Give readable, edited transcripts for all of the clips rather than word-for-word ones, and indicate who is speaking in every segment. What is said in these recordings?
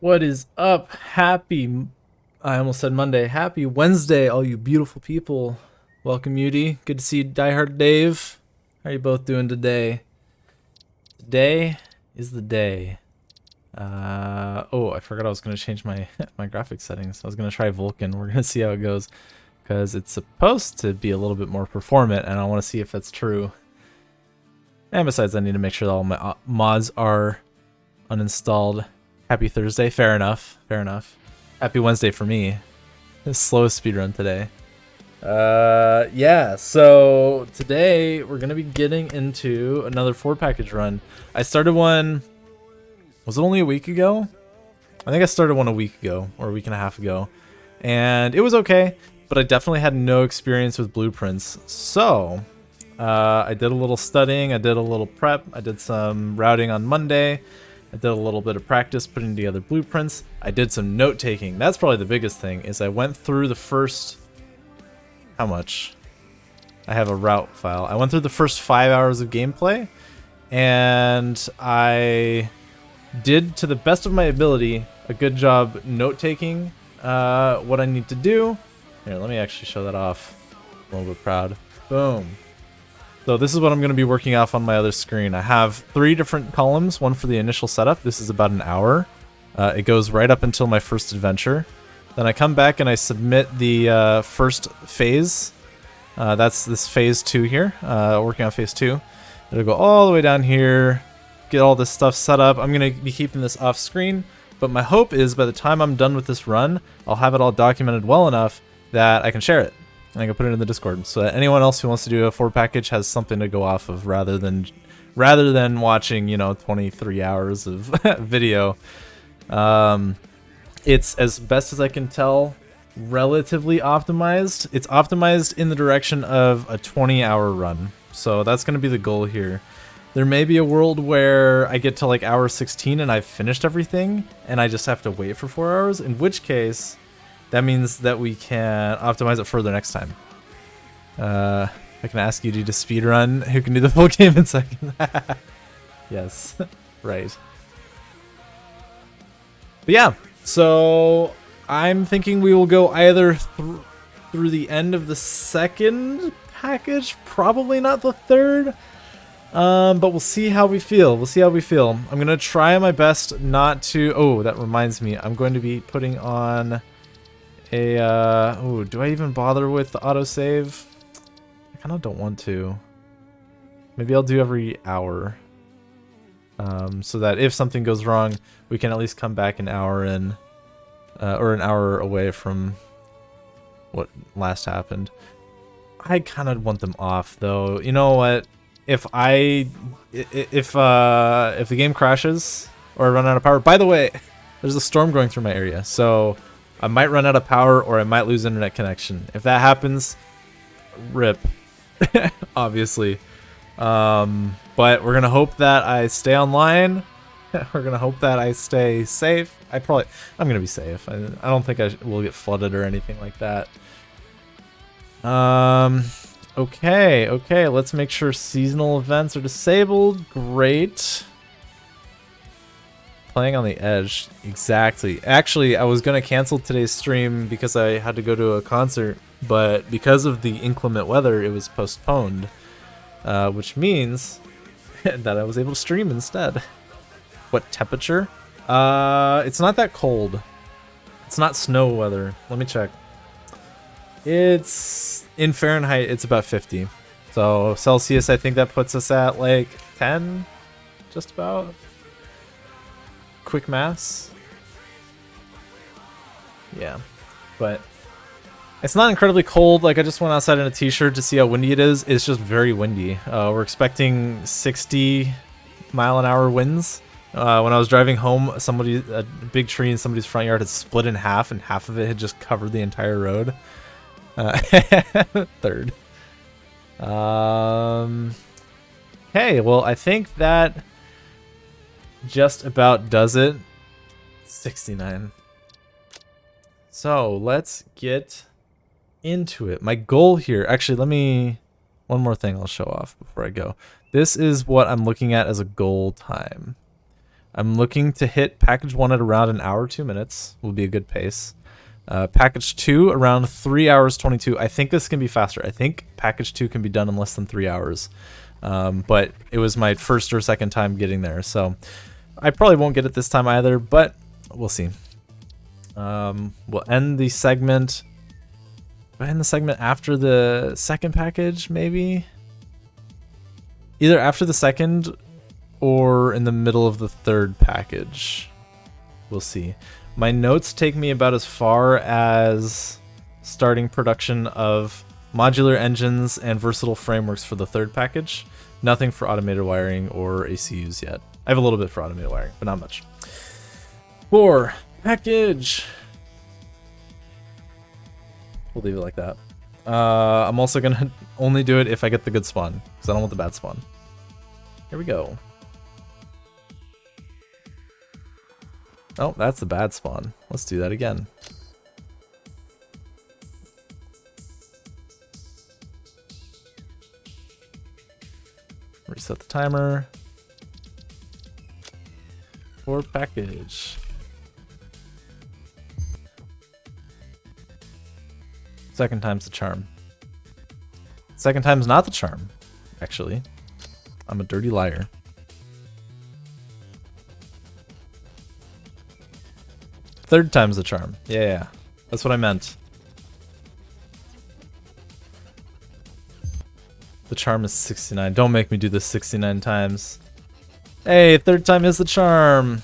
Speaker 1: What is up? I almost said Monday. Happy Wednesday, all you beautiful people. Welcome, Yudi. Good to see you, Diehard Dave. How are you both doing today? Today is the day. Oh, I forgot I was going to change my, my graphics settings. I was going to try Vulkan. We're going to see how it goes because it's supposed to be a little bit more performant, and I want to see if that's true. And besides, I need to make sure that all my mods are uninstalled. Happy Thursday. Fair enough. Fair enough. Happy Wednesday for me. Slowest speedrun today. Yeah, so today we're going to be getting into another 4-package run. I started one, was it only a week ago? I think I started one a week ago, or a week and a half ago. And it was okay, but I definitely had no experience with blueprints. So, I did a little studying, I did a little prep, I did some routing on Monday. I did a little bit of practice putting together blueprints. I did some note taking. That's probably the biggest thing, is I went through the first... How much? I have a route file. I went through the first 5 hours of gameplay, and I did, to the best of my ability, a good job note taking what I need to do. Here, let me actually show that off. I'm a little bit proud. Boom. So this is what I'm going to be working off on my other screen. I have 3 different columns, one for the initial setup. This is about an hour. It goes right up until my first adventure. Then I come back and I submit the first phase. That's this phase 2 here, working on phase 2. It'll go all the way down here, get all this stuff set up. I'm going to be keeping this off screen, but my hope is by the time I'm done with this run, I'll have it all documented well enough that I can share it. And I can put it in the Discord, so that anyone else who wants to do a 4-package has something to go off of rather than watching, 23 hours of video. It's, as best as I can tell, relatively optimized. It's optimized in the direction of a 20-hour run, so that's going to be the goal here. There may be a world where I get to like hour 16 and I've finished everything, and I just have to wait for 4 hours, in which case... that means that we can optimize it further next time. I can ask you to do speedrun. Who can do the full game in seconds? Yes, right. But yeah, so I'm thinking we will go either through the end of the second package, probably not the third. But we'll see how we feel. I'm gonna try my best not to. Oh, that reminds me. I'm going to be putting on oh, do I even bother with the autosave? I kind of don't want to. Maybe I'll do every hour. So that if something goes wrong, we can at least come back an hour in, or an hour away from what last happened. I kind of want them off though. You know what? If the game crashes or I run out of power, by the way, there's a storm going through my area, so I might run out of power or I might lose internet connection. If that happens, rip, obviously. But we're gonna hope that I stay online. We're gonna hope that I stay safe. I'm gonna be safe. I don't think I will get flooded or anything like that. Okay, let's make sure seasonal events are disabled. Great. Playing on the edge, exactly. Actually, I was gonna cancel today's stream because I had to go to a concert, but because of the inclement weather, it was postponed, which means that I was able to stream instead. What temperature? It's not that cold. It's not snow weather. Let me check. It's in Fahrenheit. It's about 50. So Celsius, I think that puts us at like 10, just about. Quick maths. Yeah, but it's not incredibly cold. Like, I just went outside in a t-shirt to see how windy it is. It's just very windy. We're expecting 60-mile-an-hour winds. When I was driving home, a big tree in somebody's front yard had split in half, and half of it had just covered the entire road. Third. Okay, well, I think that just about does it. 69. So let's get into it. My goal here, actually, one more thing I'll show off before I go. This is what I'm looking at as a goal time. I'm looking to hit package 1 at around an hour 2 minutes. Will be a good pace. Package 2 around 3 hours 22. I think this can be faster. I think package 2 can be done in less than 3 hours. But it was my first or second time getting there, so I probably won't get it this time either, but we'll see. We'll end the segment. We'll end the segment after the second package, maybe? Either after the second or in the middle of the third package. We'll see. My notes take me about as far as starting production of modular engines and versatile frameworks for the third package. Nothing for automated wiring or ACUs yet. I have a little bit for automated wiring, but not much. 4 package. We'll leave it like that. I'm also gonna only do it if I get the good spawn, because I don't want the bad spawn. Here we go. Oh, that's the bad spawn. Let's do that again. Reset the timer. 4 package. Second time's the charm. Second time's not the charm, actually. I'm a dirty liar. Third time's the charm. Yeah, that's what I meant. The charm is 69. Don't make me do this 69 times. Hey, third time is the charm.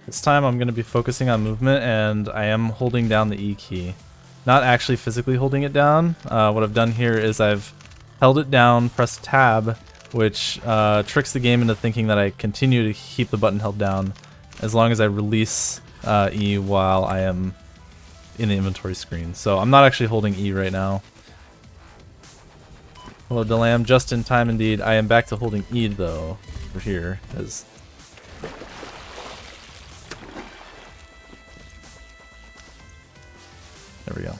Speaker 1: This time I'm going to be focusing on movement, and I am holding down the E key. Not actually physically holding it down. What I've done here is I've held it down, pressed tab, which tricks the game into thinking that I continue to keep the button held down as long as I release E while I am in the inventory screen. So I'm not actually holding E right now. Hello, Delam. Just in time indeed. I am back to holding E though, over here, as there we go.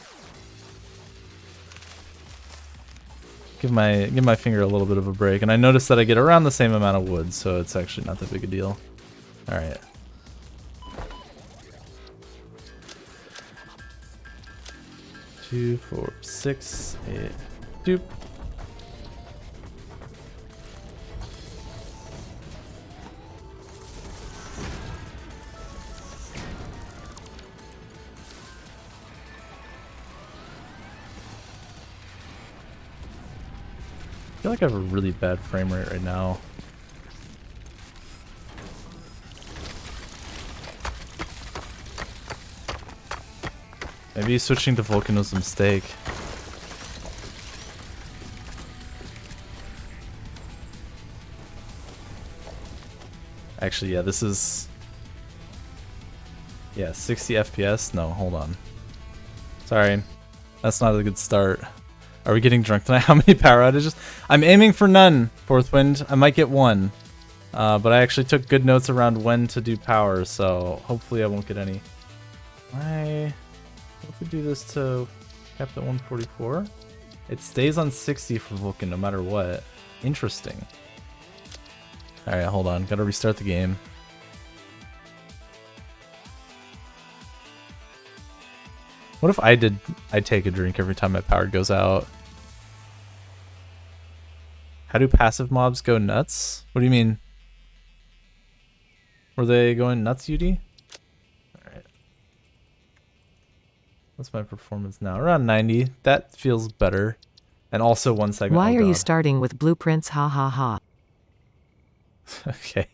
Speaker 1: Give my finger a little bit of a break, and I noticed that I get around the same amount of wood, so it's actually not that big a deal. All right. Two, 4, 6, 8. Doop. I feel like I have a really bad frame rate right now. Maybe switching to Vulcan was a mistake. Actually, yeah, this is... yeah, 60 FPS? No, hold on. Sorry. That's not a good start. Are we getting drunk tonight? How many power outages? I'm aiming for none, Fourth Wind. I might get one. But I actually took good notes around when to do power, so hopefully I won't get any. If we do this to capped at 144, it stays on 60 for Vulcan no matter what. Interesting. Alright, hold on. Gotta restart the game. What if I take a drink every time my power goes out? How do passive mobs go nuts? What do you mean? Were they going nuts, UD? Alright. What's my performance now? Around 90. That feels better. And also one segment.
Speaker 2: Why are you starting with blueprints? Ha ha ha.
Speaker 1: Okay.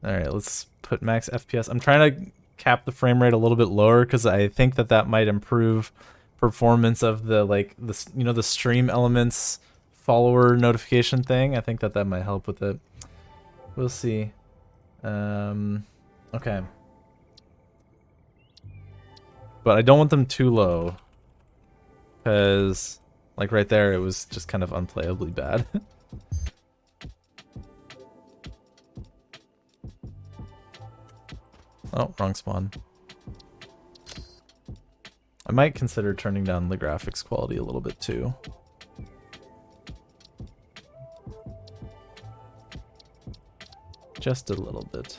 Speaker 1: Alright, let's put max FPS. I'm trying to cap the frame rate a little bit lower because I think that might improve performance of the the stream elements follower notification thing. I think that might help with it. We'll see. Okay. But I don't want them too low because like right there it was just kind of unplayably bad. Oh, wrong spawn. I might consider turning down the graphics quality a little bit too. Just a little bit.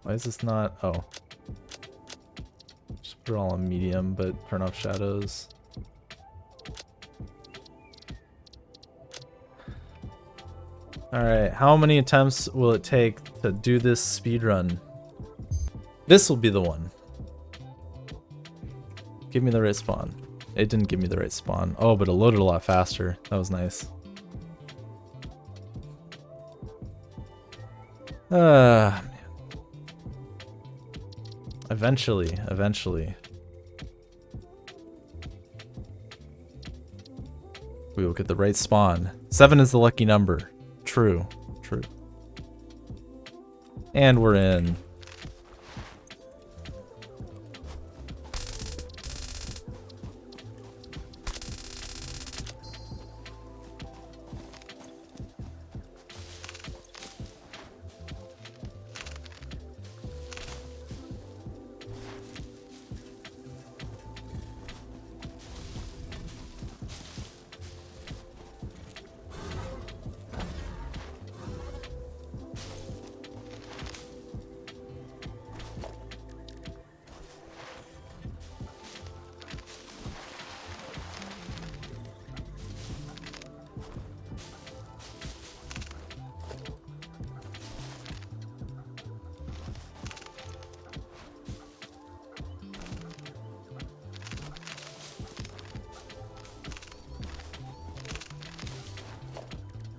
Speaker 1: Why is this not? Oh. Just put it all on medium, but turn off shadows. Alright, how many attempts will it take to do this speedrun? This will be the one. Give me the right spawn. It didn't give me the right spawn. Oh, but it loaded a lot faster. That was nice. Man. Eventually. We will get the right spawn. 7 is the lucky number. True. And we're in.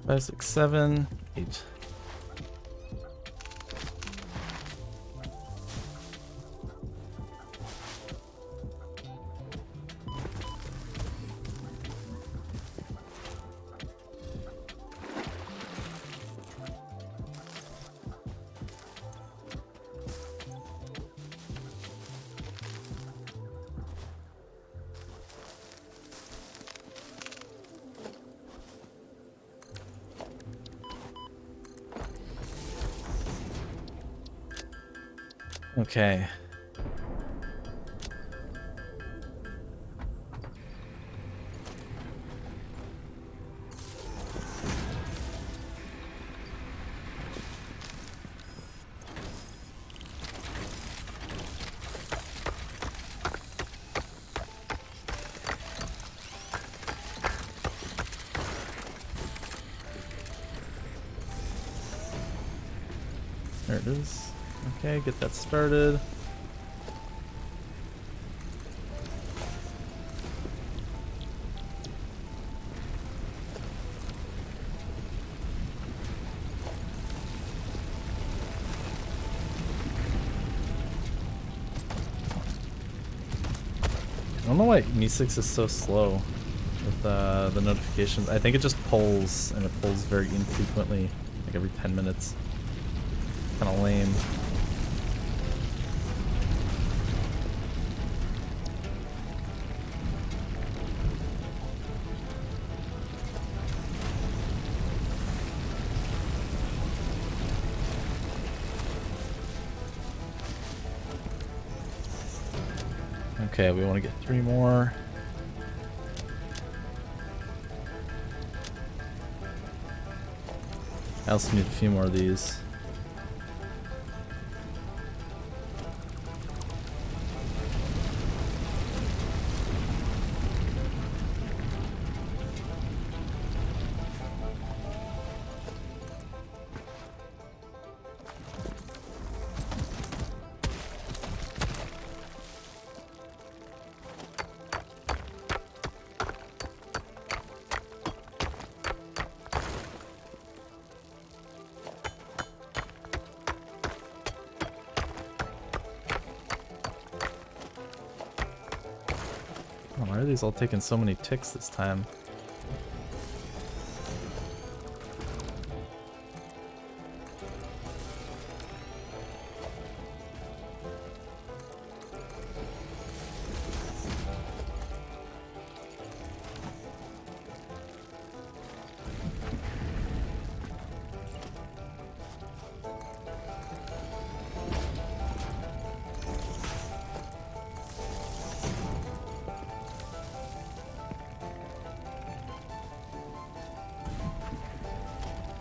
Speaker 1: Five, 6, 7, 8. Okay. There it is. Okay, get that started. I don't know why Me6 is so slow with the notifications. I think it just pulls, and it pulls very infrequently, like every 10 minutes. Kind of lame. Okay, we want to get 3 more. I also need a few more of these. Oh, why are these all taking so many ticks this time?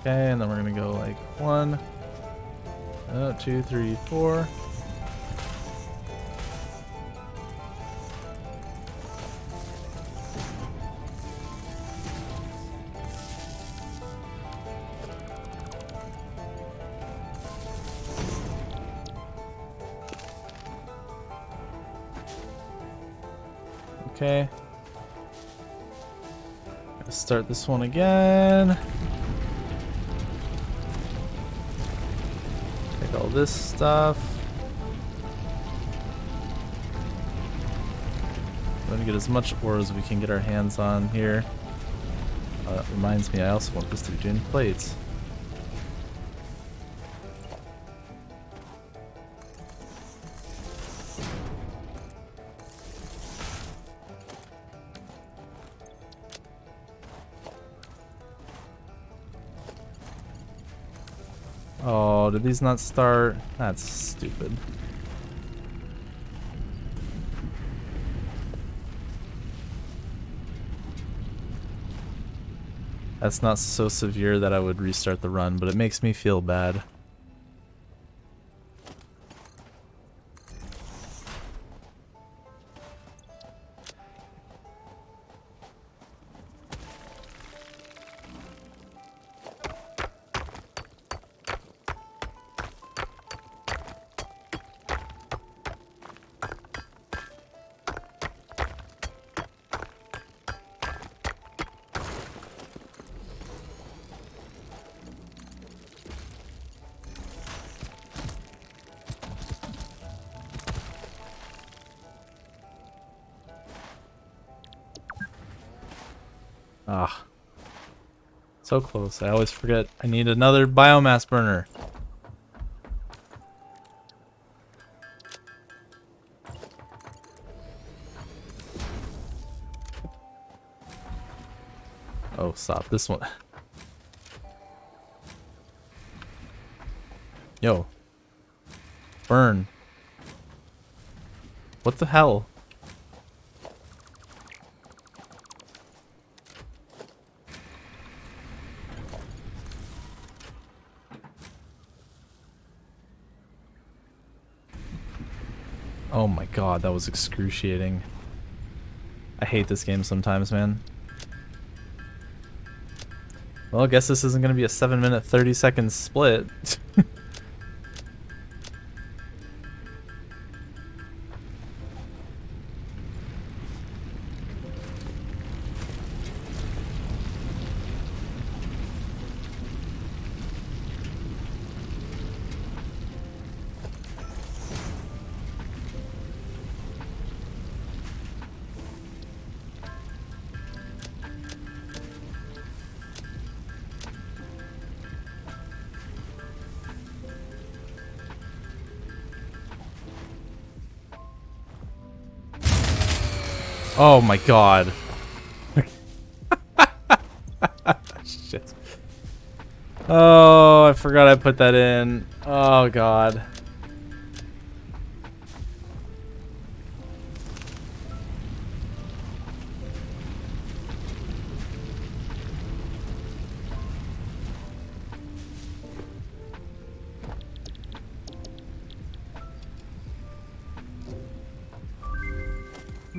Speaker 1: Okay, and then we're gonna go like 1, 2, 3, 4. Okay. Let's start this one again. Take all this stuff. We're gonna get as much ore as we can get our hands on here. That reminds me, I also want this to be doing plates. Oh, did these not start? That's stupid. That's not so severe that I would restart the run, but it makes me feel bad. Ah. So close. I always forget I need another biomass burner. Oh, stop. This one. Yo. Burn. What the hell? Oh my god, that was excruciating. I hate this game sometimes, man. Well, I guess this isn't going to be a 7-minute, 30-second split. Oh my god. Shit. Oh, I forgot I put that in. Oh god.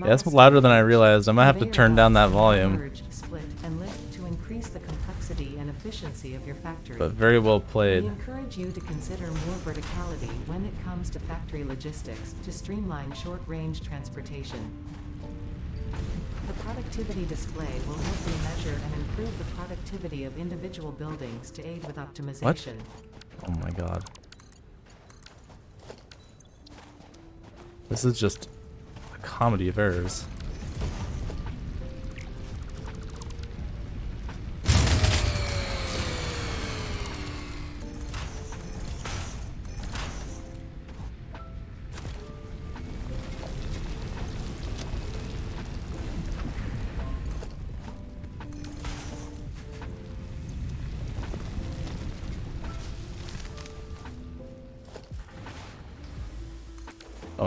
Speaker 1: Yeah, that's louder than I realized. I might have to turn down that volume.
Speaker 2: Split and lift to increase the complexity and efficiency of your factory.
Speaker 1: But very well played.
Speaker 2: We encourage you to consider more verticality when it comes to factory logistics to streamline short-range transportation. The productivity display will help you measure and improve the productivity of individual buildings to aid with optimization.
Speaker 1: What? Oh my god. This is just a comedy of errors.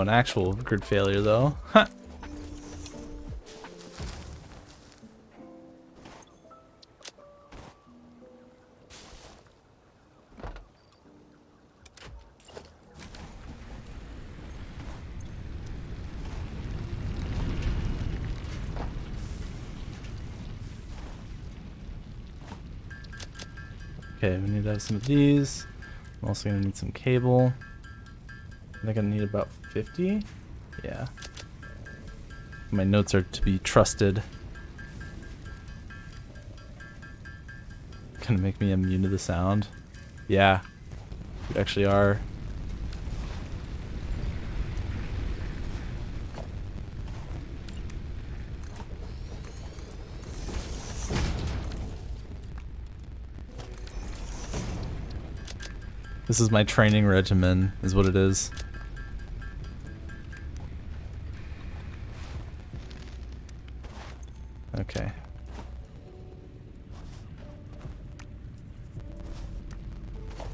Speaker 1: Oh, an actual grid failure though. Huh. Okay, we need to have some of these. I'm also gonna need some cable. I think I need about 50. Yeah. My notes are to be trusted. Gonna make me immune to the sound. Yeah, you actually are. This is my training regimen, is what it is. Okay.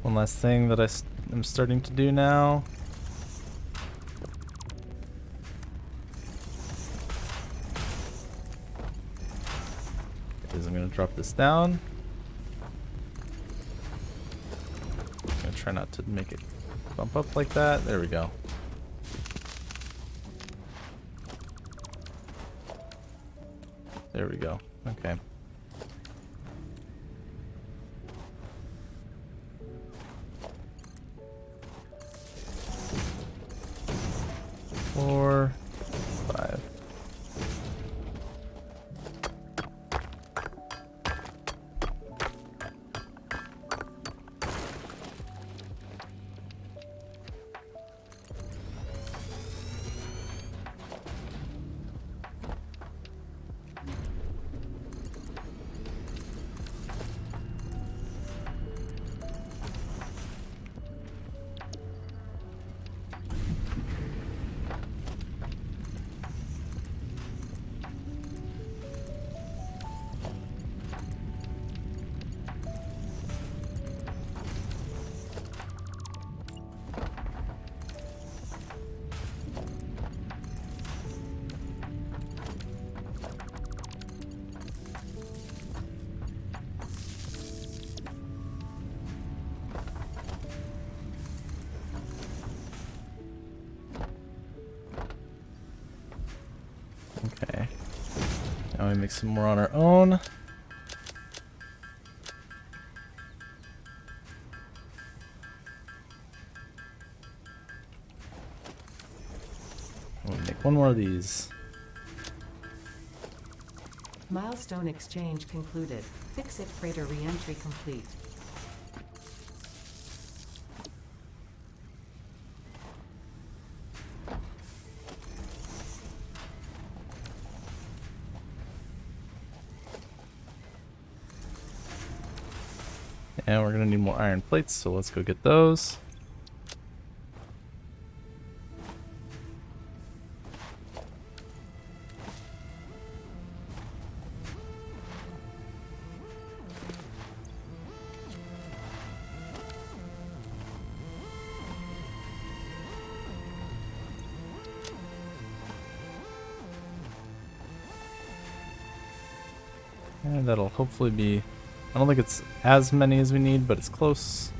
Speaker 1: One last thing that I'm starting to do now. Is I'm gonna drop this down. I'm gonna try not to make it bump up like that. There we go. There we go. Okay. Four, 5. Okay. Now we make some more on our own. We'll make one more of these.
Speaker 2: Milestone exchange concluded. Fix-it freighter re-entry complete.
Speaker 1: And we're gonna need more iron plates, so let's go get those. And that'll hopefully be... I don't think it's as many as we need, but it's close.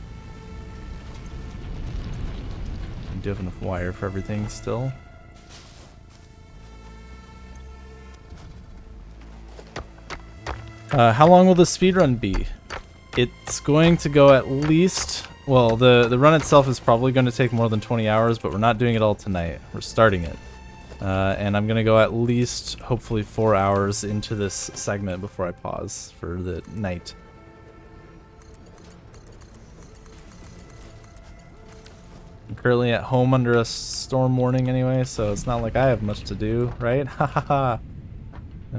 Speaker 1: We do have enough wire for everything still. How long will the speedrun be? It's going to go at least... Well, the run itself is probably going to take more than 20 hours, but we're not doing it all tonight. We're starting it. And I'm going to go at least, hopefully, 4 hours into this segment before I pause for the night. I'm currently at home under a storm warning anyway, so it's not like I have much to do, right? Ha ha ha.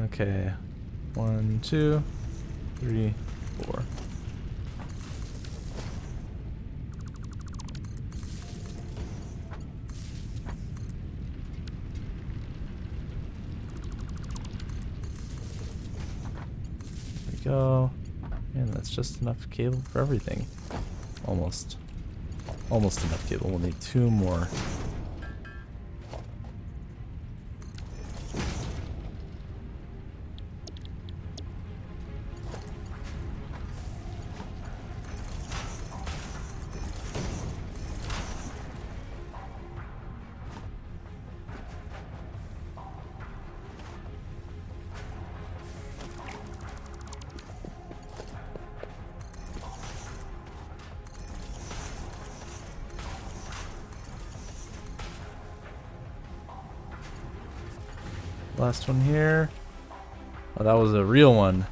Speaker 1: Okay. 1, 2, 3, 4. Go, and that's just enough cable for everything. Almost enough cable. We'll need 2 more. Last one here. Oh, that was a real one.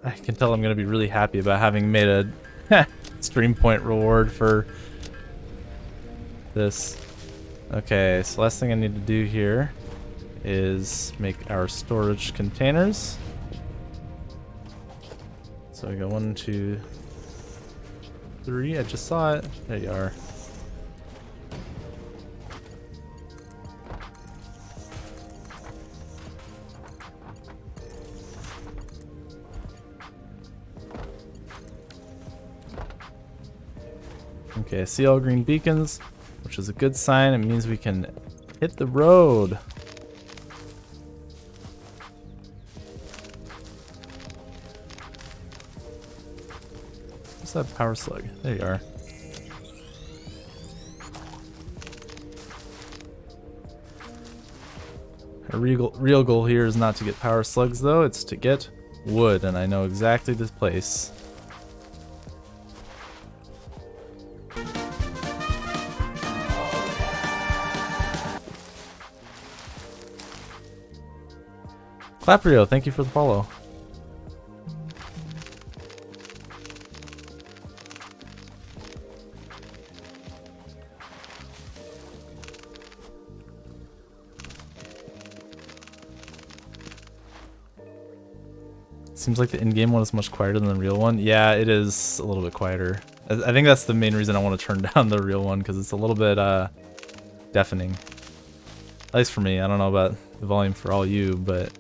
Speaker 1: I can tell I'm gonna be really happy about having made a stream point reward for this. Okay, so last thing I need to do here is make our storage containers. So I got 1, 2, 3. I just saw it. There you are. Okay, I see all green beacons, which is a good sign. It means we can hit the road. What's that power slug? There you are. Our real goal here is not to get power slugs though, it's to get wood, and I know exactly this place. Claprio, thank you for the follow. Seems like the in-game one is much quieter than the real one. Yeah, it is a little bit quieter. I think that's the main reason I want to turn down the real one, because it's a little bit deafening. At least for me. I don't know about the volume for all you, but...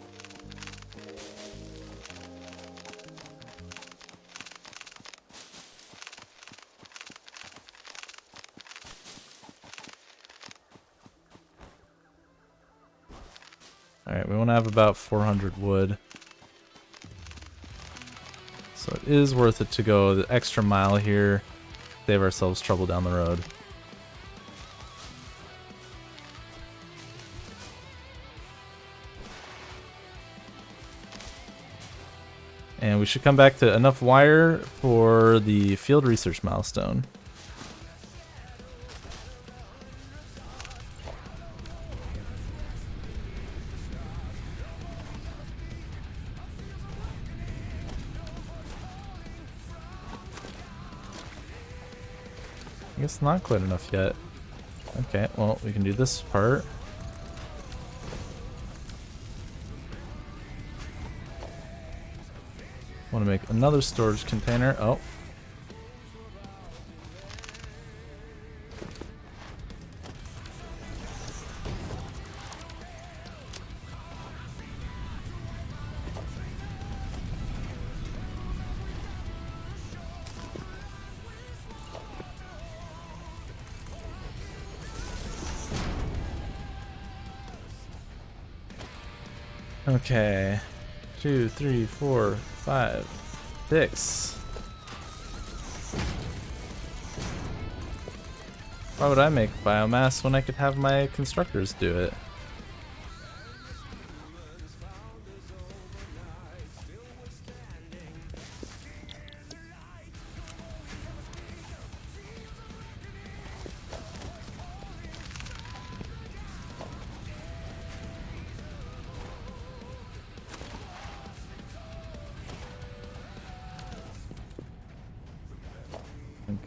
Speaker 1: Alright, we want to have about 400 wood. So it is worth it to go the extra mile here, save ourselves trouble down the road. And we should come back to enough wire for the field research milestone. I guess not quite enough yet. Okay, well, we can do this part. Want to make another storage container. Oh. Okay, 2, 3, 4, 5, 6. Why would I make biomass when I could have my constructors do it?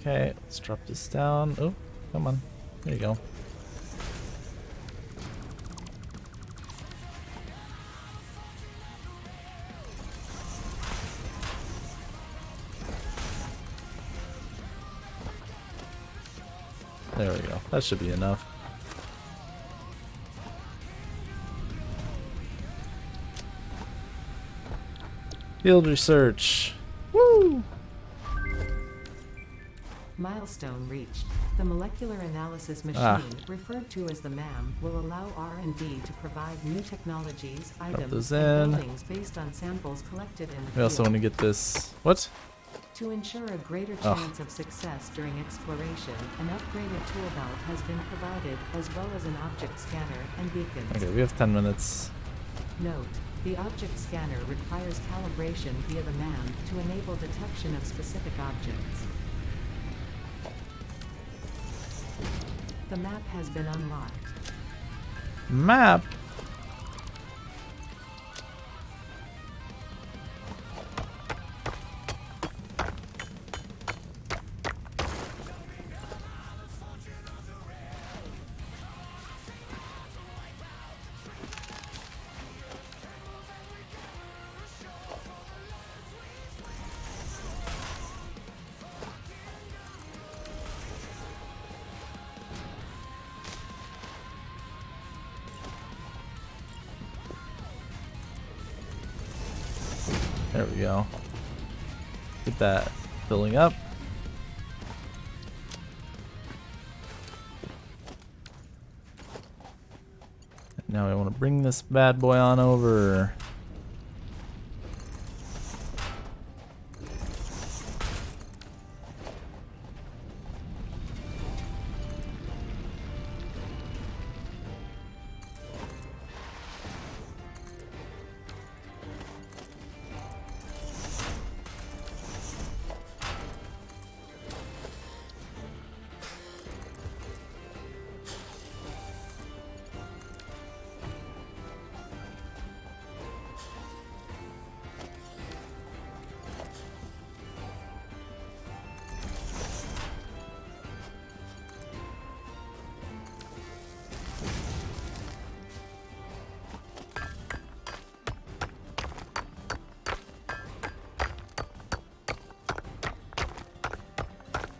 Speaker 1: Okay, let's drop this down. Oh, come on. There you go. There we go. That should be enough. Field research. Woo!
Speaker 2: Milestone reached. The molecular analysis machine, referred to as the MAM, will allow R&D to provide new technologies, items, and buildings based on samples collected in the field.
Speaker 1: We also want to get this... What?
Speaker 2: To ensure a greater chance of success during exploration, an upgraded tool belt has been provided, as well as an object scanner and beacons.
Speaker 1: Okay, we have 10 minutes.
Speaker 2: Note: the object scanner requires calibration via the MAM to enable detection of specific objects. The map has been unlocked.
Speaker 1: Map? There we go. Get that filling up. Now I want to bring this bad boy on over.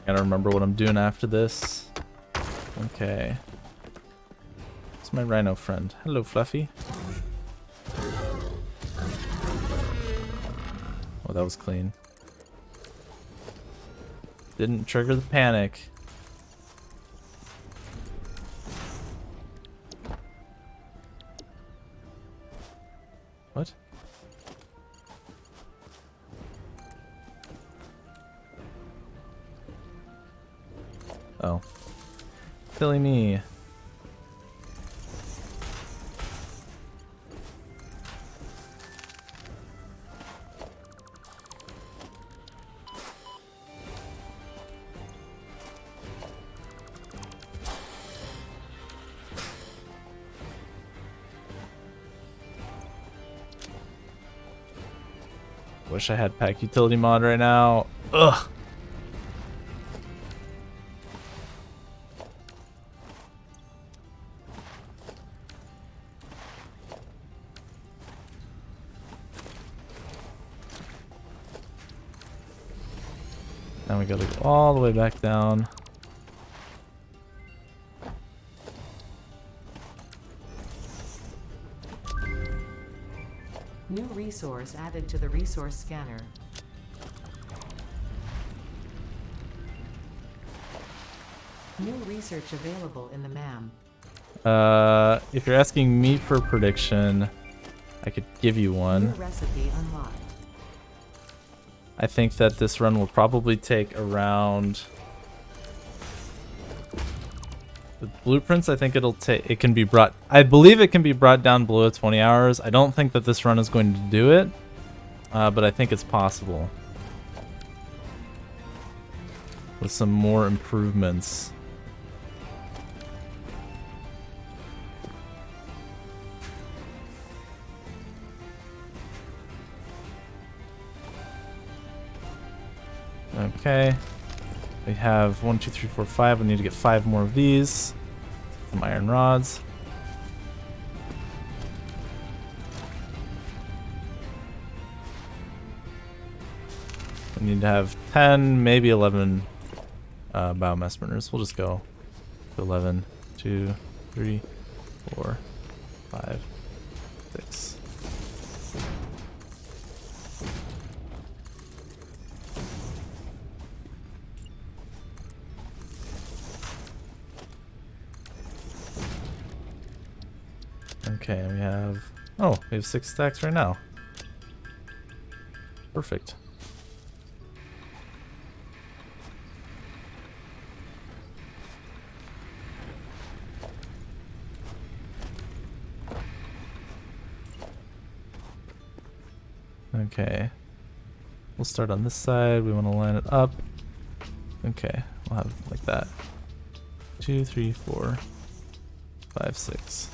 Speaker 1: Gotta remember what I'm doing after this. Okay. It's my rhino friend. Hello, Fluffy. Oh, that was clean. Didn't trigger the panic. What? Oh. Silly me. Wish I had pack utility mod right now. Ugh. Now we gotta go all the way back down.
Speaker 2: New resource added to the resource scanner. New research available in the MAM.
Speaker 1: If you're asking me for a prediction, I could give you one.
Speaker 2: New recipe unlocked.
Speaker 1: I think that this run will probably take around... The blueprints, I think it'll take... It can be brought... I believe it can be brought down below 20 hours. I don't think that this run is going to do it, but I think it's possible. With some more improvements. Okay, we have 1, 2, 3, 4, 5. We need to get 5 more of these. Some iron rods. We need to have 10, maybe 11 biomass burners. We'll just go to 11, 2, 3, 4, 5, 6. Okay, we have... Oh, we have 6 stacks right now. Perfect. Okay. We'll start on this side. We want to line it up. Okay, we'll have it like that. 2, 3, 4, 5, 6.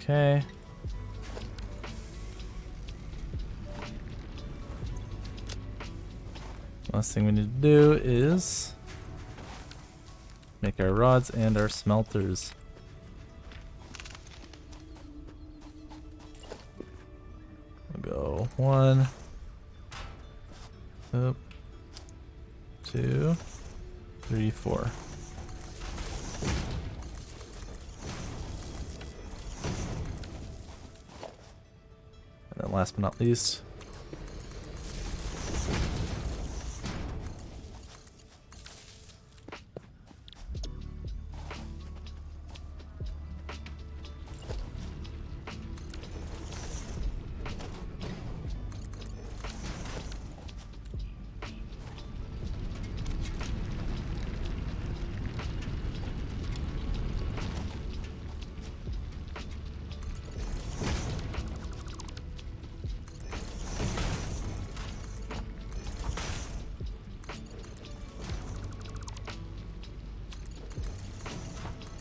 Speaker 1: Okay. Last thing we need to do is make our rods and our smelters. We'll go 1, 2, 3, 4. And then last but not least,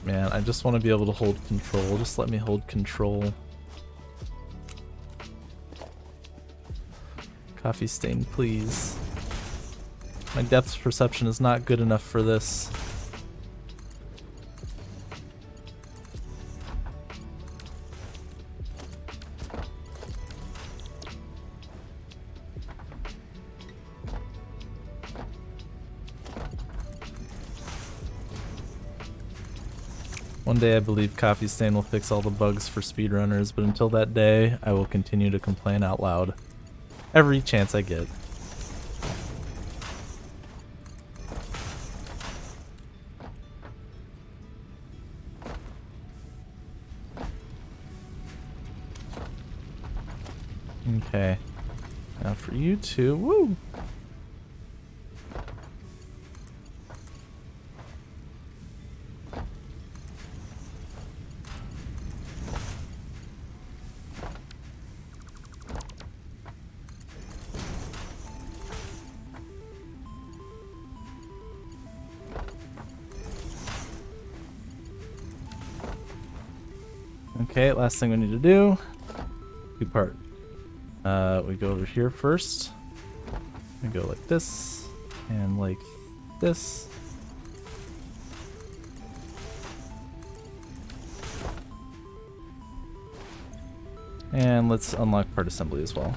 Speaker 1: man, I just want to be able to hold control. Just let me hold control. Coffee stain, please. My depth perception is not good enough for this. One day I believe Coffee Stain will fix all the bugs for speedrunners, but until that day, I will continue to complain out loud. Every chance I get. Okay. Now for you two, woo! Okay, last thing we need to do, two-part. We go over here first. We go like this, and like this. And let's unlock part assembly as well.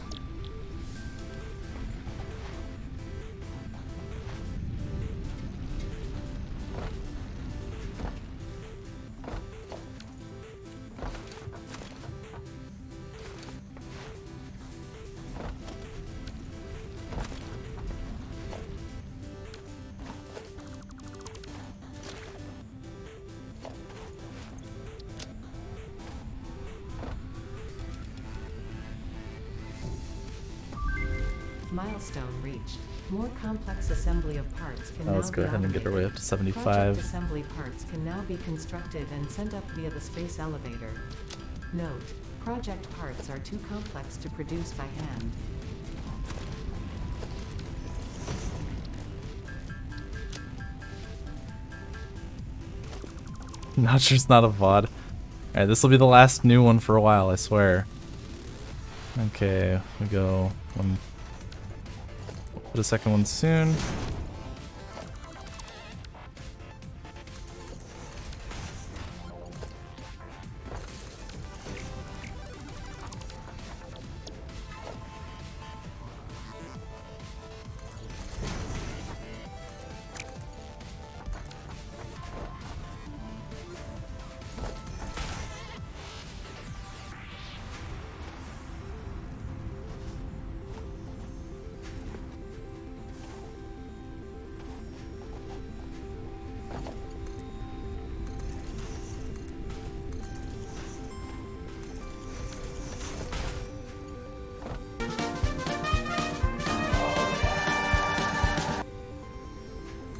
Speaker 2: Milestone reached. More complex assembly of parts can now
Speaker 1: Let's go
Speaker 2: be
Speaker 1: ahead and get our way up to
Speaker 2: automated.
Speaker 1: 75.
Speaker 2: Project assembly parts can now be constructed and sent up via the space elevator. Note: project parts are too complex to produce by hand.
Speaker 1: Notcher's not a VOD. Alright, this will be the last new one for a while, I swear. Okay, we go one. Put a second one soon.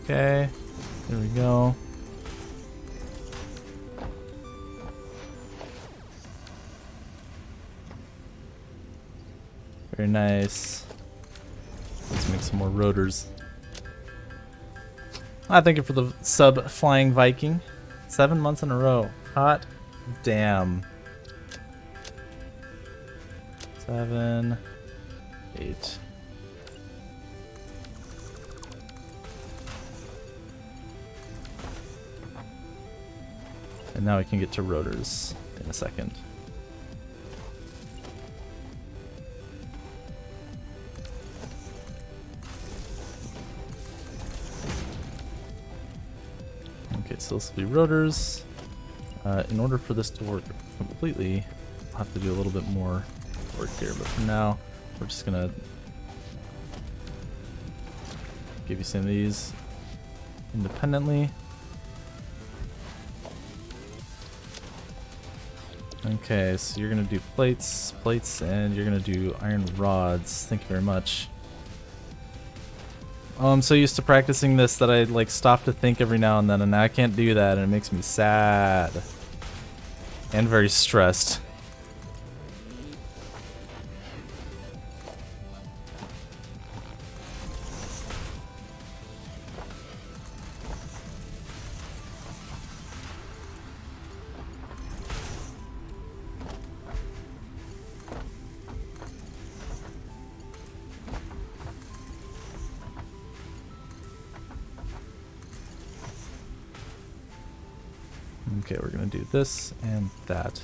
Speaker 1: Okay, there we go. Very nice. Let's make some more rotors. Thank you for the sub, Flying Viking. 7 months in a row. Hot damn. 7, 8. And now we can get to rotors in a second. Okay, so this will be rotors. In order for this to work completely, I'll have to do a little bit more work here, but for now, we're just gonna give you some of these independently. Okay, so you're gonna do plates, and you're gonna do iron rods. Thank you very much. Oh, I'm so used to practicing this that I like stop to think every now and then, and now I can't do that, and it makes me sad and very stressed. Okay, we're gonna do this and that.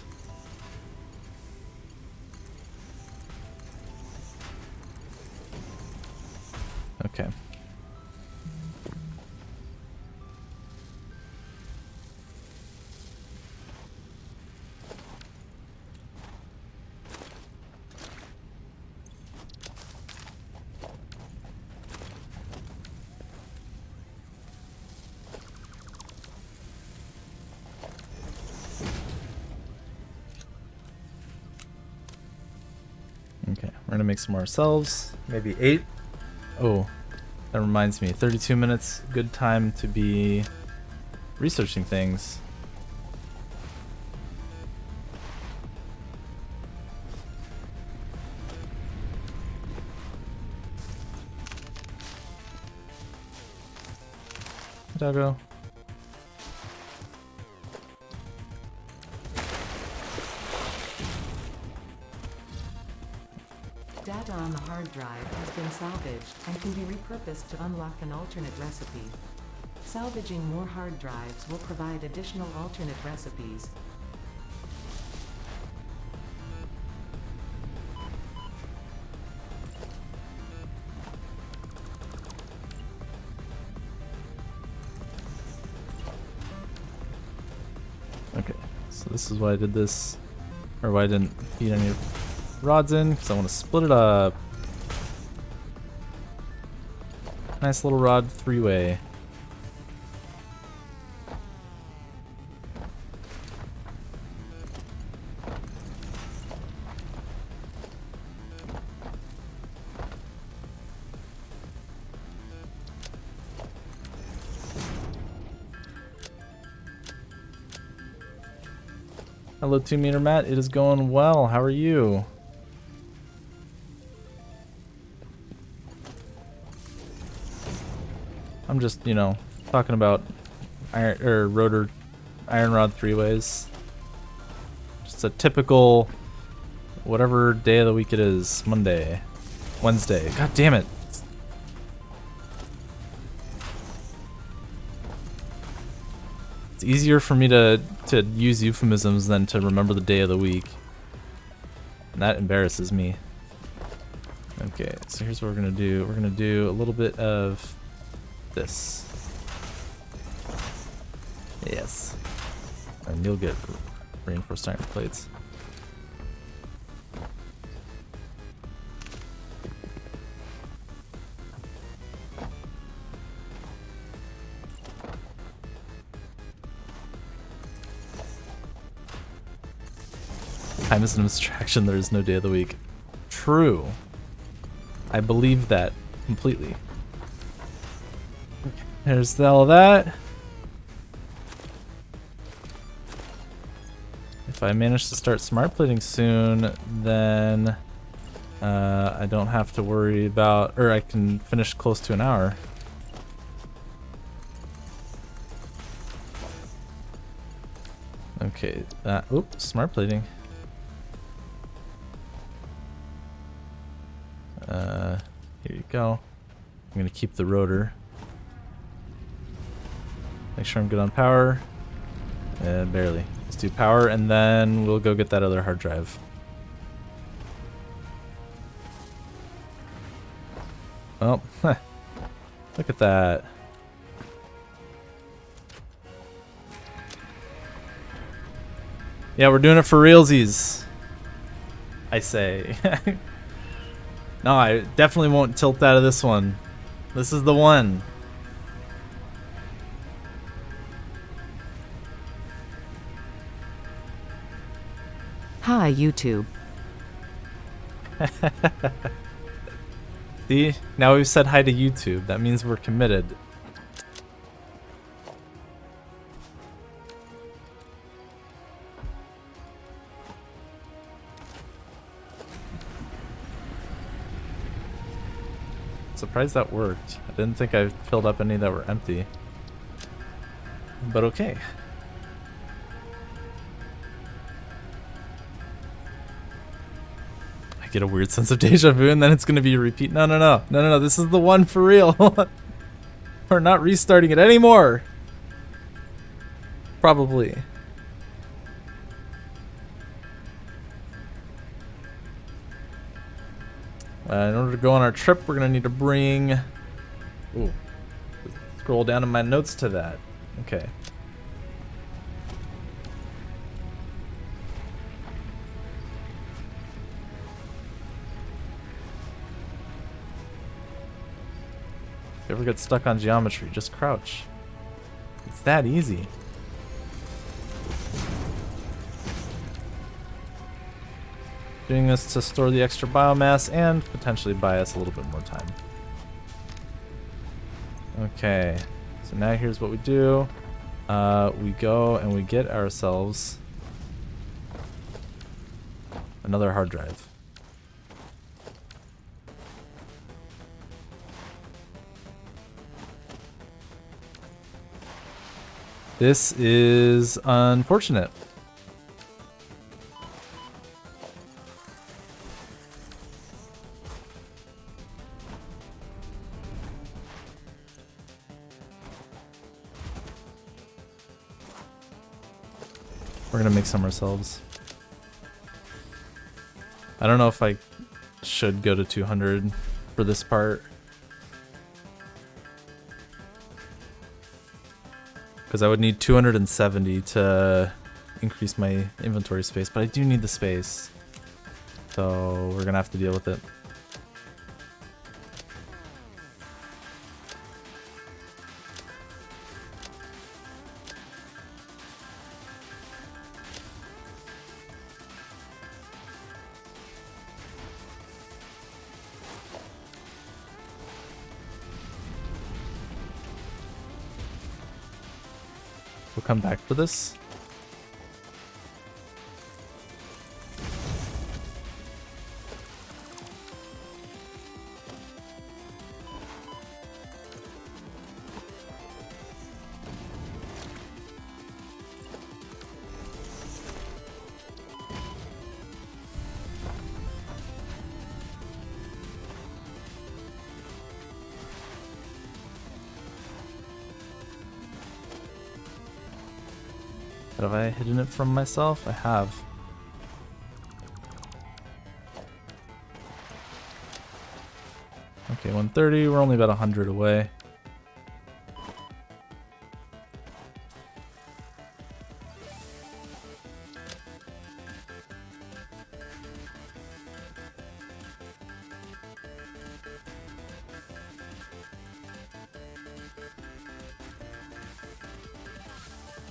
Speaker 1: Okay. Okay, we're gonna make some more ourselves. Maybe 8. Oh, that reminds me. 32 minutes, good time to be researching things. Doggo.
Speaker 2: Data on the hard drive has been salvaged and can be repurposed to unlock an alternate recipe. Salvaging more hard drives will provide additional alternate recipes.
Speaker 1: Okay, so this is why I did this, or why I didn't feed any rods in, because I want to split it up. Nice little rod 3-way. Hello 2-meter Matt, it is going well. How are you? I'm just, you know, talking about rotor iron rod 3-ways. Just a typical whatever day of the week it is. Monday, Wednesday. God damn it. It's easier for me to use euphemisms than to remember the day of the week. And that embarrasses me. Okay, so here's what we're gonna do. We're gonna do a little bit of this. Yes. And you'll get reinforced iron plates. Time is an abstraction, there is no day of the week. True. I believe that completely. There's all that. If I manage to start smart plating soon, then I don't have to worry about, or I can finish close to an hour. Okay, oops, smart plating. Here you go. I'm gonna keep the rotor. Make sure I'm good on power. Barely. Let's do power and then we'll go get that other hard drive. Well, look at that. Yeah, we're doing it for realsies, I say. No, I definitely won't tilt out of this one. This is the one.
Speaker 2: Hi, YouTube.
Speaker 1: See? Now we've said hi to YouTube. That means we're committed. Surprised that worked. I didn't think I filled up any that were empty. But okay. I get a weird sense of deja vu and then it's gonna be a repeat. No, this is the one for real. We're not restarting it anymore. Probably. In order to go on our trip, we're gonna need to bring... Ooh. Scroll down in my notes to that. Okay. If you ever get stuck on geometry, just crouch. It's that easy. Doing this to store the extra biomass and potentially buy us a little bit more time. Okay, so now here's what we do. We go and we get ourselves another hard drive. This is unfortunate. We're gonna make some ourselves. I don't know if I should go to 200 for this part. Because I would need 270 to increase my inventory space, but I do need the space. So we're gonna have to deal with it. We'll come back for this. But have I hidden it from myself? I have. Okay, 130. We're only about 100 away.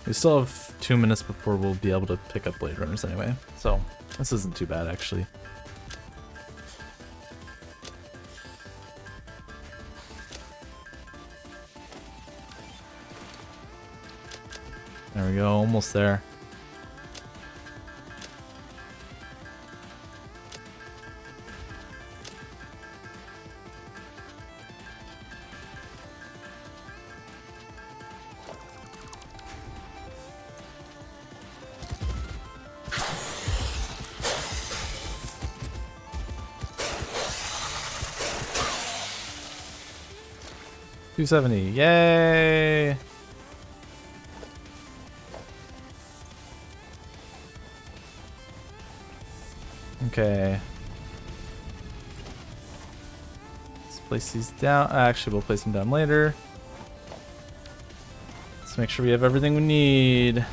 Speaker 1: We still have 2 minutes before we'll be able to pick up Blade Runners anyway, so this isn't too bad actually. There we go, almost there. $270, yay! Okay. Let's place these down. Actually, we'll place them down later. Let's make sure we have everything we need.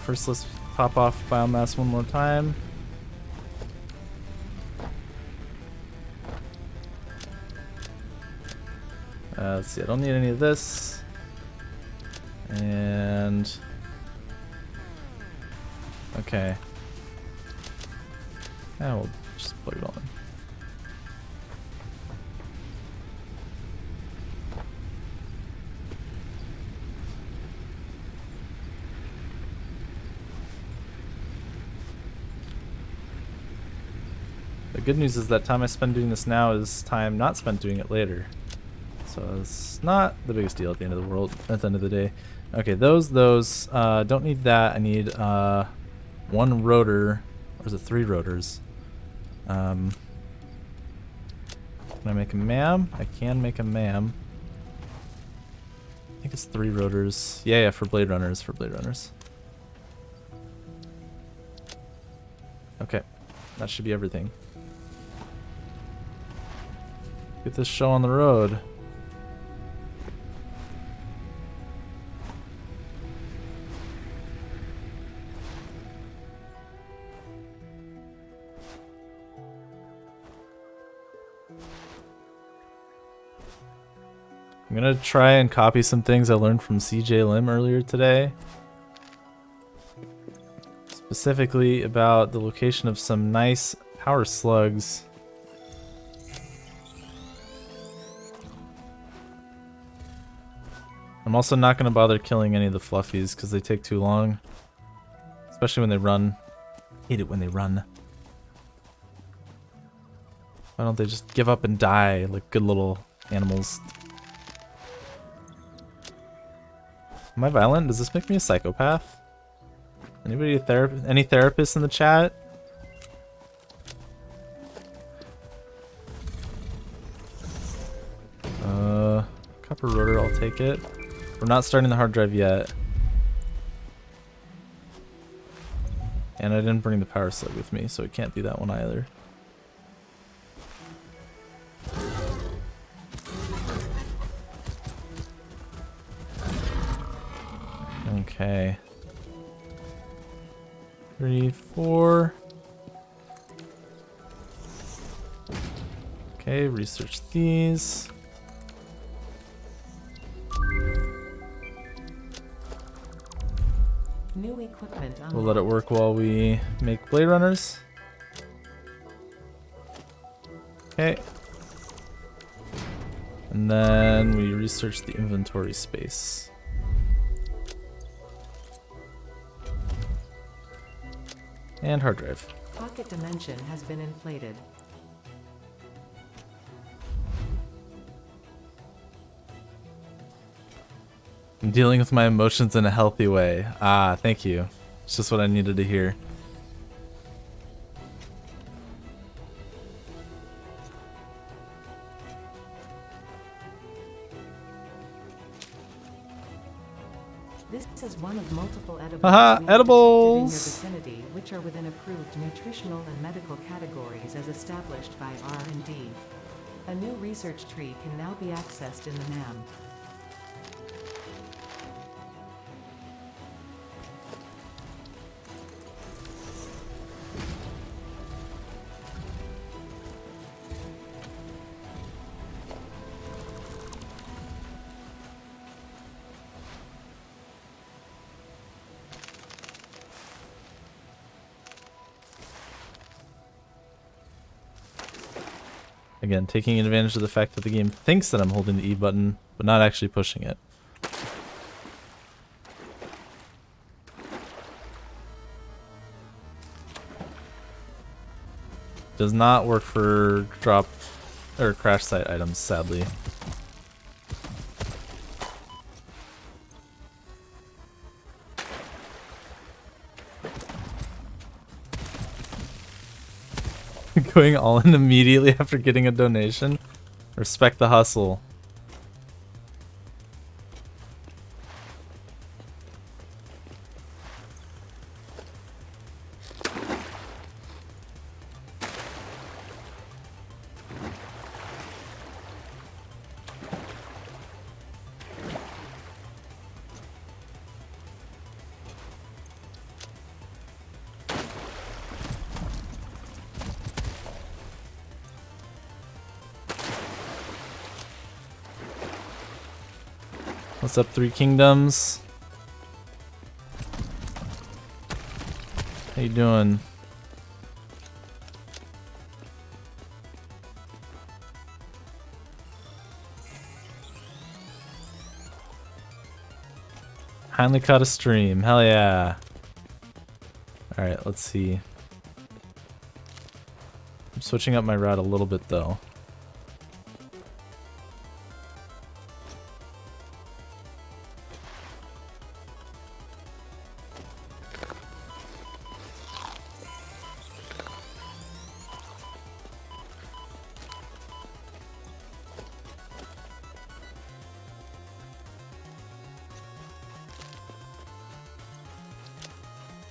Speaker 1: First, let's pop off biomass one more time. Let's see, I don't need any of this. And... okay. Yeah, we'll just plug it all in. The good news is that time I spend doing this now is time not spent doing it later. So it's not the biggest deal at the end of the world, at the end of the day. Okay, those, don't need that. I need, one rotor, or is it 3 rotors? Can I make a MAM? I can make a MAM. I think it's 3 rotors. Yeah, for Blade Runners, Okay, that should be everything. Get this show on the road. I'm gonna try and copy some things I learned from CJ Lim earlier today. Specifically about the location of some nice power slugs. I'm also not gonna bother killing any of the fluffies because they take too long. Especially when they run. Hate it when they run. Why don't they just give up and die like good little animals? Am I violent? Does this make me a psychopath? Anybody any therapists in the chat? Copper rotor, I'll take it. We're not starting the hard drive yet. And I didn't bring the power slug with me, so it can't be that one either. Okay. 3, 4. Okay, research these.
Speaker 2: New equipment unlocked.
Speaker 1: We'll let it work while we make Blade Runners. Okay. And then we research the inventory space. And hard drive.
Speaker 2: Pocket dimension has been inflated.
Speaker 1: I'm dealing with my emotions in a healthy way. Ah, thank you. It's just what I needed to hear.
Speaker 2: This is one of multiple edibles
Speaker 1: Haha,
Speaker 2: we detected
Speaker 1: edibles!
Speaker 2: in your vicinity, which are within approved nutritional and medical categories as established by R&D. A new research tree can now be accessed in the NAM.
Speaker 1: Again, taking advantage of the fact that the game thinks that I'm holding the E button, but not actually pushing it. Does not work for drop or crash site items, sadly. Going all in immediately after getting a donation. Respect the hustle. What's up, Three Kingdoms? How you doing? Finally caught a stream. Hell yeah. Alright, let's see. I'm switching up my route a little bit though.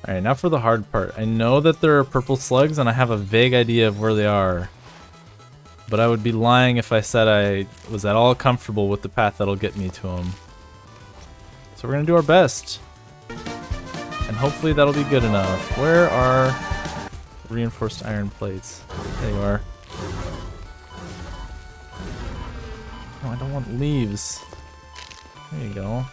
Speaker 1: Alright, now for the hard part. I know that there are purple slugs and I have a vague idea of where they are. But I would be lying if I said I was at all comfortable with the path that'll get me to them. So we're gonna do our best. And hopefully that'll be good enough. Where are reinforced iron plates? There you are. Oh, I don't want leaves. There you go.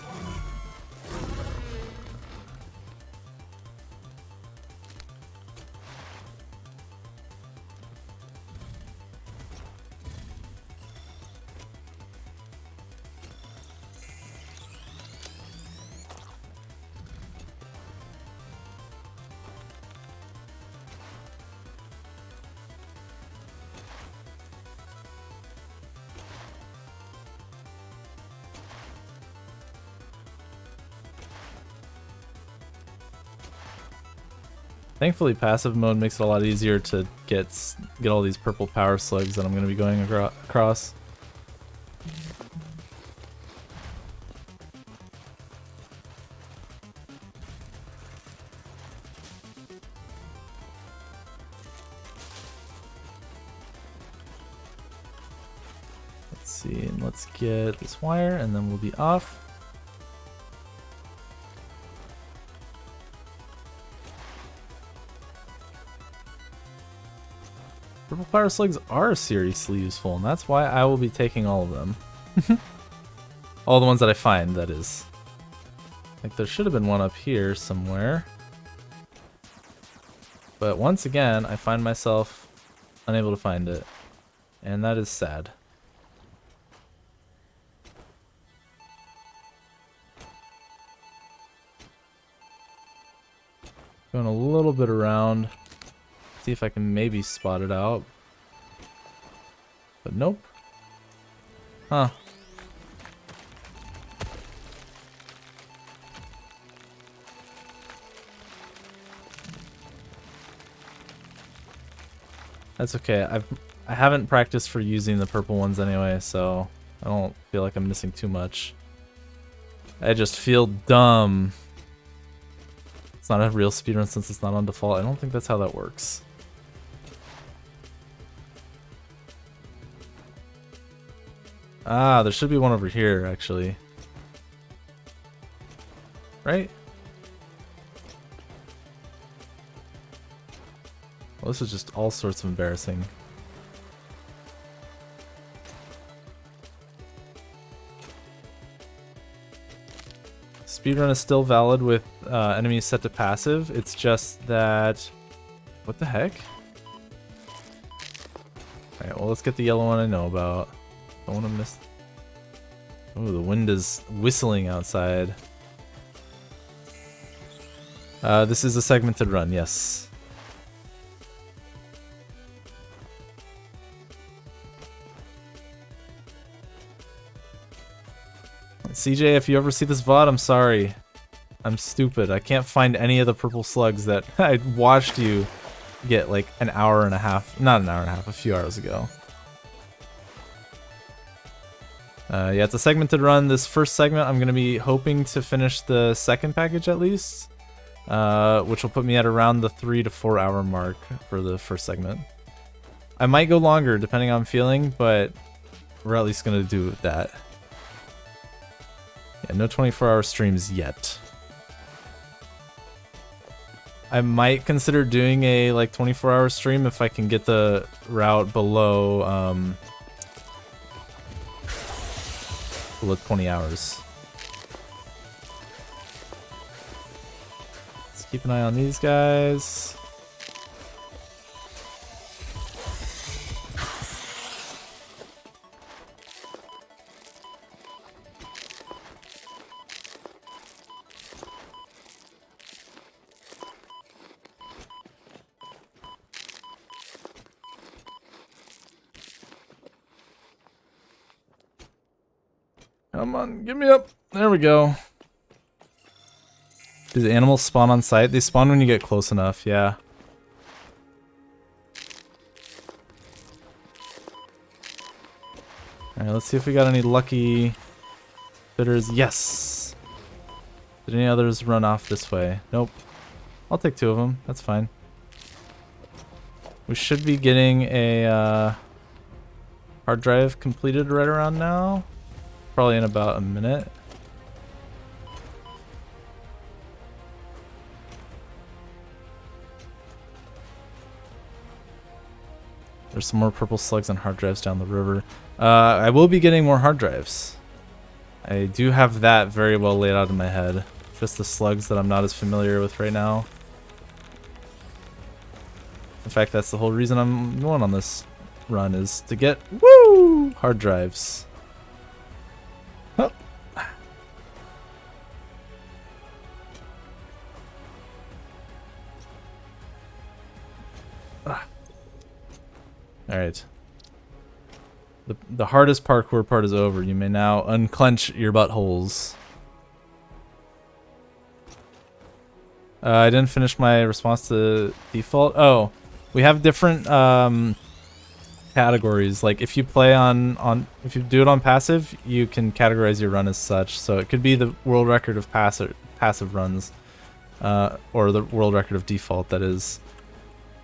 Speaker 1: Thankfully, passive mode makes it a lot easier to get all these purple power slugs that I'm going to be going across. Let's see, and let's get this wire, and then we'll be off. Purple power slugs are seriously useful, and that's why I will be taking all of them. All the ones that I find, that is. Like, there should have been one up here somewhere. But once again, I find myself unable to find it. And that is sad. Going a little bit around. See if I can maybe spot it out. But nope. Huh. That's okay. I haven't practiced for using the purple ones anyway, so I don't feel like I'm missing too much. I just feel dumb. It's not a real speedrun since it's not on default. I don't think that's how that works. Ah, there should be one over here, actually. Right? Well, this is just all sorts of embarrassing. Speedrun is still valid with enemies set to passive. It's just that... What the heck? Alright, well, let's get the yellow one I know about. Don't want to miss... Oh, the wind is whistling outside. This is a segmented run, yes. CJ, if you ever see this VOD, I'm sorry. I'm stupid. I can't find any of the purple slugs that I watched you get like an hour and a half. Not an hour and a half, a few hours ago. Yeah, it's a segmented run. This first segment, I'm going to be hoping to finish the second package at least, which will put me at around the 3 to 4 hour mark for the first segment. I might go longer depending on feeling, but we're at least going to do that. Yeah, no 24-hour streams yet. I might consider doing a like 24-hour stream if I can get the route below below 20 hours. Let's keep an eye on these guys. Come on, get me up. There we go. Do the animals spawn on sight? They spawn when you get close enough, yeah. Alright, let's see if we got any lucky bitters. Yes! Did any others run off this way? Nope. I'll take 2 of them. That's fine. We should be getting a hard drive completed right around now. Probably in about a minute. There's some more purple slugs and hard drives down the river. I will be getting more hard drives. I do have that very well laid out in my head. Just the slugs that I'm not as familiar with right now. In fact, that's the whole reason I'm going on this run, is to get hard drives. Oh. Alright. The hardest parkour part is over. You may now unclench your buttholes. I didn't finish my response to default. Oh, we have different categories. Like if you play if you do it on passive, you can categorize your run as such. So it could be the world record of passive runs, or the world record of default, that is.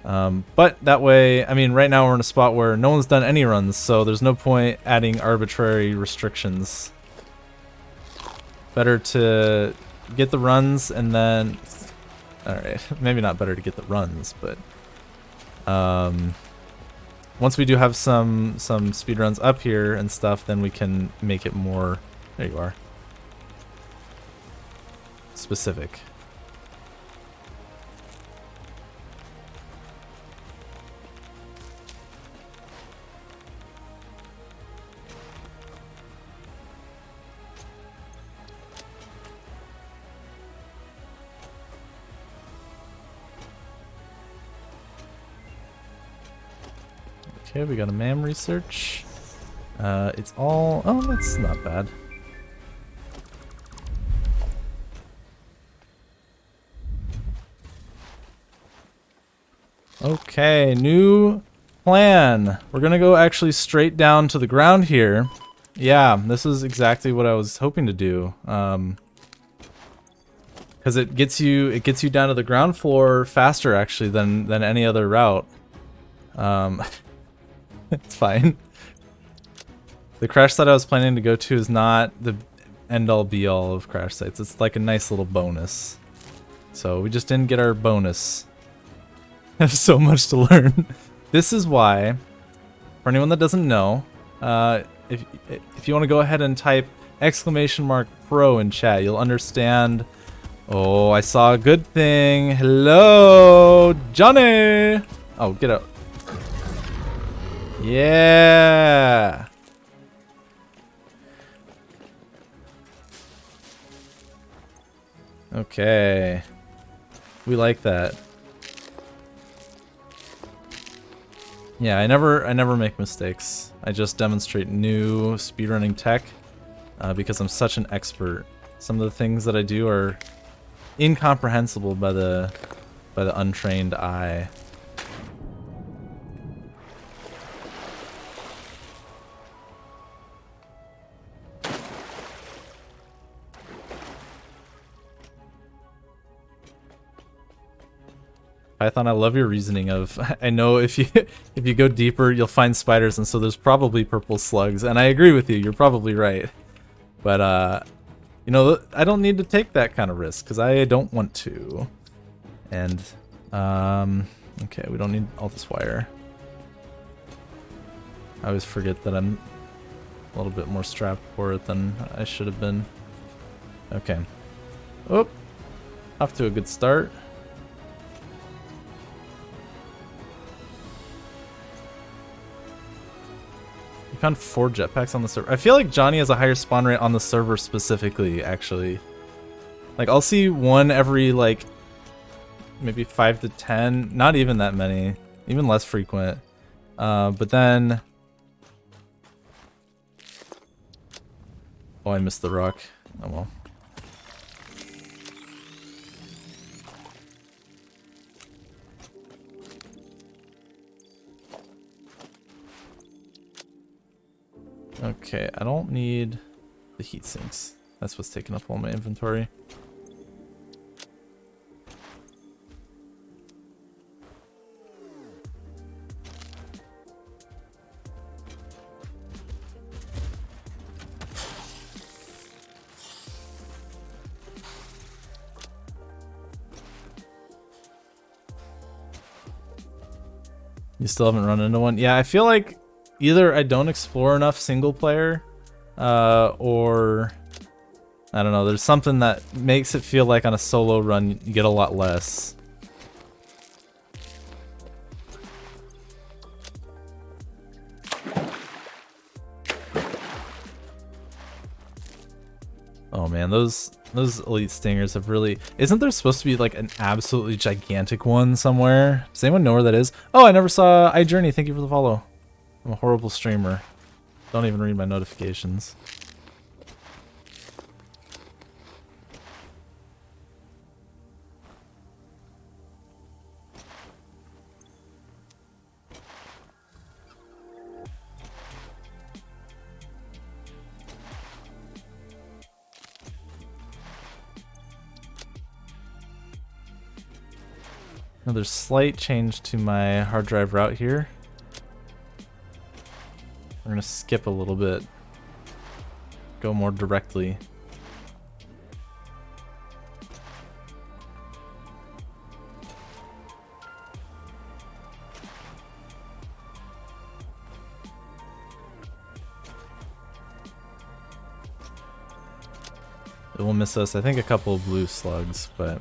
Speaker 1: But that way, I mean, right now we're in a spot where no one's done any runs, so there's no point adding arbitrary restrictions. Better to get the runs and then, alright, maybe not better to get the runs, but once we do have some speedruns up here and stuff, then we can make it more, there you are, specific. Okay, we got a MAM research. It's all... Oh, that's not bad. Okay, new plan. We're gonna go actually straight down to the ground here. Yeah, this is exactly what I was hoping to do. Because it gets you down to the ground floor faster actually than any other route. It's fine. The crash site I was planning to go to is not the end-all be-all of crash sites. It's like a nice little bonus. So we just didn't get our bonus. There's so much to learn. This is why, for anyone that doesn't know, if you want to go ahead and type !pro in chat, you'll understand. Oh, I saw a good thing. Hello, Johnny. Oh, get out. Yeah. Okay. We like that. Yeah, I never make mistakes. I just demonstrate new speedrunning tech. because I'm such an expert. Some of the things that I do are incomprehensible by the untrained eye. Python, I love your reasoning of, I know if you go deeper, you'll find spiders, and so there's probably purple slugs, and I agree with you, you're probably right. But, you know, I don't need to take that kind of risk, because I don't want to. And, okay, we don't need all this wire. I always forget that I'm a little bit more strapped for it than I should have been. Okay. Oh, off to a good start. Found 4 jetpacks on the server. I feel like Johnny has a higher spawn rate on the server specifically, actually. Like, I'll see one every, like, maybe 5 to 10. Not even that many. Even less frequent. But then... Oh, I missed the rock. Oh well. Okay, I don't need the heat sinks. That's what's taking up all my inventory. You still haven't run into one? Yeah, I feel like either I don't explore enough single player, or I don't know, there's something that makes it feel like on a solo run you get a lot less. Oh man, those elite stingers have really... Isn't there supposed to be like an absolutely gigantic one somewhere? Does anyone know where that is? Oh, I never saw iJourney. Thank you for the follow. I'm a horrible streamer. Don't even read my notifications. Another slight change to my hard drive route here. We're gonna skip a little bit. Go more directly. It will miss us, I think, a couple of blue slugs, but...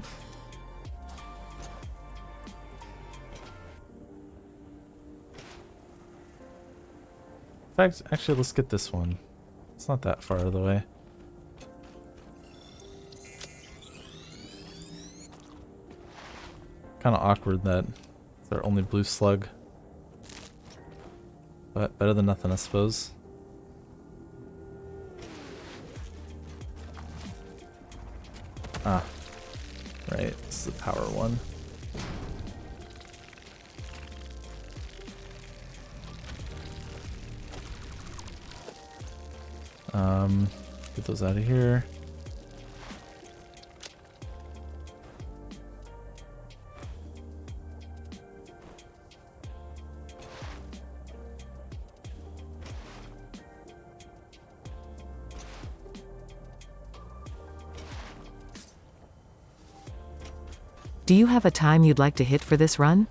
Speaker 1: In fact, actually, let's get this one. It's not that far out of the way. Kind of awkward that it's our only blue slug. But better than nothing, I suppose. Ah, right, this is the power one. Get those out of here.
Speaker 2: Do you have a time you'd like to hit for this run?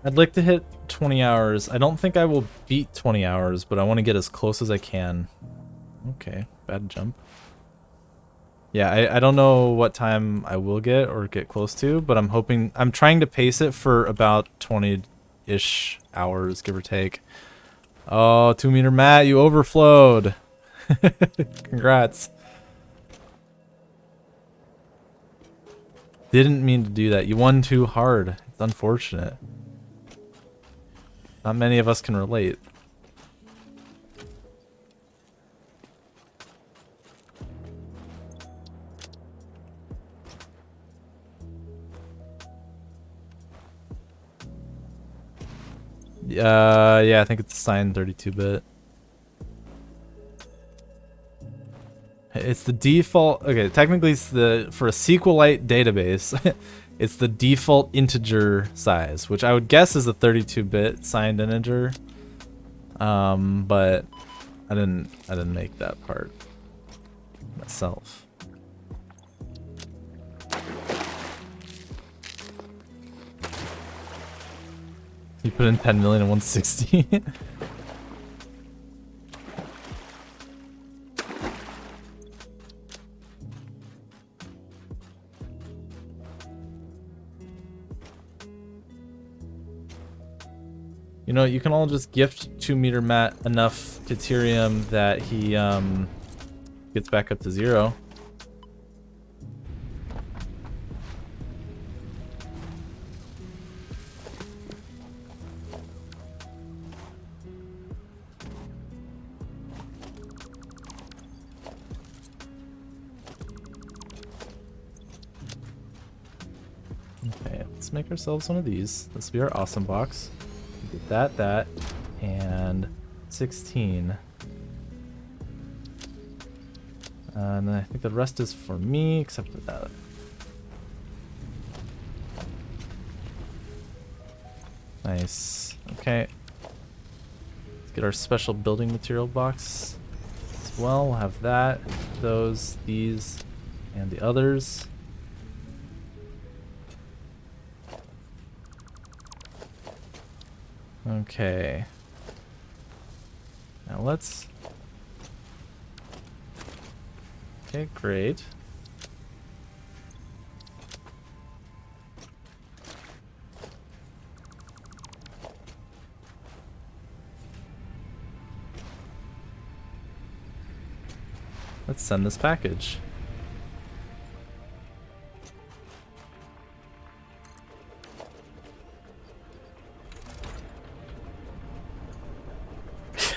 Speaker 1: I'd like to hit 20 hours. I don't think I will beat 20 hours, but I want to get as close as I can. Okay, bad jump. Yeah, I don't know what time I will get or get close to, but I'm trying to pace it for about 20-ish hours, give or take. Oh, 2 meter Matt, you overflowed. Congrats. Didn't mean to do that. You won too hard. It's unfortunate. Not many of us can relate. Yeah, I think it's assigned 32-bit. It's the default. Okay, technically, it's for a SQLite database. It's the default integer size, which I would guess is a 32-bit signed integer. But I didn't make that part myself. You put in 10 million and 160. You know, you can all just gift 2-meter Matt enough deuterium that he gets back up to 0. Okay, let's make ourselves one of these. This will be our awesome box. Get that, and 16. And then I think the rest is for me, except for that. Nice. Okay. Let's get our special building material box as well. We'll have that, those, these, and the others. Okay. Now let's... Okay, great. Let's send this package.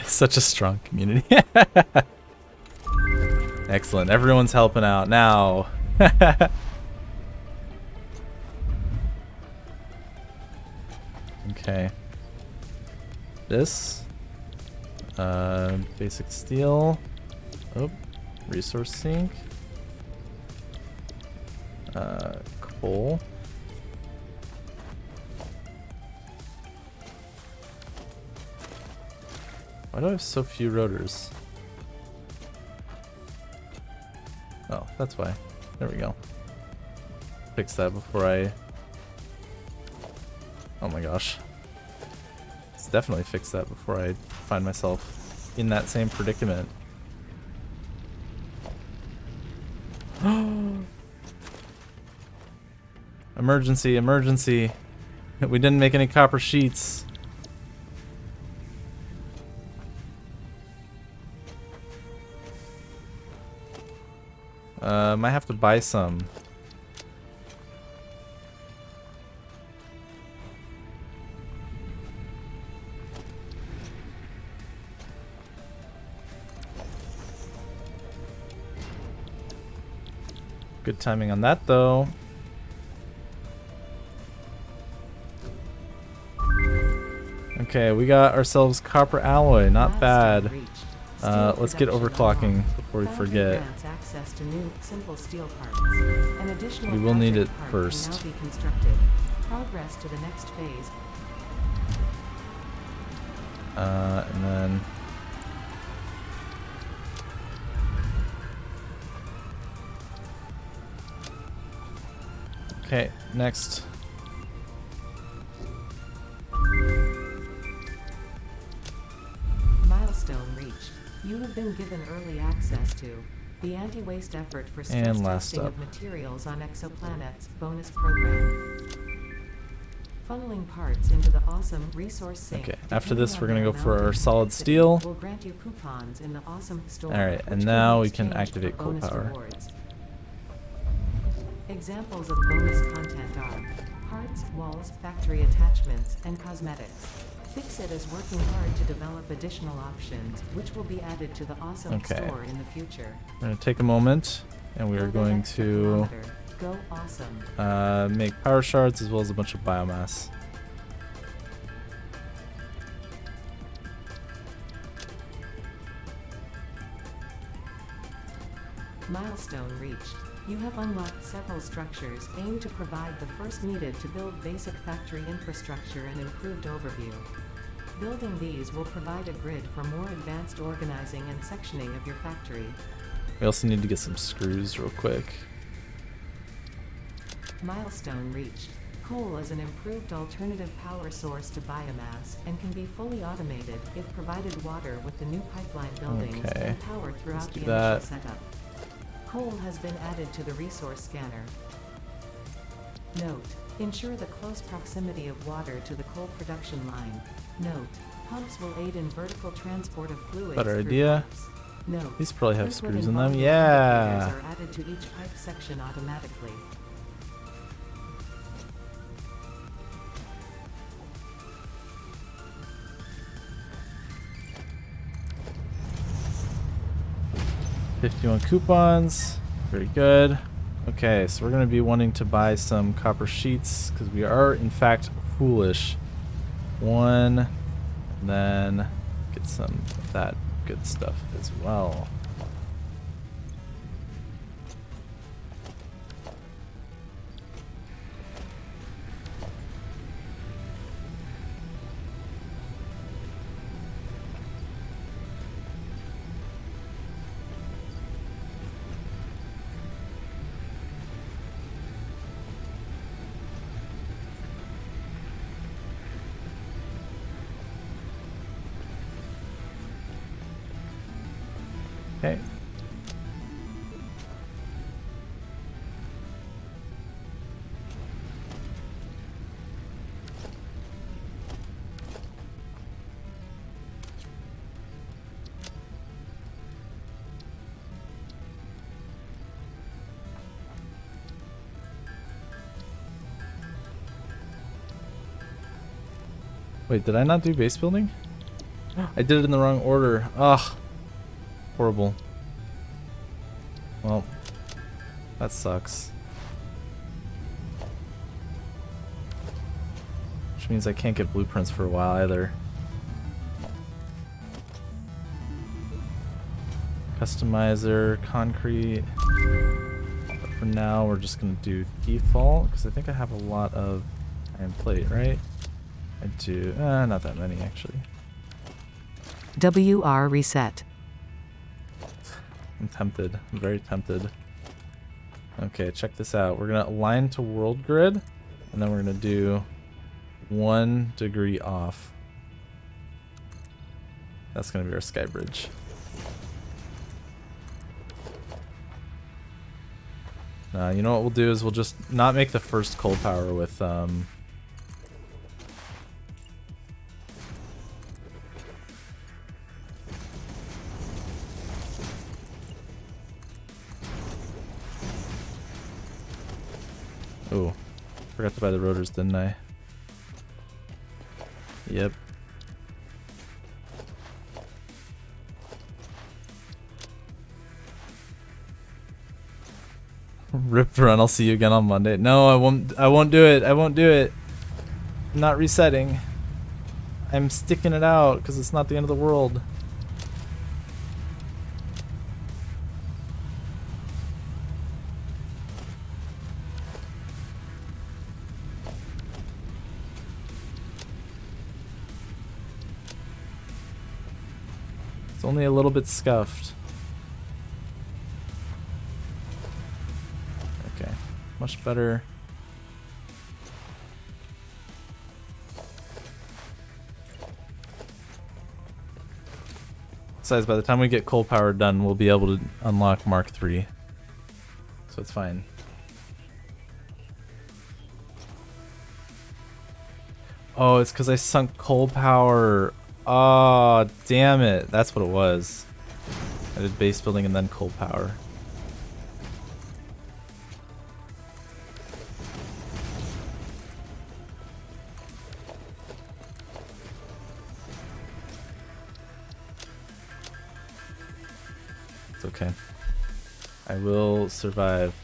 Speaker 1: Such a strong community. Excellent. Everyone's helping out now. Okay. This. Basic steel. Oh, resource sink. Coal. Why do I have so few rotors? Oh, that's why. There we go. Fix that before I... Oh my gosh. Let's definitely fix that before I find myself in that same predicament. Emergency, emergency. We didn't make any copper sheets. Might have to buy some. Good timing on that, though. Okay, we got ourselves copper alloy. Not bad. Let's get overclocking before we forget. We will need it first.
Speaker 2: Progress to the next phase.
Speaker 1: And then... Okay, next.
Speaker 2: Milestone reached. You have been given early access to the anti-waste effort for stress testing of materials on exoplanets bonus program. Funneling parts into the awesome resource sink.
Speaker 1: Okay, after this we're gonna go for our solid steel.
Speaker 2: Will grant you coupons in the awesome store.
Speaker 1: Alright, and now we can activate coal power.
Speaker 2: Rewards. Examples of bonus content are parts, walls, factory attachments, and cosmetics. Fixit is working hard to develop additional options, which will be added to the awesome store in the future.
Speaker 1: We're going to take a moment, and we are going to
Speaker 2: go awesome.
Speaker 1: Make power shards as well as a bunch of biomass.
Speaker 2: Milestone reached. You have unlocked several structures aimed to provide the first needed to build basic factory infrastructure and improved overview. Building these will provide a grid for more advanced organizing and sectioning of your factory.
Speaker 1: We also need to get some screws real quick.
Speaker 2: Milestone reached. Coal is an improved alternative power source to biomass and can be fully automated if provided water with the new pipeline buildings and power throughout the initial setup. Coal has been added to the resource scanner. Note: ensure the close proximity of water to the coal production line. Note: pumps will aid in vertical transport of fluids.
Speaker 1: Better
Speaker 2: through
Speaker 1: idea.
Speaker 2: pipes. Note:
Speaker 1: These probably have
Speaker 2: liquid
Speaker 1: screws
Speaker 2: and
Speaker 1: in them.
Speaker 2: volume
Speaker 1: Yeah.
Speaker 2: indicators are added to each pipe section automatically.
Speaker 1: $51 coupons. Very good. Okay, so we're going to be wanting to buy some copper sheets because we are, in fact, foolish. One, and then get some of that good stuff as well. Okay. Wait, did I not do base building? I did it in the wrong order. Ugh. Horrible. Well, that sucks. Which means I can't get blueprints for a while either. Customizer, concrete. But for now, we're just gonna do default because I think I have a lot of iron plate, right? I do. Not that many actually.
Speaker 2: WR reset.
Speaker 1: I'm tempted. I'm very tempted. Okay, check this out. We're gonna align to world grid, and then we're gonna do 1 degree off. That's gonna be our sky bridge. Now, you know what we'll do is we'll just not make the first coal power with oh, forgot to buy the rotors, didn't I? Yep. Ripped run, I'll see you again on Monday. No, I won't do it. I won't do it. I'm not resetting. I'm sticking it out because it's not the end of the world. It's only a little bit scuffed. Okay, much better. Besides, by the time we get coal power done, we'll be able to unlock Mark III. So it's fine. Oh, it's because I sunk coal power. Oh, damn it. That's what it was. I did base building and then coal power. It's okay. I will survive.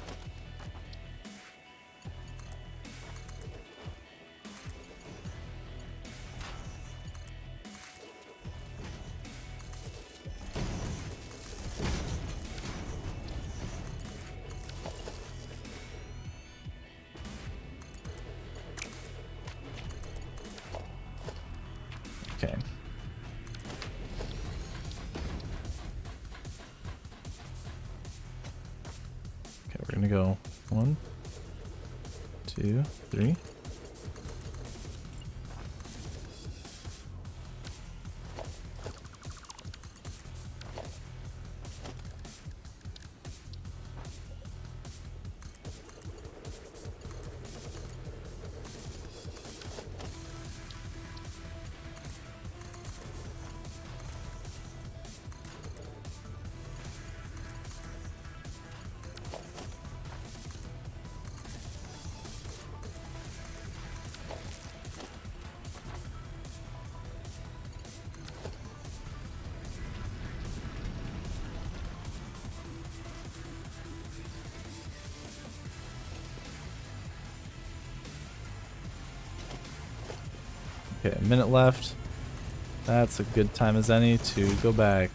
Speaker 1: gonna go 1, 2, 3. Okay, a minute left. That's a good time as any to go back.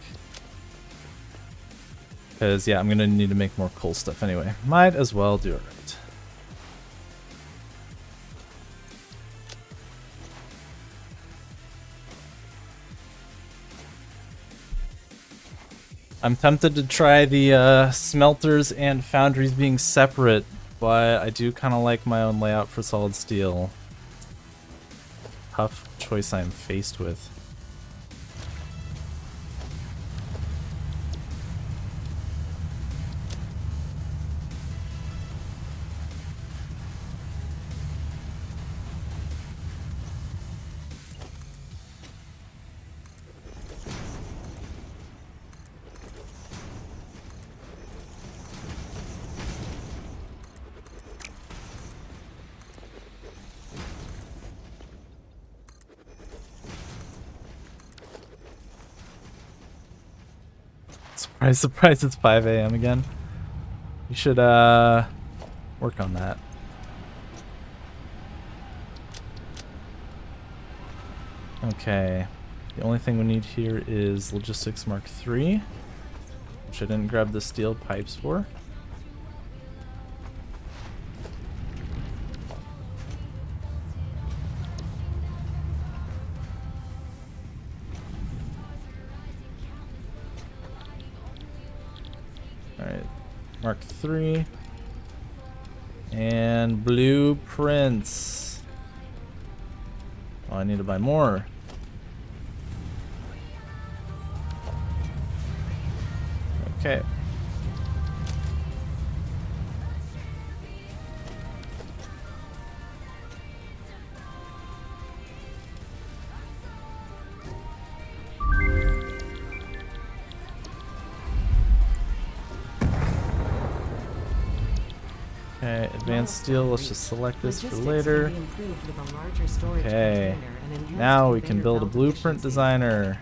Speaker 1: Because, yeah, I'm going to need to make more coal stuff anyway. Might as well do it right. I'm tempted to try the smelters and foundries being separate, but I do kind of like my own layout for solid steel. Tough choice I'm faced with. Surprise, surprise, it's 5 a.m. again. You should work on that. Okay. The only thing we need here is Logistics Mark III, which I didn't grab the steel pipes for. Alright, Mark III. And blueprints. Oh, I need to buy more. Okay. Okay, advanced steel, let's just select this for later. Okay, now we can build a blueprint designer.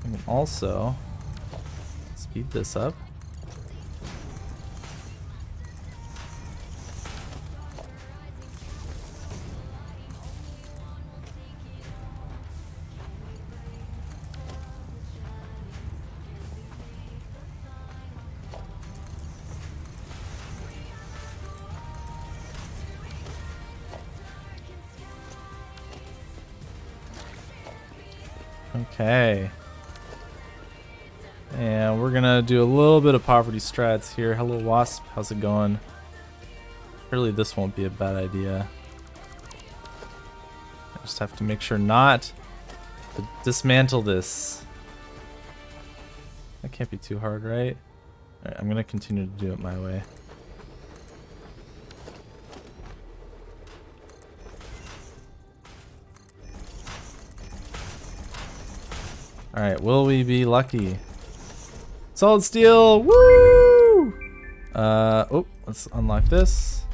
Speaker 1: We can also speed this up. Okay. And we're gonna do a little bit of poverty strats here. Hello Wasp, how's it going? Surely this won't be a bad idea. I just have to make sure not to dismantle this. That can't be too hard, right? Alright, I'm gonna continue to do it my way. Alright, will we be lucky? Solid steel! Woo! Oh, let's unlock this.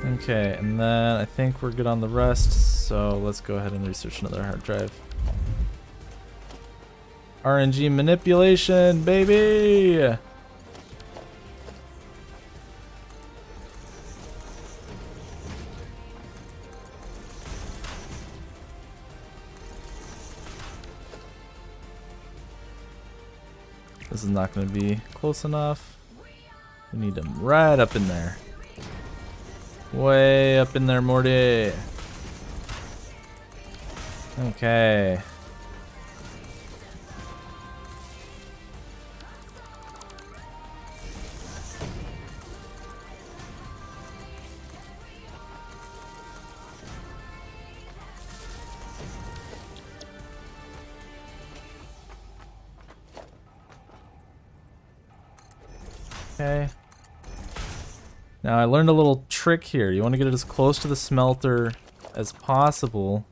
Speaker 1: Okay, and then I think we're good on the rest, so let's go ahead and research another hard drive. RNG manipulation, baby! This is not going to be close enough. We need them right up in there. Way up in there, Morty. Okay. Okay. Now I learned a little trick here. You want to get it as close to the smelter as possible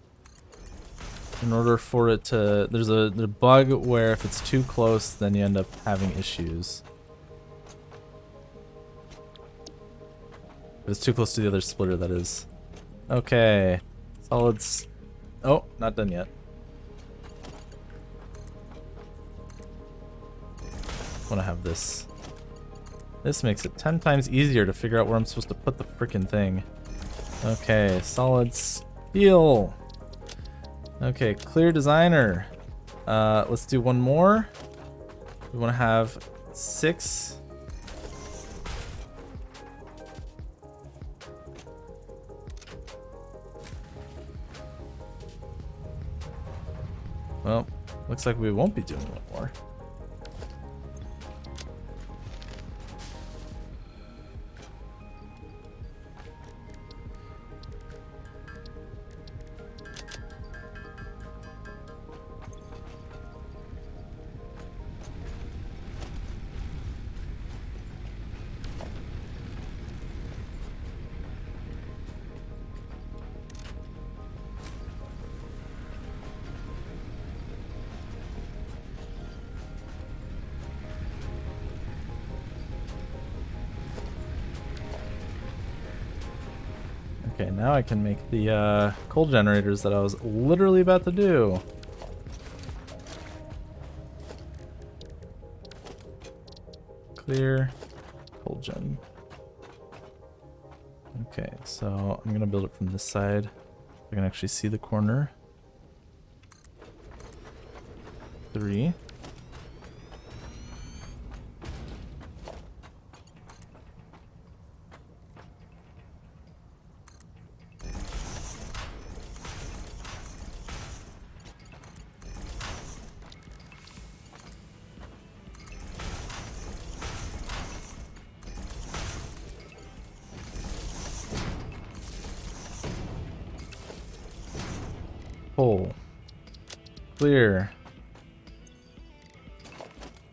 Speaker 1: in order for it to... There's a bug where if it's too close, then you end up having issues. If it's too close to the other splitter, that is. Okay. Solids... Oh, not done yet. I want to have this. This makes it 10 times easier to figure out where I'm supposed to put the frickin' thing. Okay, solid steel. Okay, clear designer. Let's do one more. We want to have 6. Well, looks like we won't be doing one more. Okay, now I can make the coal generators that I was literally about to do. Clear coal gen. Okay, so I'm gonna build it from this side. I can actually see the corner. 3. Coal. Clear.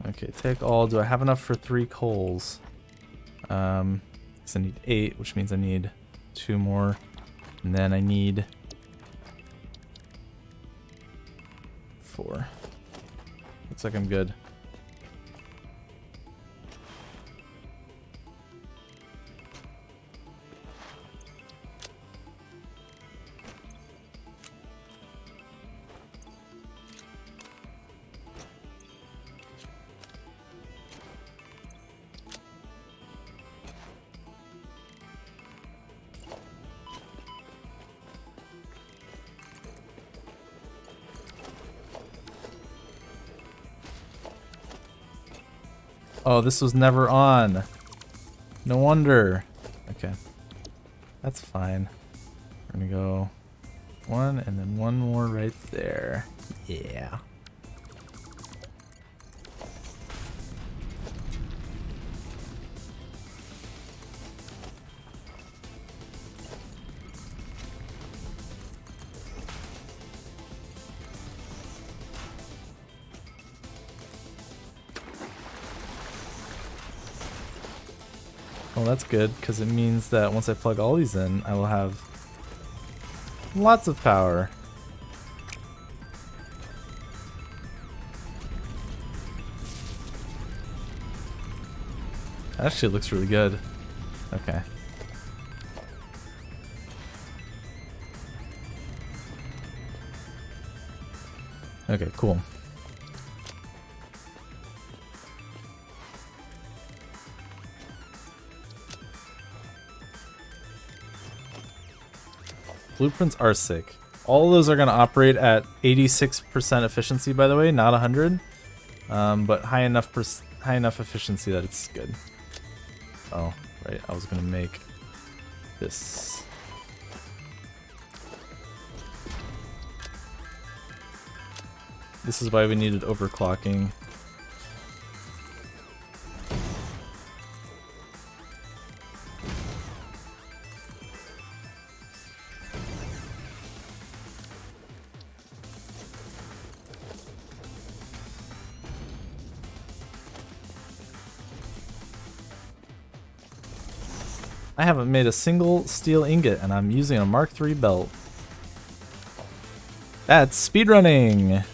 Speaker 1: Okay, take all. Do I have enough for 3 coals? I need 8, which means I need 2 more. And then I need 4. Looks like I'm good. Oh, this was never on. No wonder. Okay. That's fine. We're gonna go 1 and then 1 more right there. Yeah. Well, that's good, because it means that once I plug all these in, I will have lots of power. Actually, it looks really good. Okay. Okay, cool. Blueprints are sick. All of those are going to operate at 86% efficiency, by the way, not 100, but high enough efficiency that it's good. Oh, right. I was going to make this. This is why we needed overclocking. I haven't made a single steel ingot and I'm using a Mark III belt. That's speedrunning!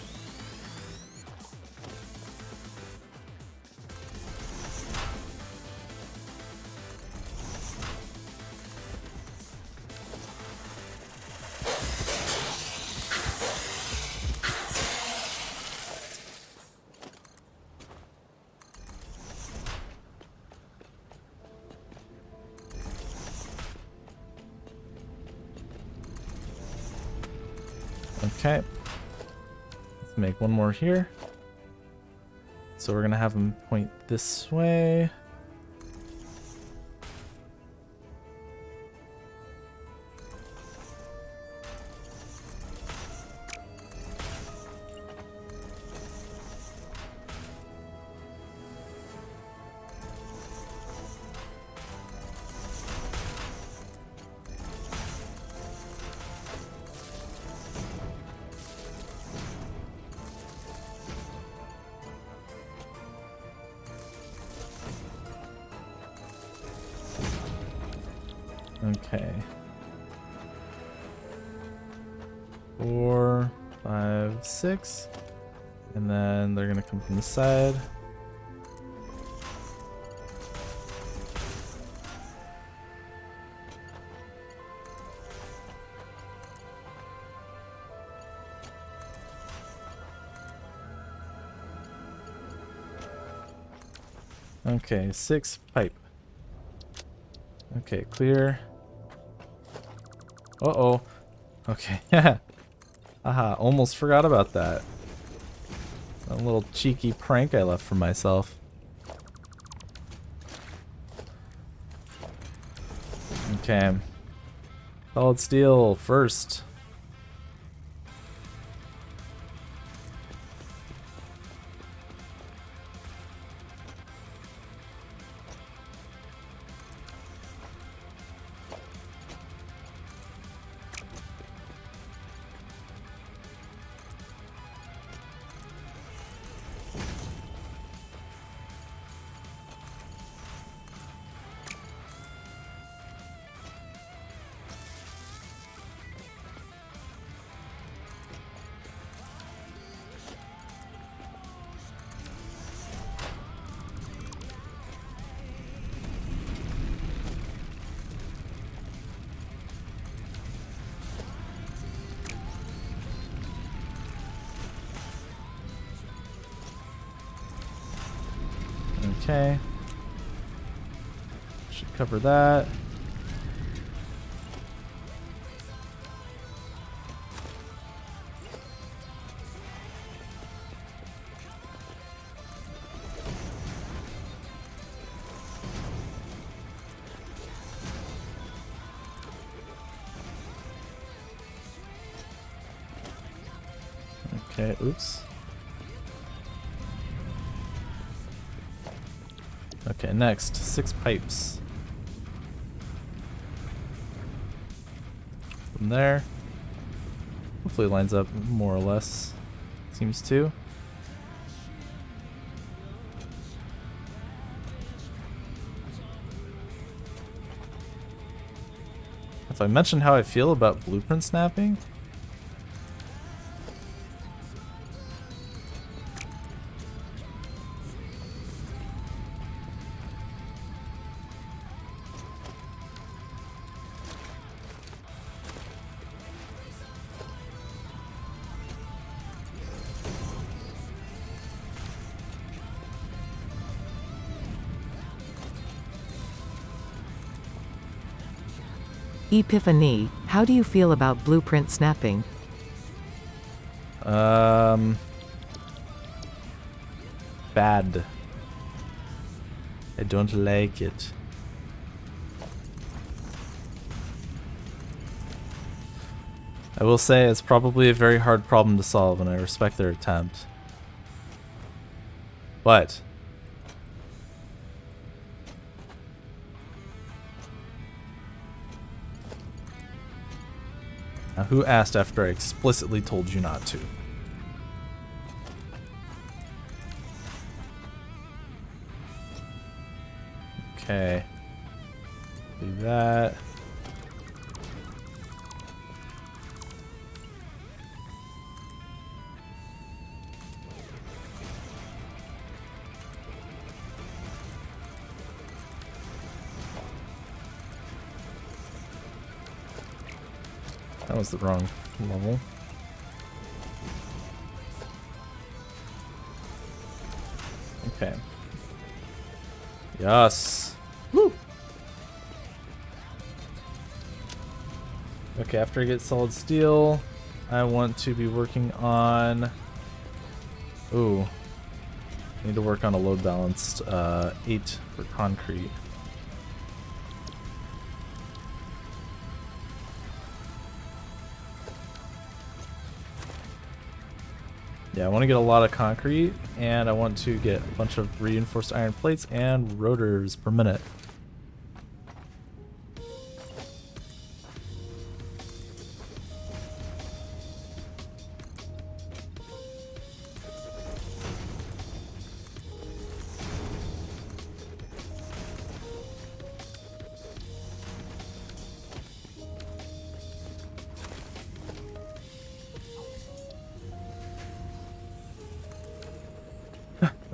Speaker 1: Okay, let's make one more here. So we're gonna have them point this way. Okay. 4, 5, 6. And then they're gonna come from the side. Okay, 6 pipe. Okay, clear. Uh-oh. Okay, aha, almost forgot about that. A little cheeky prank I left for myself. Okay. Solid steel first. Okay. Should cover that. Okay, oops. Okay, next, 6 pipes. From there. Hopefully it lines up more or less. Seems to. If I mentioned how I feel about blueprint snapping?
Speaker 2: Epiphany, how do you feel about blueprint snapping?
Speaker 1: Bad. I don't like it. I will say it's probably a very hard problem to solve, and I respect their attempt. But now, who asked after I explicitly told you not to? Okay. Do that. That was the wrong level. Okay. Yes. Woo. Okay, after I get solid steel, I want to be working on... Ooh. I need to work on a load balanced 8 for concrete. Yeah, I want to get a lot of concrete, and I want to get a bunch of reinforced iron plates and rotors per minute.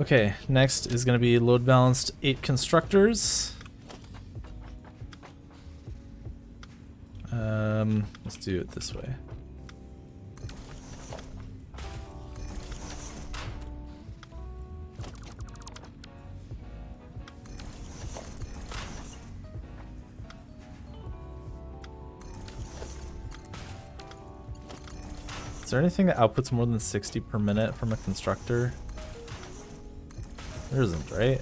Speaker 1: Okay, next is going to be load balanced 8 constructors. Let's do it this way. Is there anything that outputs more than 60 per minute from a constructor? There isn't, right?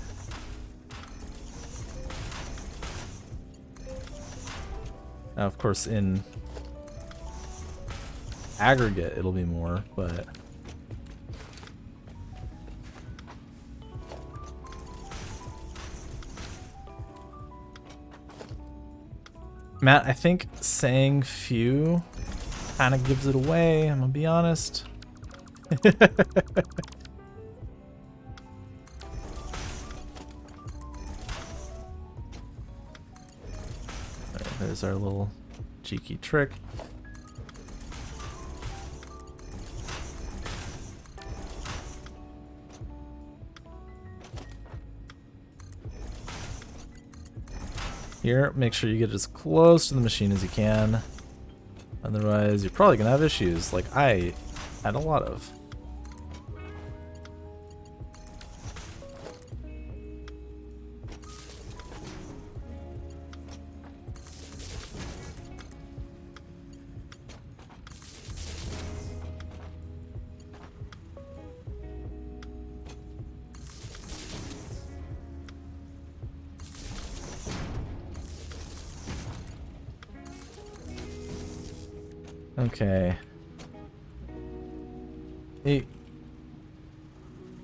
Speaker 1: Now, of course, in aggregate, it'll be more, but... Matt, I think saying few kind of gives it away, I'm gonna be honest. There's our little cheeky trick. Here, make sure you get as close to the machine as you can. Otherwise, you're probably gonna have issues, like I had a lot of. Okay.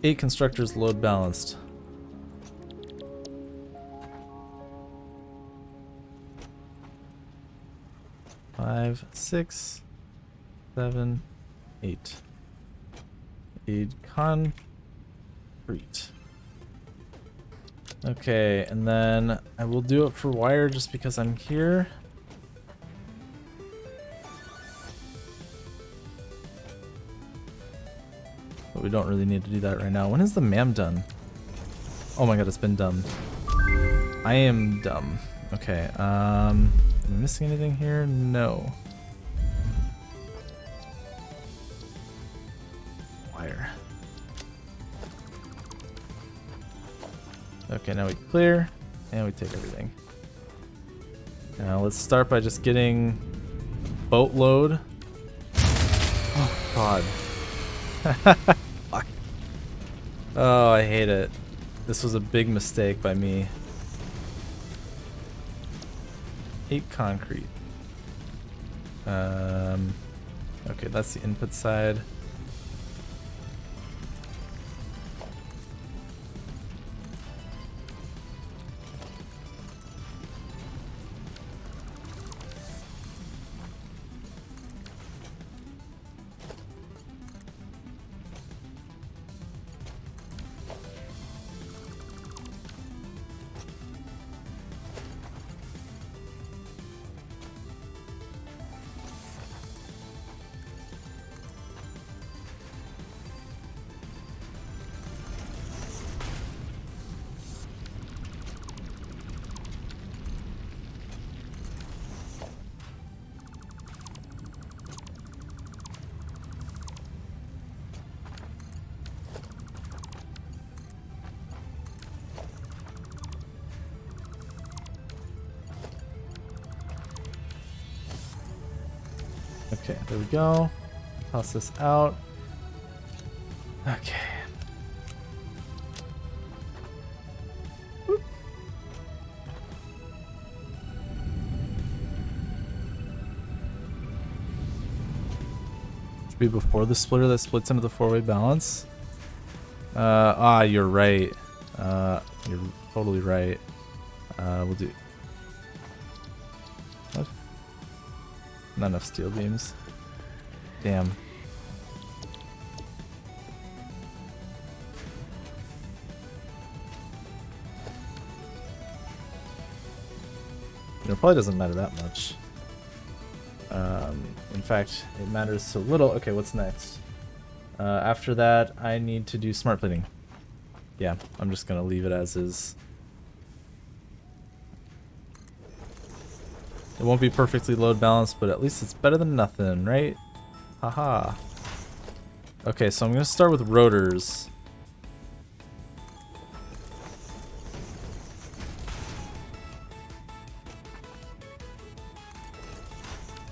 Speaker 1: Eight constructors load balanced. Five, 6, 7, 8. Need concrete. Okay, and then I will do it for wire just because I'm here. But we don't really need to do that right now. When is the MAM done? Oh my god, it's been done. I am dumb. Okay, am I missing anything here? No. Wire. Okay, now we clear, and we take everything. Now let's start by just getting boatload. Oh god. Fuck. Oh, I hate it. This was a big mistake by me. 8 concrete. Okay, that's the input side. Okay, there we go. Toss this out. Okay. Whoop. Should be before the splitter that splits into the four-way balance. You're right. You're totally right. We'll do... What? Not enough steel beams. Damn. It probably doesn't matter that much. In fact, it matters so little. Okay, what's next? After that, I need to do smart plating. Yeah, I'm just gonna leave it as is. It won't be perfectly load balanced, but at least it's better than nothing, right? Haha. Okay, so I'm gonna start with rotors.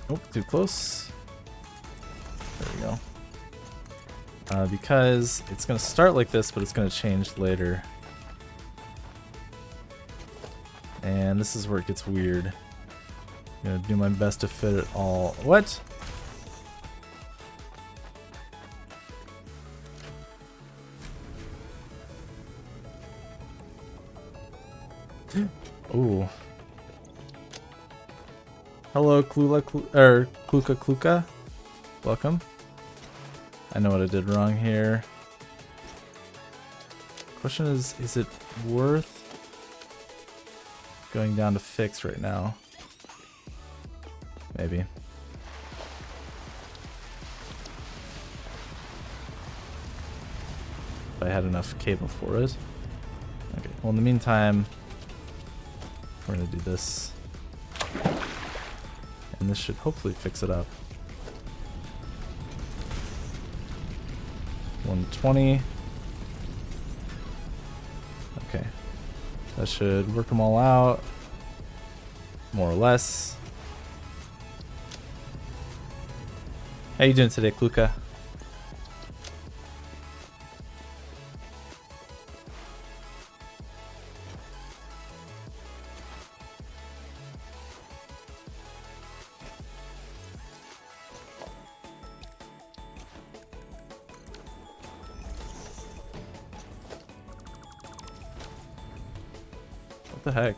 Speaker 1: Oh, too close. There we go. Because it's gonna start like this, but it's gonna change later. And this is where it gets weird. I'm gonna do my best to fit it all. What? Ooh. Hello, Kluka Kluka. Welcome. I know what I did wrong here. Question is it worth going down to fix right now? Maybe. If I had enough cable for it. Okay, well in the meantime, we're gonna do this. And this should hopefully fix it up. 120. Okay. That should work them all out. More or less. How you doing today, Kluka? What the heck?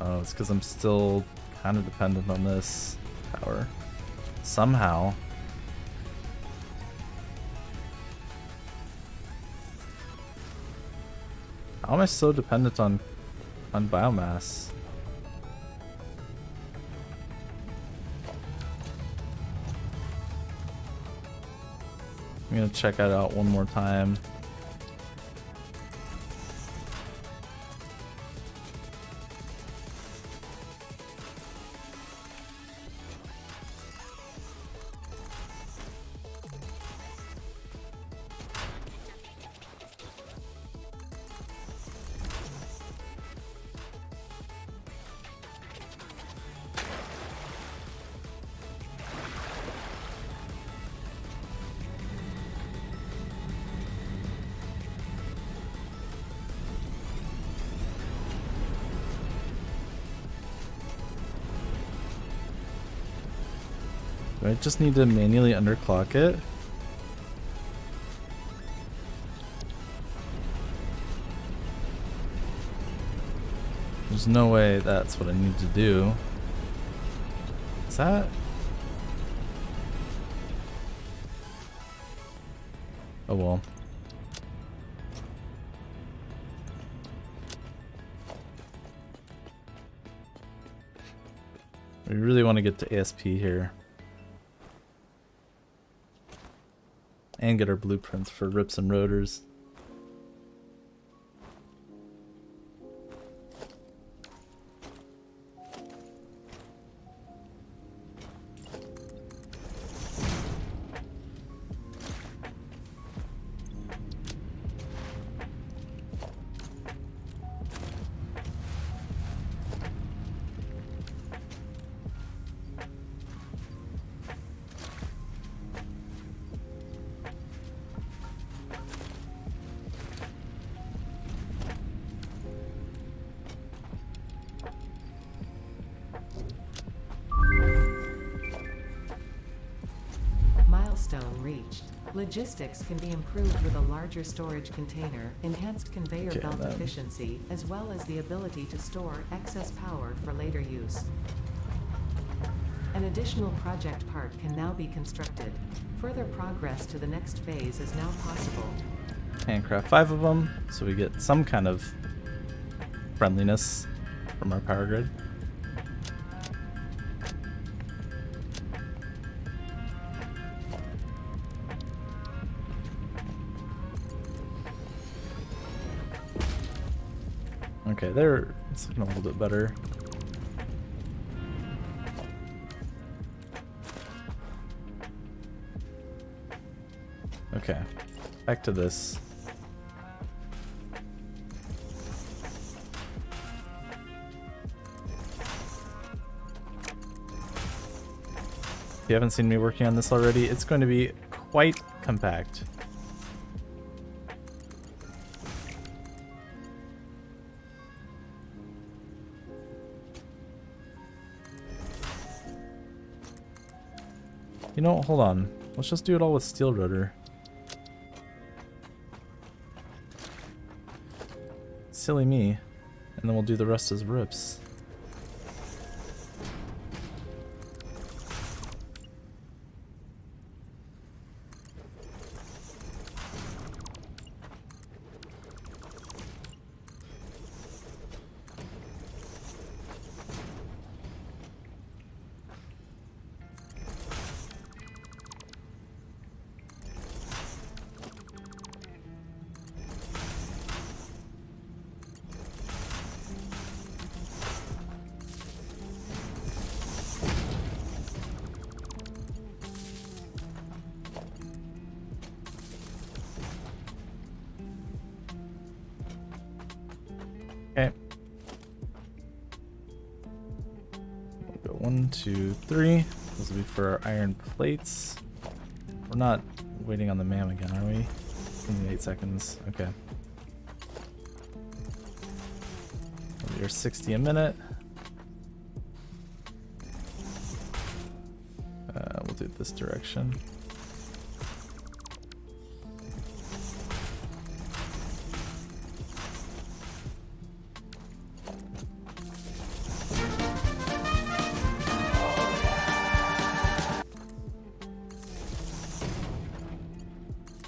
Speaker 1: Oh, it's because I'm still kind of dependent on this power. Somehow. How am I so dependent on biomass? I'm gonna check that out one more time. Do I just need to manually underclock it? There's no way that's what I need to do. Is that? Oh well. We really want to get to ASP here. And get our blueprints for rips and rotors.
Speaker 2: Milestone reached. Logistics can be improved with a larger storage container, enhanced conveyor belt efficiency, as well as the ability to store excess power for later use. An additional project part can now be constructed. Further progress to the next phase is now possible.
Speaker 1: Handcraft 5 of them, so we get some kind of friendliness from our power grid. Okay, there, it's looking a little bit better. Okay, back to this. If you haven't seen me working on this already, it's going to be quite compact. You know, hold on. Let's just do it all with steel rotor. Silly me. And then we'll do the rest as rips. Okay. We'll go 1, 2, 3. This will be for our iron plates. We're not waiting on the MAM again, are we? In 8 seconds. Okay. You're 60 a minute. We'll do it this direction.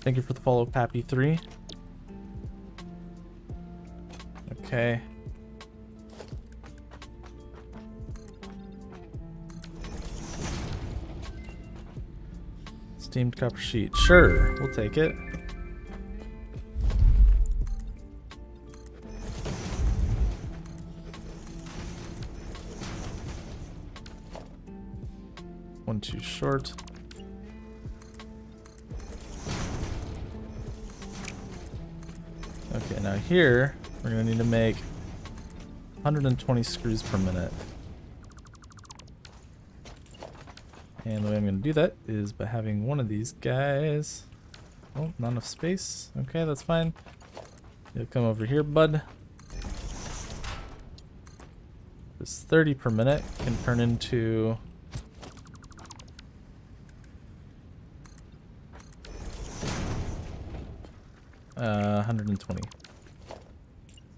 Speaker 1: Thank you for the follow, Pappy3. Okay. Steamed copper sheet. Sure, we'll take it. One too short. Okay, now here, we're going to need to make 120 screws per minute. And the way I'm going to do that is by having one of these guys. Oh, not enough space. Okay, that's fine. You'll come over here, bud. This 30 per minute can turn into 120.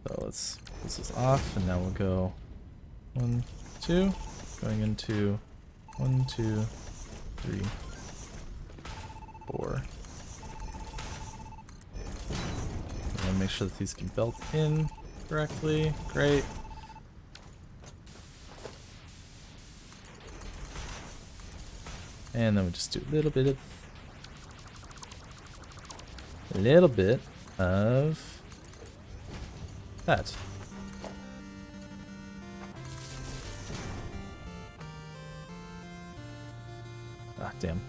Speaker 1: So let's close this off, and now we'll go 1, 2, going into 1, 2, 3, 4. I'm gonna make sure that these can belt in correctly. Great. And then we just do a little bit of that. Ah, damn.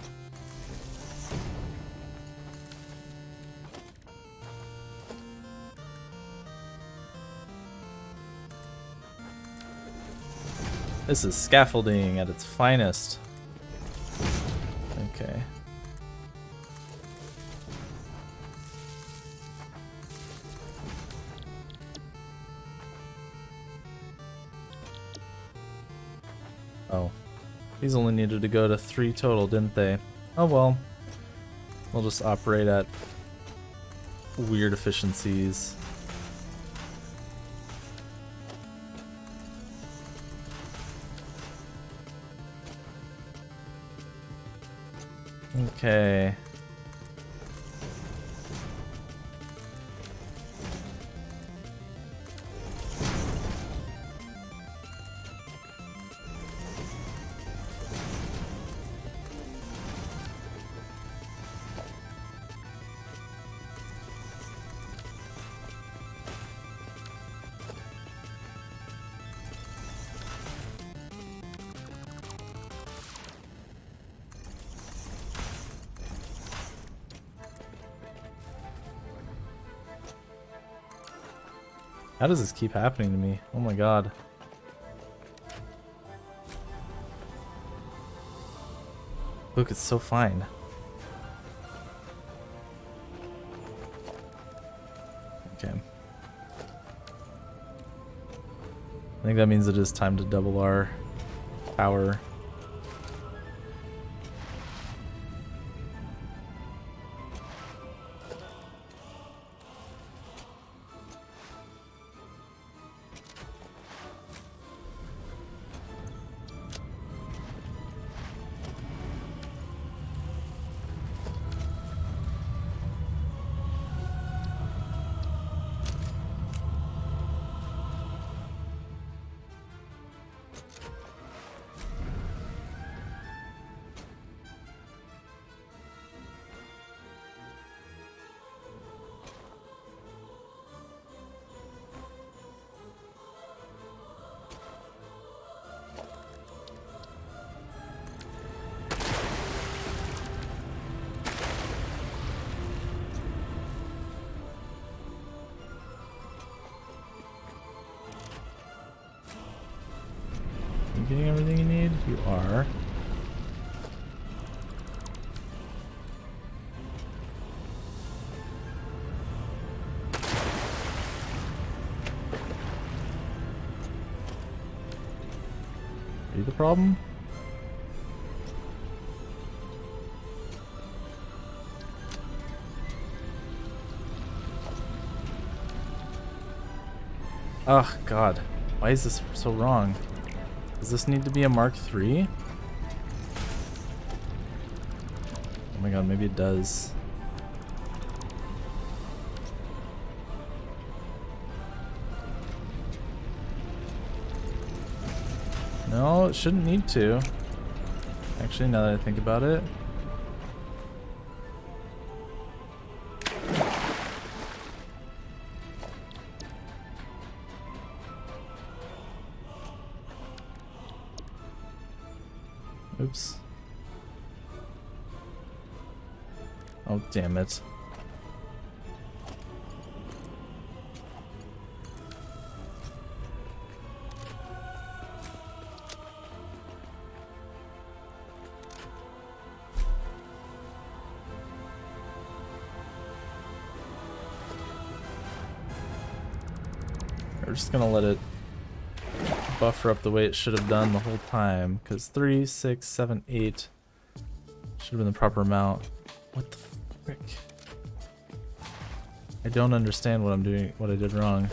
Speaker 1: This is scaffolding at its finest. Okay. Oh. These only needed to go to 3 total, didn't they? Oh well. We'll just operate at weird efficiencies. Okay. How does this keep happening to me? Oh my god. Look, it's so fine. Okay. I think that means it is time to double our power. Getting everything you need? You are. Are you the problem? Oh god, why is this so wrong? Does this need to be a Mark III? Oh my god, maybe it does. No, it shouldn't need to. Actually, now that I think about it. Oops. Oh, damn it. We're just gonna let it buffer up the way it should have done the whole time, because 3, 6, 7, 8 should have been the proper amount. What the frick? I don't understand what I'm doing, what I did wrong.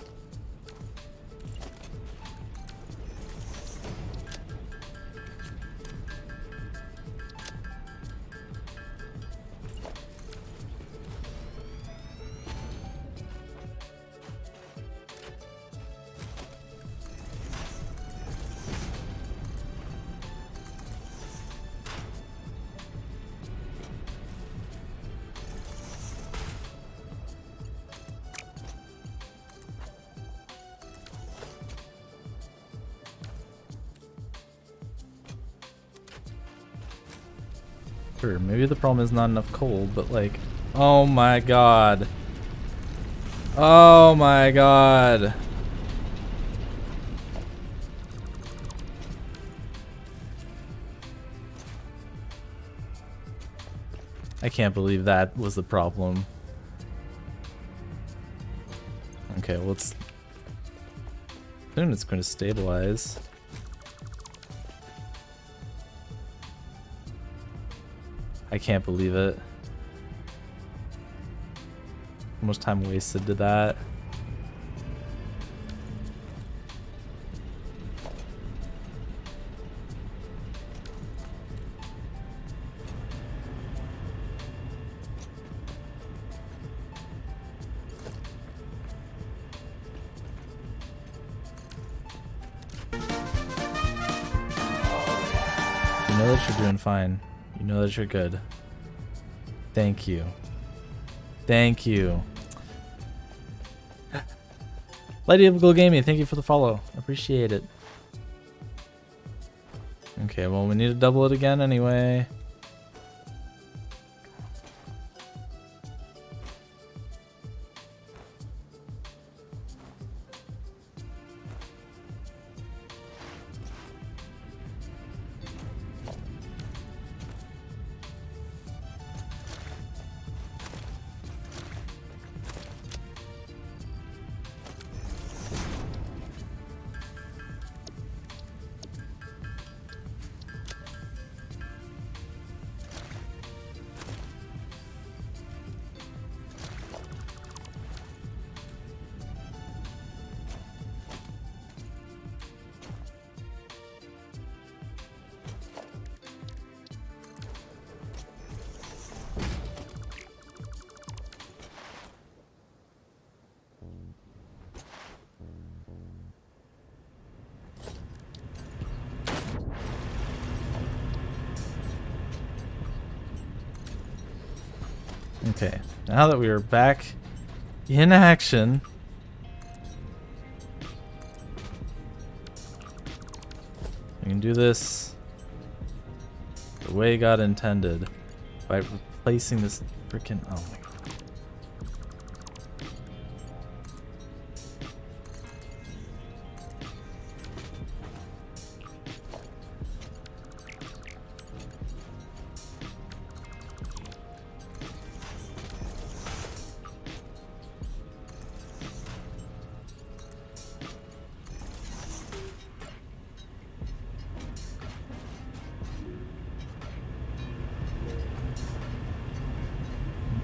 Speaker 1: Sure, maybe the problem is not enough coal, but like, oh my god. Oh my god. I can't believe that was the problem. Okay, well soon it's going to stabilize. I can't believe it. How much time wasted to that? You know that you're doing fine. You know that you're good. Thank you. Thank you. Lady of Go Gaming, thank you for the follow. Appreciate it. Okay, well, we need to double it again anyway. Okay, now that we are back in action, we can do this the way God intended by replacing this freaking. Oh my god.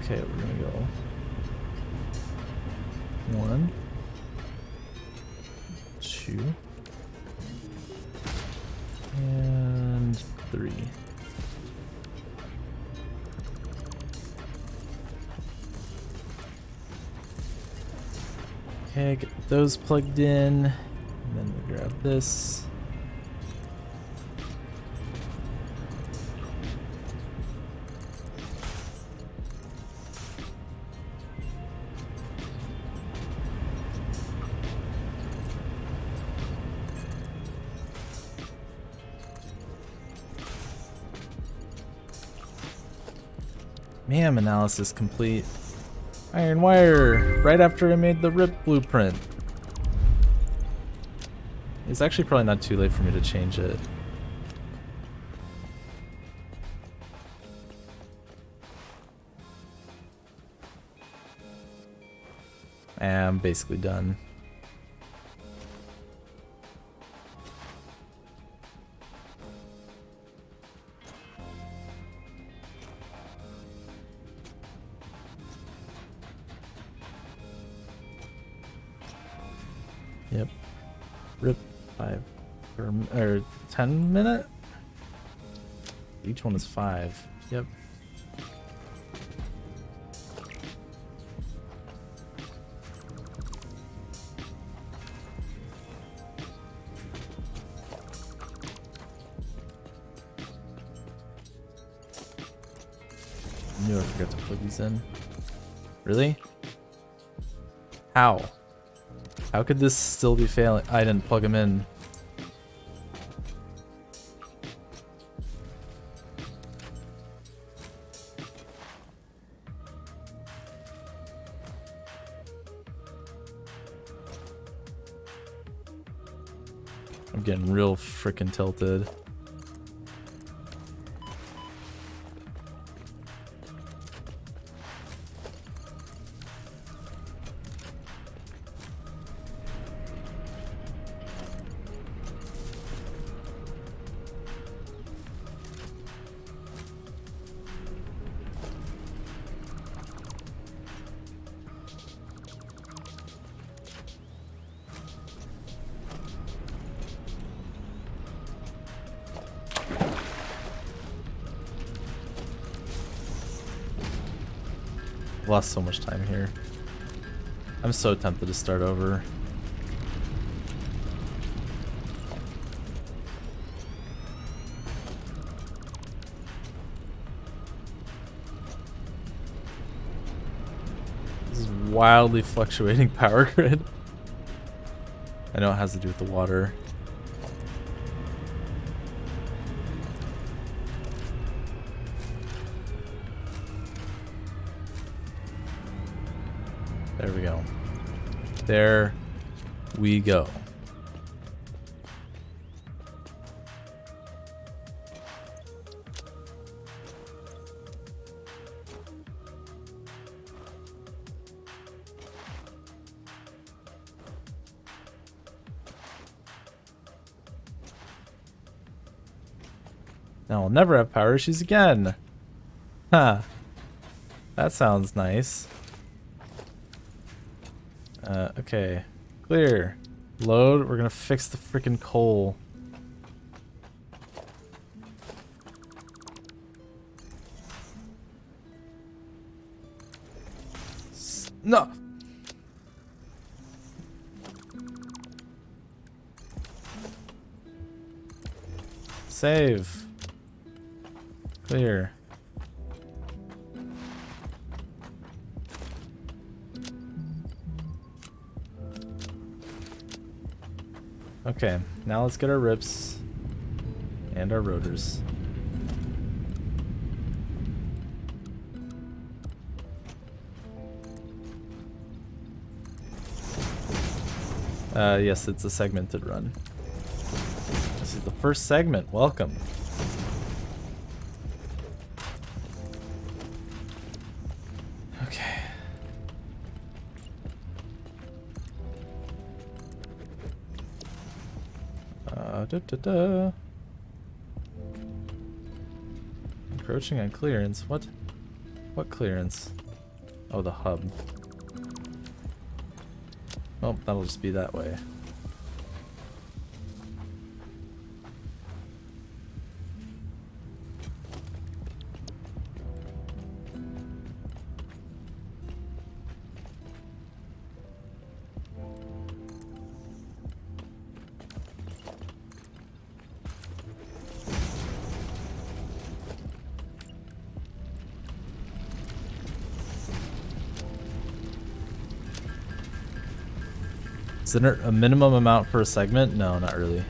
Speaker 1: Okay, we're gonna go 1, 2, and 3. Okay, get those plugged in, and then we grab this. MAM analysis complete. Iron wire, right after I made the RIP blueprint. It's actually probably not too late for me to change it. I'm basically done. Yep. Rip 5 or 10-minute. Each one is 5. Yep. I knew I forgot to plug these in. Really? How? How could this still be failing? I didn't plug them in. I'm getting real freaking tilted. Lost so much time here. I'm so tempted to start over. This is wildly fluctuating power grid. I know it has to do with the water. There we go. There we go. Now I'll never have power issues again. Huh. That sounds nice. Okay. Clear. Load. We're gonna fix the freaking coal. No! Save. Clear. Okay, now let's get our rips and our rotors. Yes, it's a segmented run. This is the first segment. Welcome. Okay. Encroaching on clearance. What? What clearance? Oh, the hub. Oh, that'll just be that way. Is there a minimum amount for a segment? No, not really.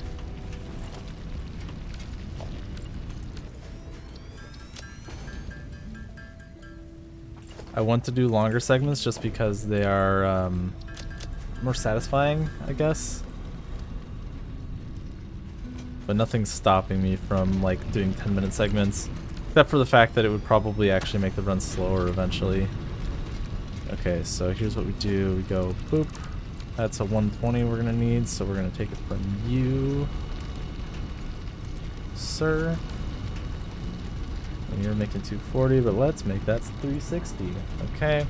Speaker 1: I want to do longer segments just because they are more satisfying, I guess. But nothing's stopping me from like doing 10-minute segments, except for the fact that it would probably actually make the run slower eventually. Okay, so here's what we do. We go boop. That's a 120 we're gonna need, so we're gonna take it from you, sir. And you're making 240, but let's make that 360. Okay.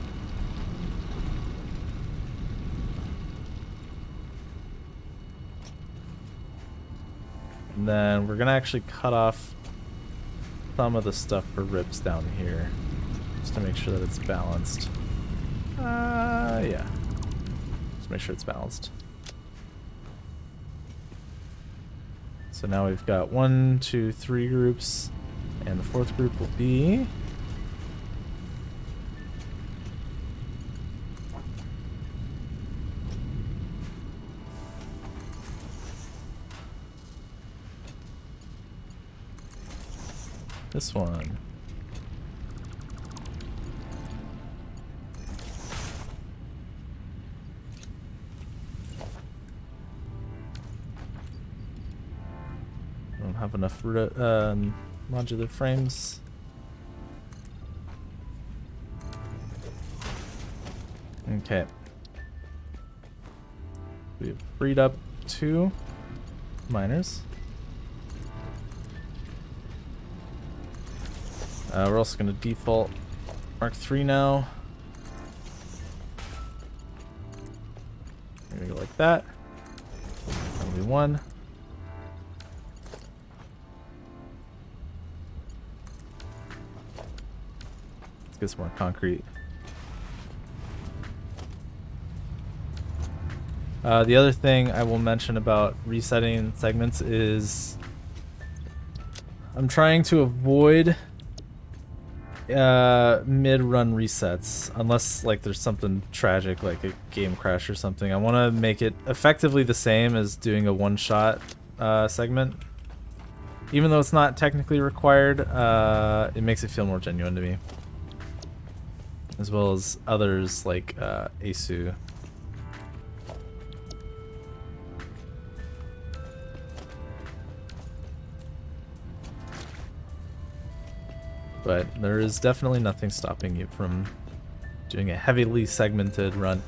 Speaker 1: And then we're gonna actually cut off some of the stuff for rips down here, just to make sure that it's balanced. Yeah. Just make sure it's balanced. So now we've got 1, 2, 3 groups, and the 4th group will be this one. I don't have enough modular frames. Okay. We've freed up 2 miners. We're also going to default Mark III now. We're going to go like that. Only 1. Let's get some more concrete. The other thing I will mention about resetting segments is I'm trying to avoid mid-run resets unless like there's something tragic like a game crash or something. I want to make it effectively the same as doing a one-shot segment. Even though it's not technically required, it makes it feel more genuine to me. As well as others like Asu. But there is definitely nothing stopping you from doing a heavily segmented run.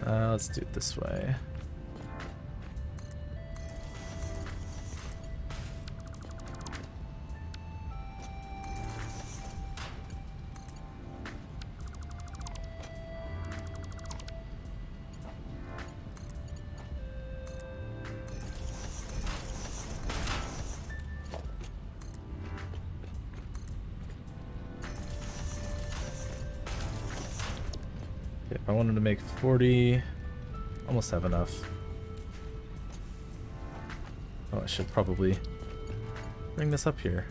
Speaker 1: Let's do it this way. If I wanted to make 40, almost have enough. Oh, I should probably bring this up here.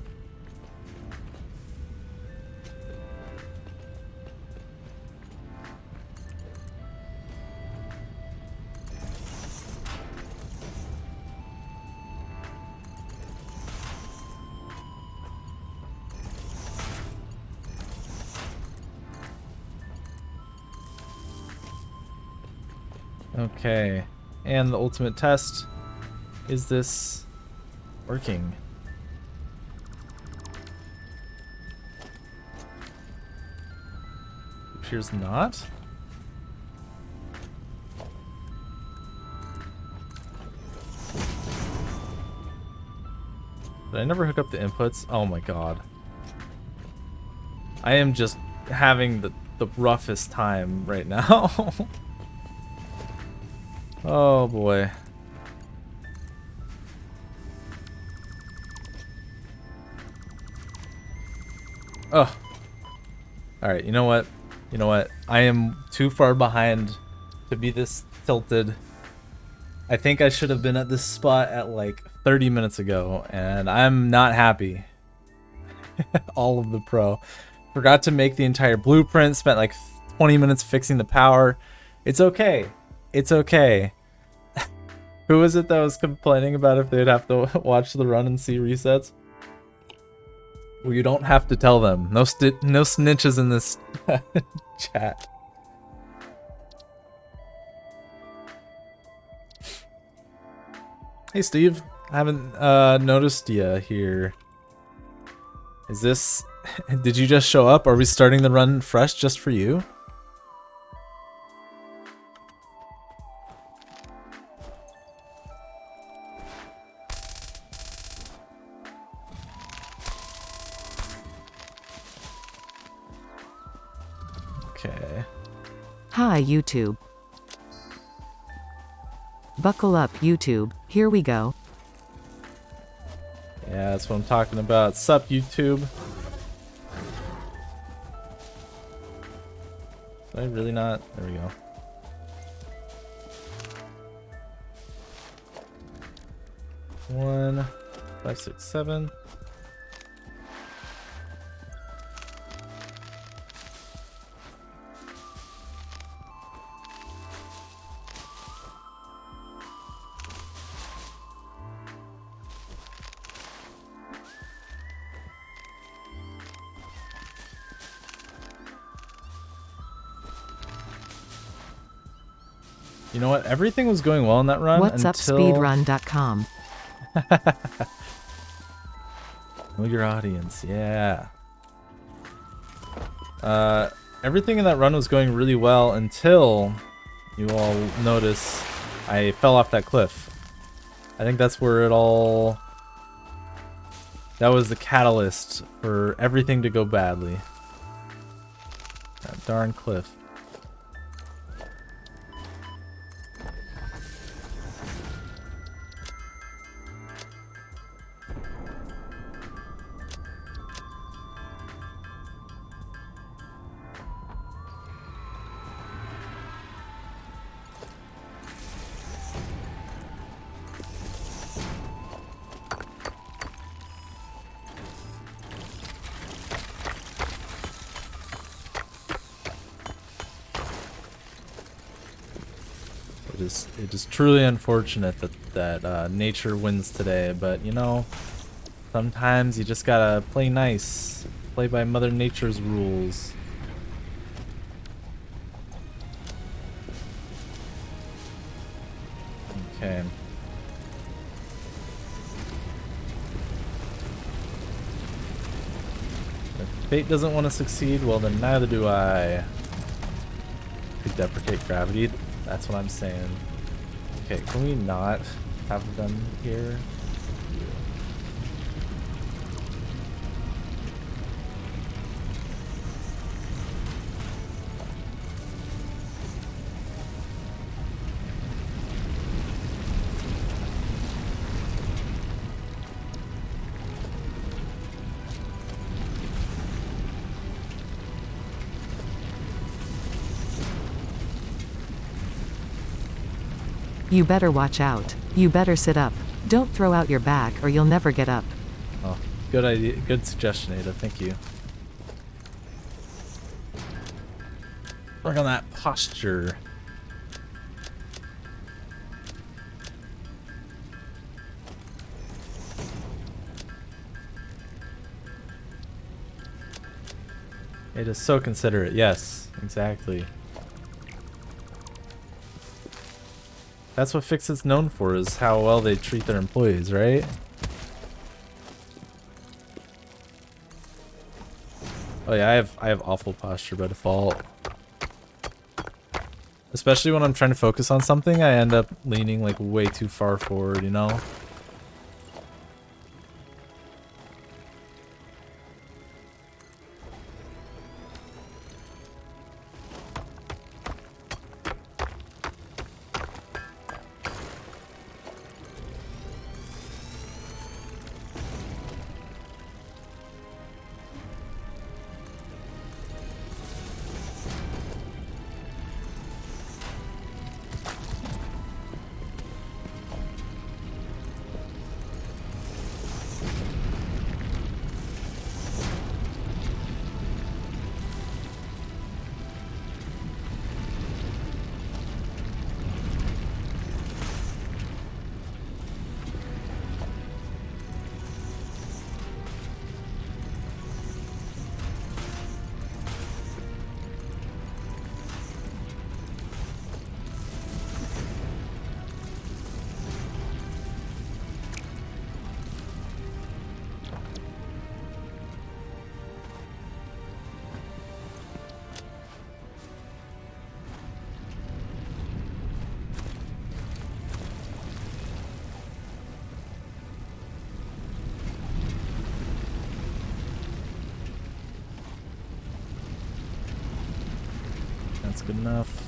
Speaker 1: Okay, and the ultimate test, is this working? Appears not. Did I never hook up the inputs? Oh my god. I am just having the roughest time right now. Oh boy. Oh. Alright, you know what? You know what? I am too far behind to be this tilted. I think I should have been at this spot at like 30 minutes ago, and I'm not happy. All of the pro. Forgot to make the entire blueprint, spent like 20 minutes fixing the power. It's okay. It's okay. Who was it that was complaining about if they'd have to watch the run and see resets? Well, you don't have to tell them. No snitches in this chat. Hey Steve, I haven't noticed you here. Is this... Did you just show up? Are we starting the run fresh just for you? Okay.
Speaker 2: Hi, YouTube. Buckle up, YouTube. Here we go.
Speaker 1: Yeah, that's what I'm talking about. Sup, YouTube? Did I really not? There we go. One, 5, 6, 7. You know what? Everything was going well in that run
Speaker 2: What's up,
Speaker 1: until...
Speaker 2: speedrun.com?
Speaker 1: Know your audience, yeah. Everything in that run was going really well until you all notice I fell off that cliff. I think that's where it all... That was the catalyst for everything to go badly. That darn cliff. It is truly unfortunate that nature wins today, but you know, sometimes you just gotta play nice, play by Mother Nature's rules. Okay. If fate doesn't want to succeed, well then neither do I. Could deprecate gravity. That's what I'm saying. Okay, can we not have them here?
Speaker 2: You better watch out. You better sit up. Don't throw out your back or you'll never get up.
Speaker 1: Oh, good idea. Good suggestion, Ada. Thank you. Work on that posture. Ada's so considerate. Yes, exactly. That's what Fixit's known for, is how well they treat their employees, right? Oh yeah, I have awful posture by default. Especially when I'm trying to focus on something, I end up leaning like way too far forward, you know? That's good enough.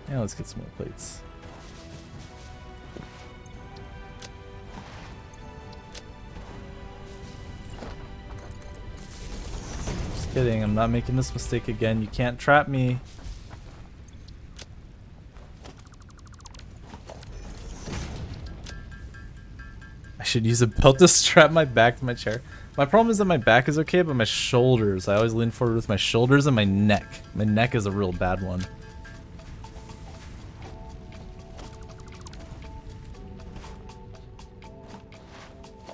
Speaker 1: Yeah, let's get some more plates. Just kidding, I'm not making this mistake again. You can't trap me. I should use a belt to strap my back to my chair. My problem is that my back is okay, but my shoulders. I always lean forward with my shoulders and my neck. My neck is a real bad one.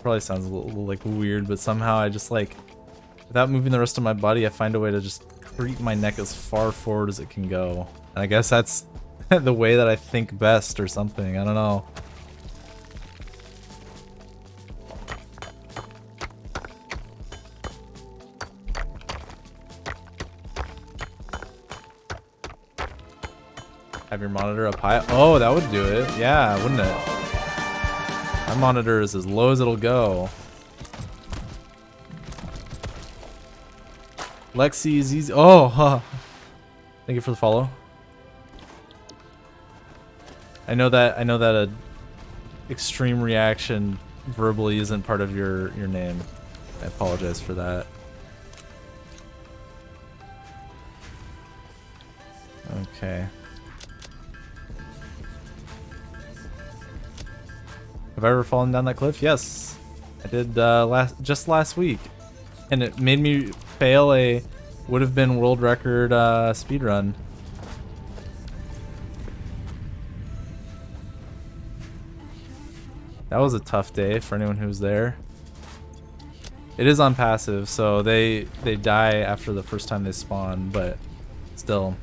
Speaker 1: Probably sounds a little like weird, but somehow I just like, without moving the rest of my body, I find a way to just creep my neck as far forward as it can go. And I guess that's the way that I think best or something. I don't know. Have your monitor up high? Oh, that would do it. Yeah, wouldn't it? My monitor is as low as it'll go. Lexi is easy. Oh, huh. Thank you for the follow. I know that a extreme reaction verbally isn't part of your name. I apologize for that. Okay. Have I ever fallen down that cliff? Yes, I did just last week, and it made me fail a would have been world record speed run. That was a tough day for anyone who was there. It is on passive, so they die after the first time they spawn, but still,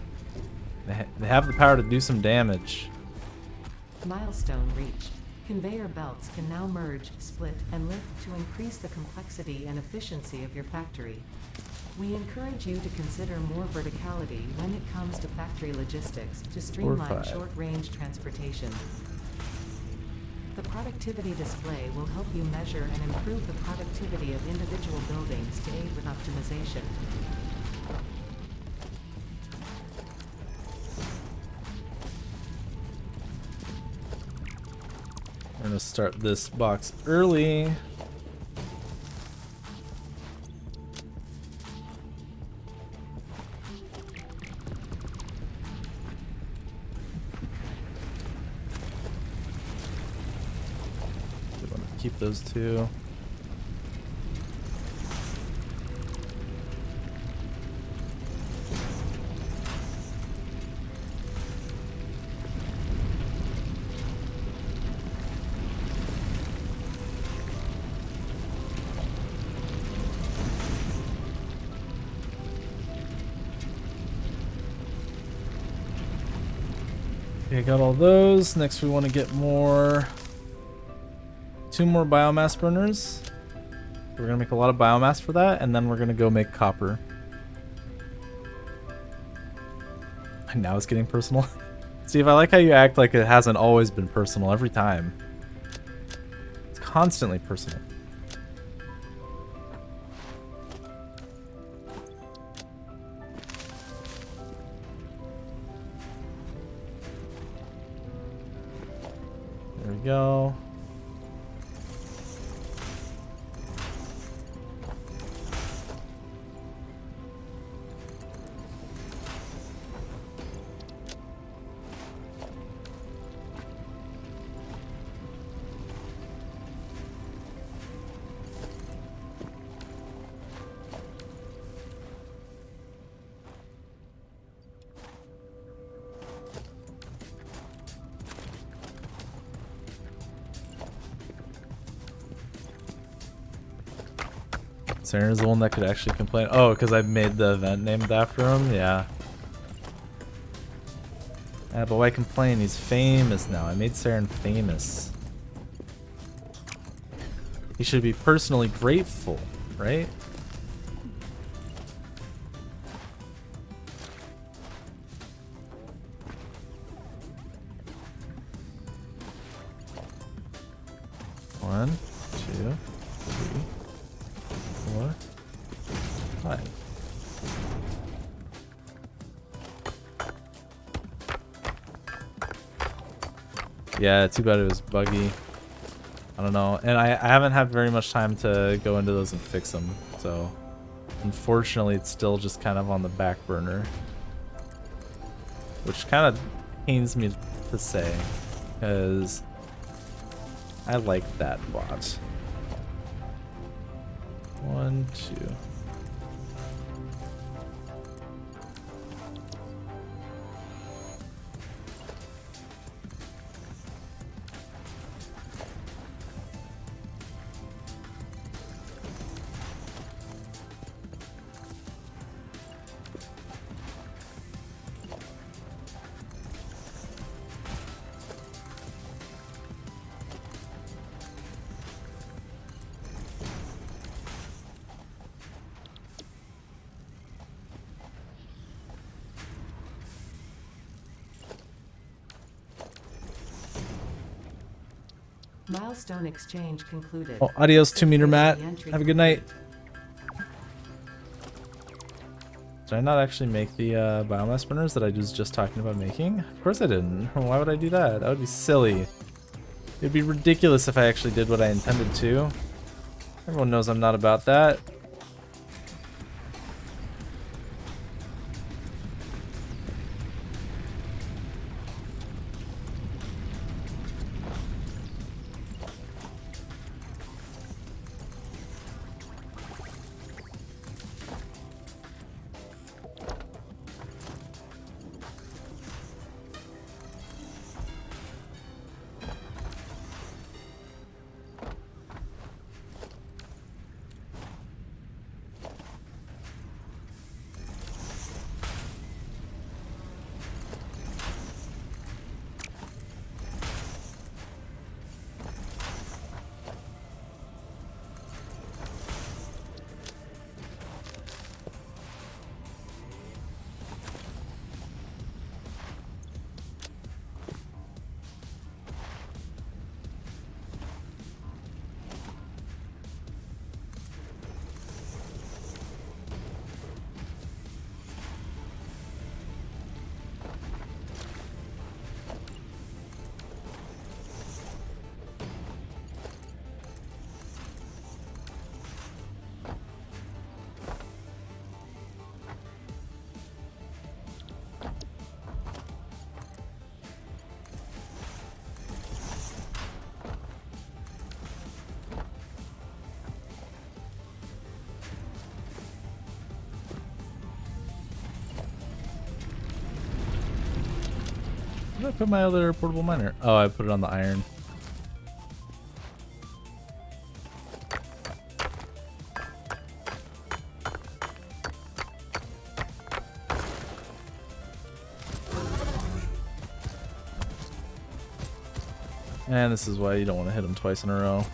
Speaker 1: they have the power to do some damage.
Speaker 2: Milestone reached. Conveyor belts can now merge, split, and lift to increase the complexity and efficiency of your factory. We encourage you to consider more verticality when it comes to factory logistics to streamline short-range transportation. The productivity display will help you measure and improve the productivity of individual buildings to aid with optimization.
Speaker 1: I'm gonna start this box early. Keep those two. Okay, got all those. Next we want to get more, 2 more biomass burners. We're gonna make a lot of biomass for that, and then we're gonna go make copper. And now it's getting personal. Steve, I like how you act like it hasn't always been personal every time. It's constantly personal. There we go. Saren's the one that could actually complain. Oh, because I made the event named after him? Yeah. Yeah, but why complain? He's famous now. I made Saren famous. He should be personally grateful, right? One, 2, 3, 4, 5. Yeah, too bad it was buggy. I don't know. And I haven't had very much time to go into those and fix them. So unfortunately, it's still just kind of on the back burner. Which kind of pains me to say. Because I like that bot. 1, 2.
Speaker 2: Milestone exchange concluded.
Speaker 1: Oh, adios 2-meter Matt. Have a good night. Did I not actually make the biomass burners that I was just talking about making? Of course I didn't. Why would I do that? That would be silly. It'd be ridiculous if I actually did what I intended to. Everyone knows I'm not about that. Where did I put my other portable miner? Oh, I put it on the iron. And this is why you don't want to hit them twice in a row.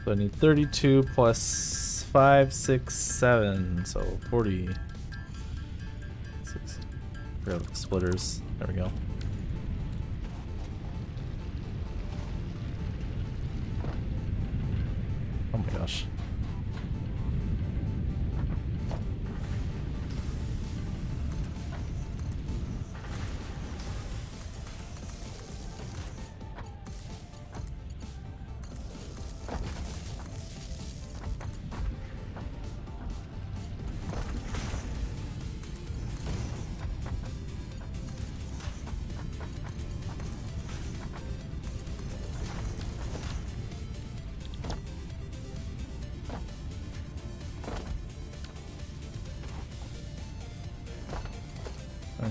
Speaker 1: So I need 32 plus 5, 6, 7, so 40. 6. Grab the splitters. There we go. Oh my gosh.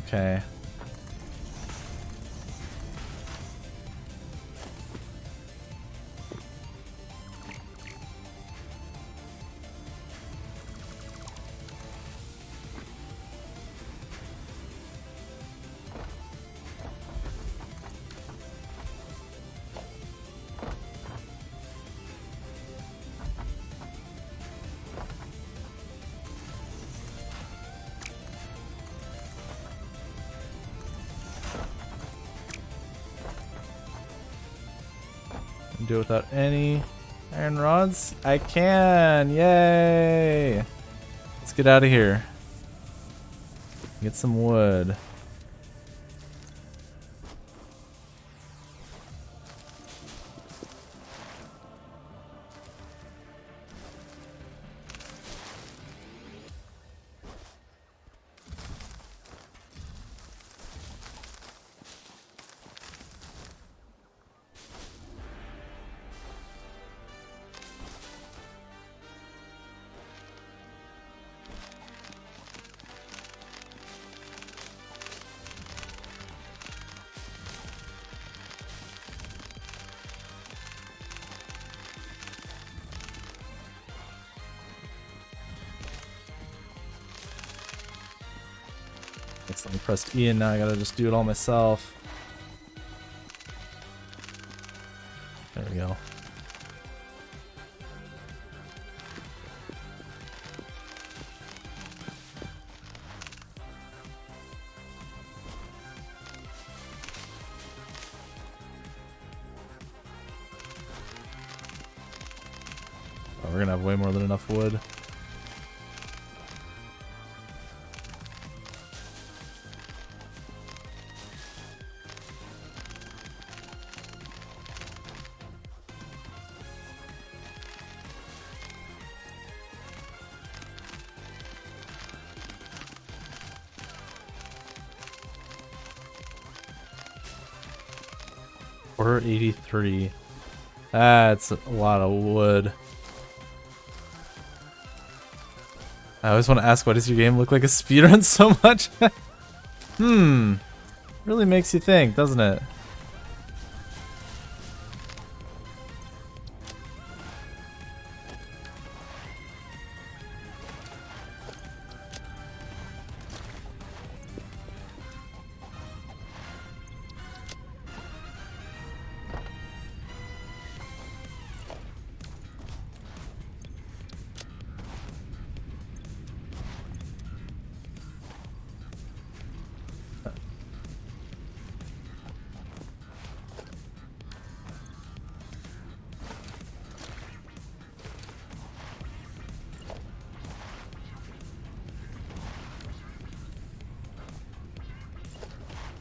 Speaker 1: Okay. Do it without any iron rods? I can! Yay! Let's get out of here. Get some wood. I pressed E and now I gotta just do it all myself. There we go. Oh, we're gonna have way more than enough wood. Or 83. That's a lot of wood. I always want to ask, why does your game look like a speedrun so much? Really makes you think, doesn't it?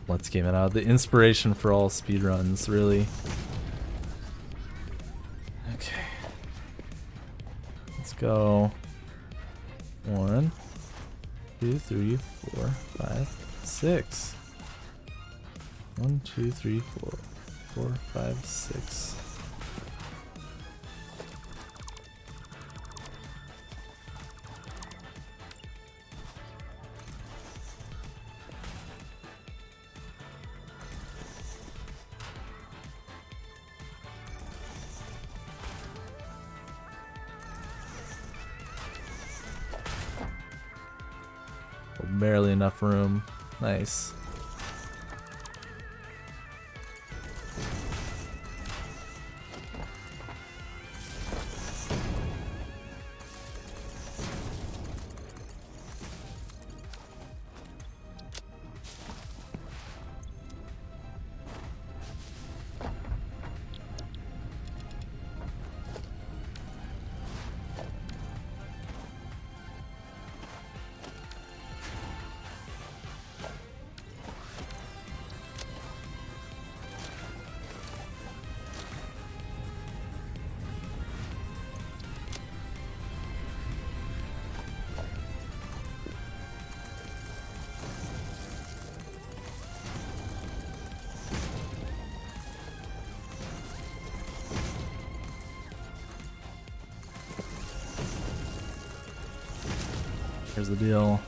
Speaker 1: Let's game it out. The inspiration for all speedruns, really. Okay. Let's go. 1, 2, 3, 4, 5, 6. 1, 2, 3, 4, 4, 5, 6. Barely enough room. Nice. Here's the deal.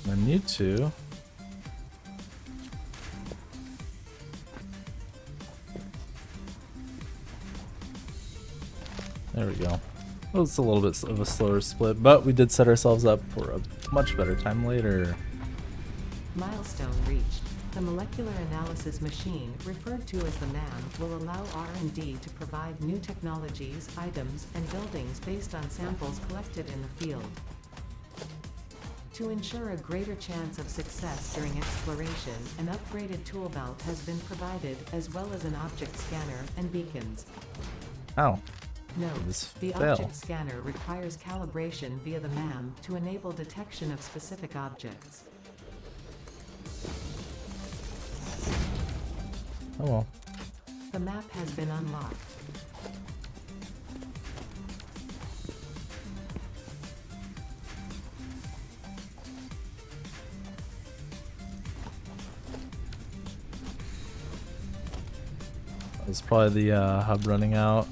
Speaker 1: I need to. There we go. Well, it's a little bit of a slower split, but we did set ourselves up for a much better time later.
Speaker 2: Milestone reached. The molecular analysis machine, referred to as the MAM, will allow R&D to provide new technologies, items, and buildings based on samples collected in the field. To ensure a greater chance of success during exploration, an upgraded tool belt has been provided, as well as an object scanner and beacons.
Speaker 1: Ow.
Speaker 2: Note:
Speaker 1: This
Speaker 2: the
Speaker 1: fail.
Speaker 2: object scanner requires calibration via the MAM to enable detection of specific objects.
Speaker 1: Oh well.
Speaker 2: The map has been unlocked.
Speaker 1: That's probably the hub running out.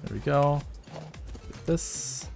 Speaker 1: There we go. Get this.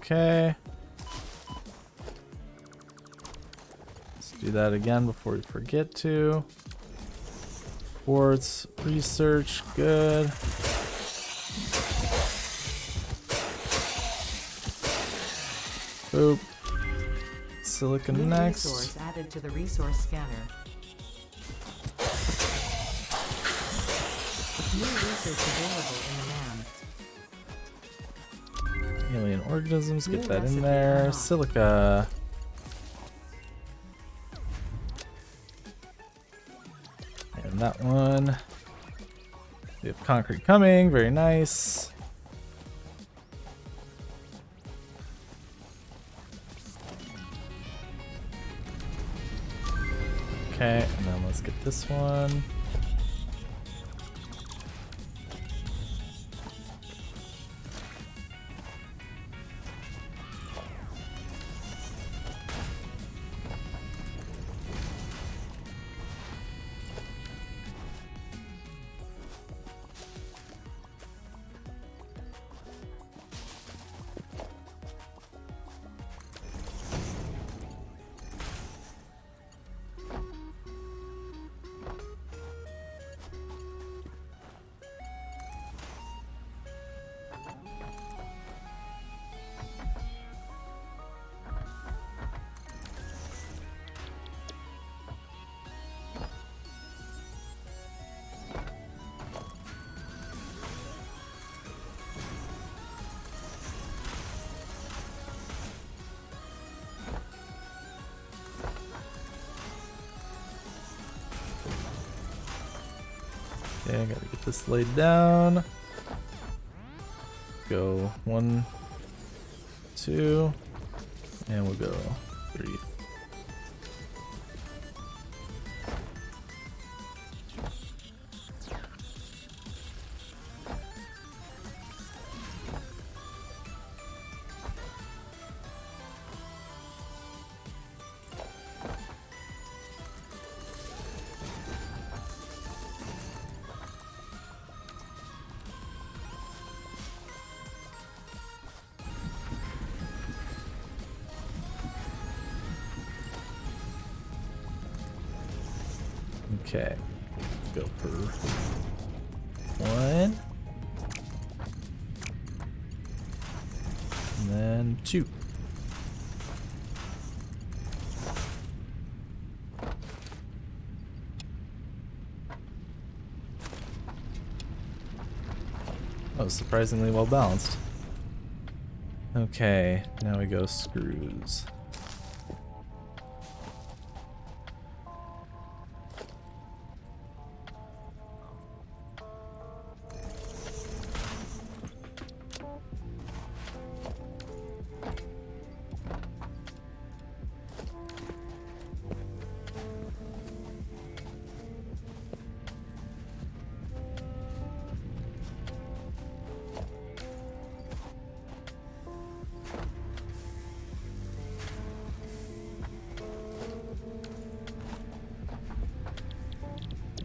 Speaker 1: Okay. Let's do that again before we forget to. Sports, research, good. Boop. Silicon
Speaker 2: New
Speaker 1: next.
Speaker 2: resource added to the resource scanner. New research available in the MAM.
Speaker 1: Alien organisms, get
Speaker 2: New
Speaker 1: that in
Speaker 2: recipe
Speaker 1: there.
Speaker 2: unlocked.
Speaker 1: Silica. And that one. We have concrete coming, very nice. Okay, and then let's get this one. Okay, I gotta get this laid down. Go 1, 2, and we'll go 3. Okay. Go for 1. And then 2. Oh, surprisingly well balanced. Okay, now we go screws.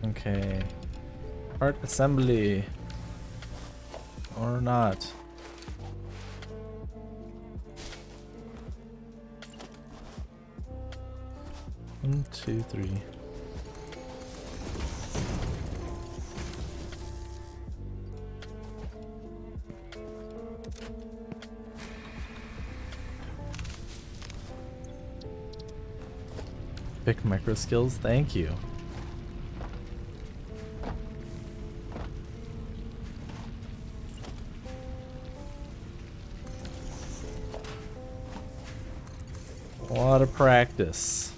Speaker 1: Okay. Part assembly. Or not. One, two, three. Pick micro skills, thank you. A lot of practice.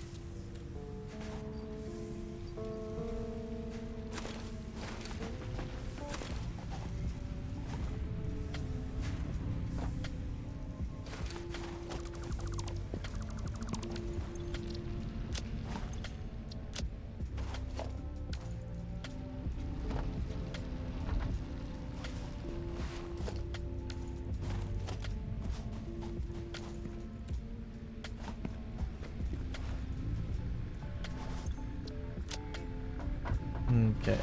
Speaker 1: Okay,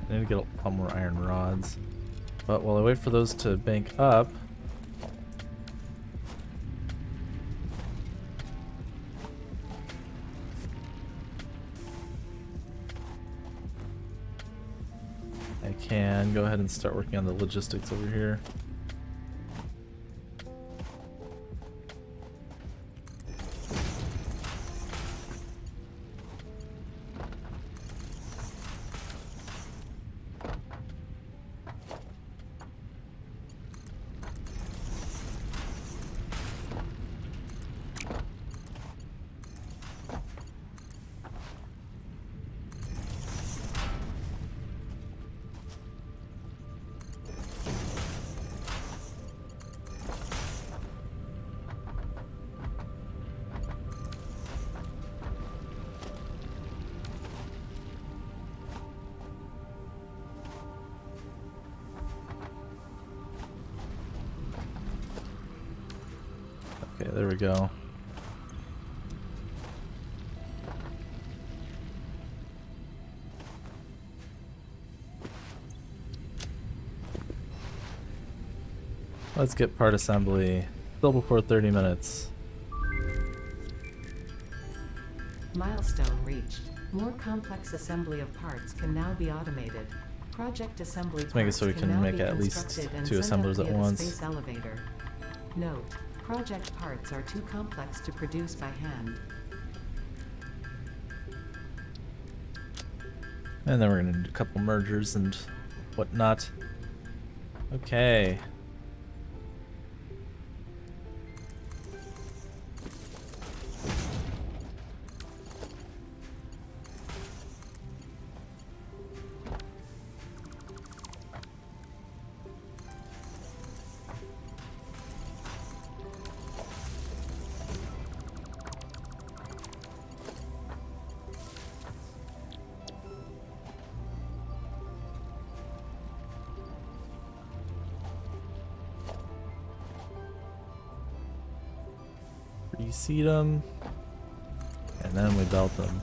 Speaker 1: I need to get a lot more iron rods. But while I wait for those to bank up, I can go ahead and start working on the logistics over here. Okay, there we go. Let's get part assembly still before 30 minutes.
Speaker 2: Milestone reached. More complex assembly of parts can now be automated. Project assembly
Speaker 1: Let's make it so we can
Speaker 2: now
Speaker 1: make
Speaker 2: be
Speaker 1: at least
Speaker 2: constructed and
Speaker 1: 2
Speaker 2: sent up
Speaker 1: assemblers at
Speaker 2: via the
Speaker 1: once.
Speaker 2: space elevator. Note: project parts are too complex to produce by hand.
Speaker 1: And then we're gonna do a couple mergers and whatnot. Okay. Reseed them, and then we belt them.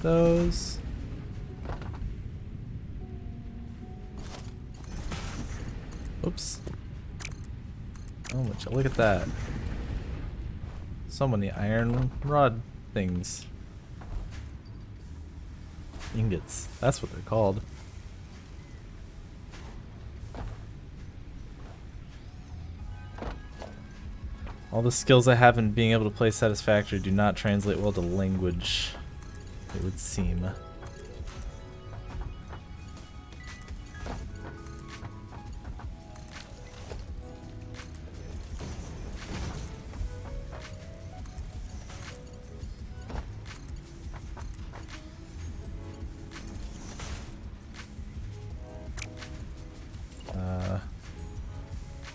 Speaker 1: those. Oops. Oh, would you look at that. So many iron rod things. Ingots. That's what they're called. All the skills I have in being able to play Satisfactory do not translate well to language, it would seem.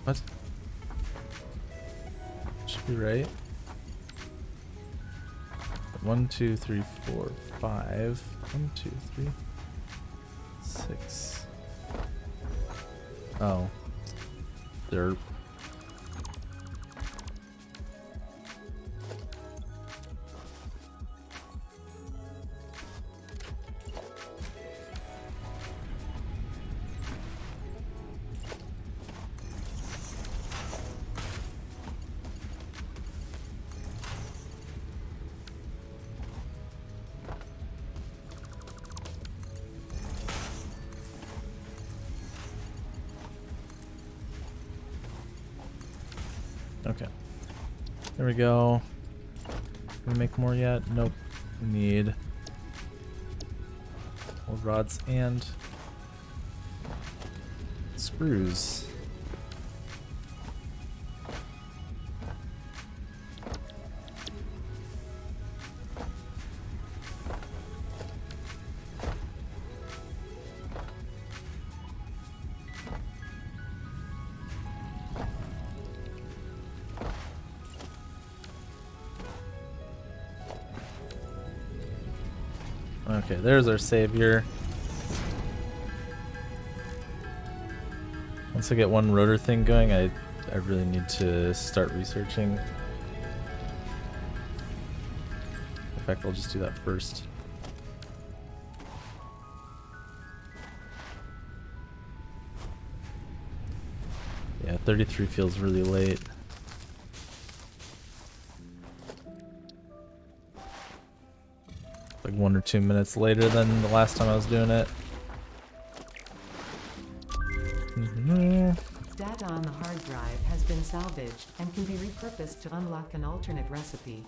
Speaker 1: What? Should be right. 1, 2, 3, 4, 5. 1, 2, 3, 6. Oh. They're... Okay. There we go. Can we make more yet? Nope. We need old rods and screws. Okay, there's our savior. Once I get one rotor thing going, I really need to start researching. In fact, I'll just do that first. Yeah, 33 feels really late. Like 1 or 2 minutes later than the last time I was doing it.
Speaker 2: Data on the hard drive has been salvaged and can be repurposed to unlock an alternate recipe.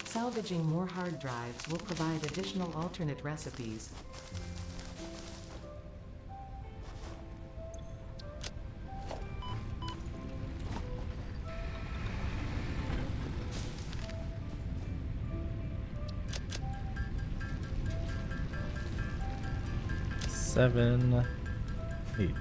Speaker 2: Salvaging more hard drives will provide additional alternate recipes.
Speaker 1: Seven, 8. Okay.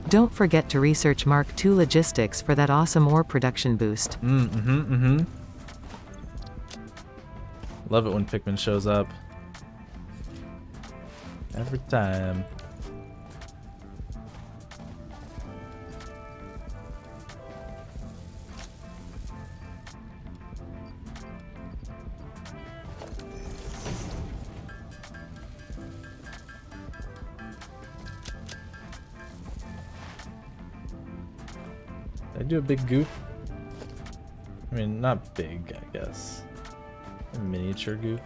Speaker 2: Don't forget to research Mark II logistics for that awesome ore production boost.
Speaker 1: Love it when Pikmin shows up. Every time. Did I do a big goop? I mean, not big, I guess. A miniature goop.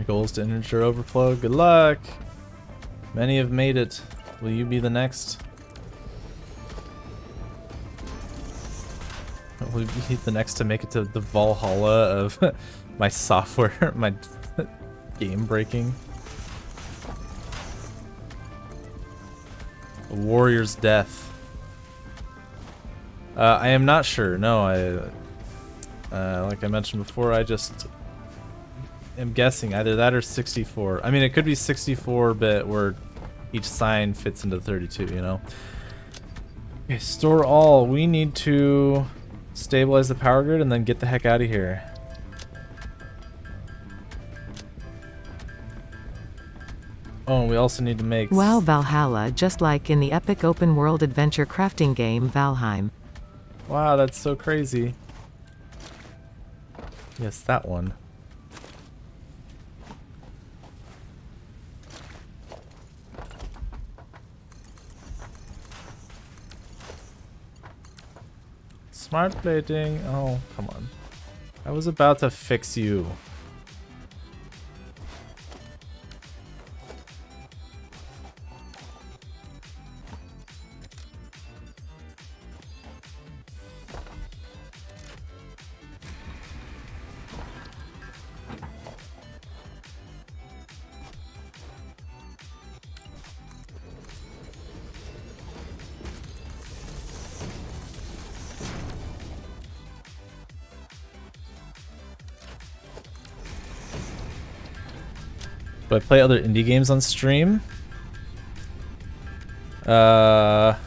Speaker 1: Your goal is to integer overflow. Good luck. Many have made it. Will you be the next? Will you be the next to make it to the Valhalla of my software, my game breaking? A warrior's death. I am not sure. No, like I mentioned before, I just am guessing either that or 64. I mean, it could be 64-bit where each sign fits into 32, you know? Okay, store all. We need to stabilize the power grid and then get the heck out of here. Oh, and we also need to make...
Speaker 2: Wow, Valhalla, just like in the epic open world adventure crafting game Valheim.
Speaker 1: Wow, that's so crazy. Yes, that one. Smart plating. Oh, come on. I was about to fix you. Do I play other indie games on stream? I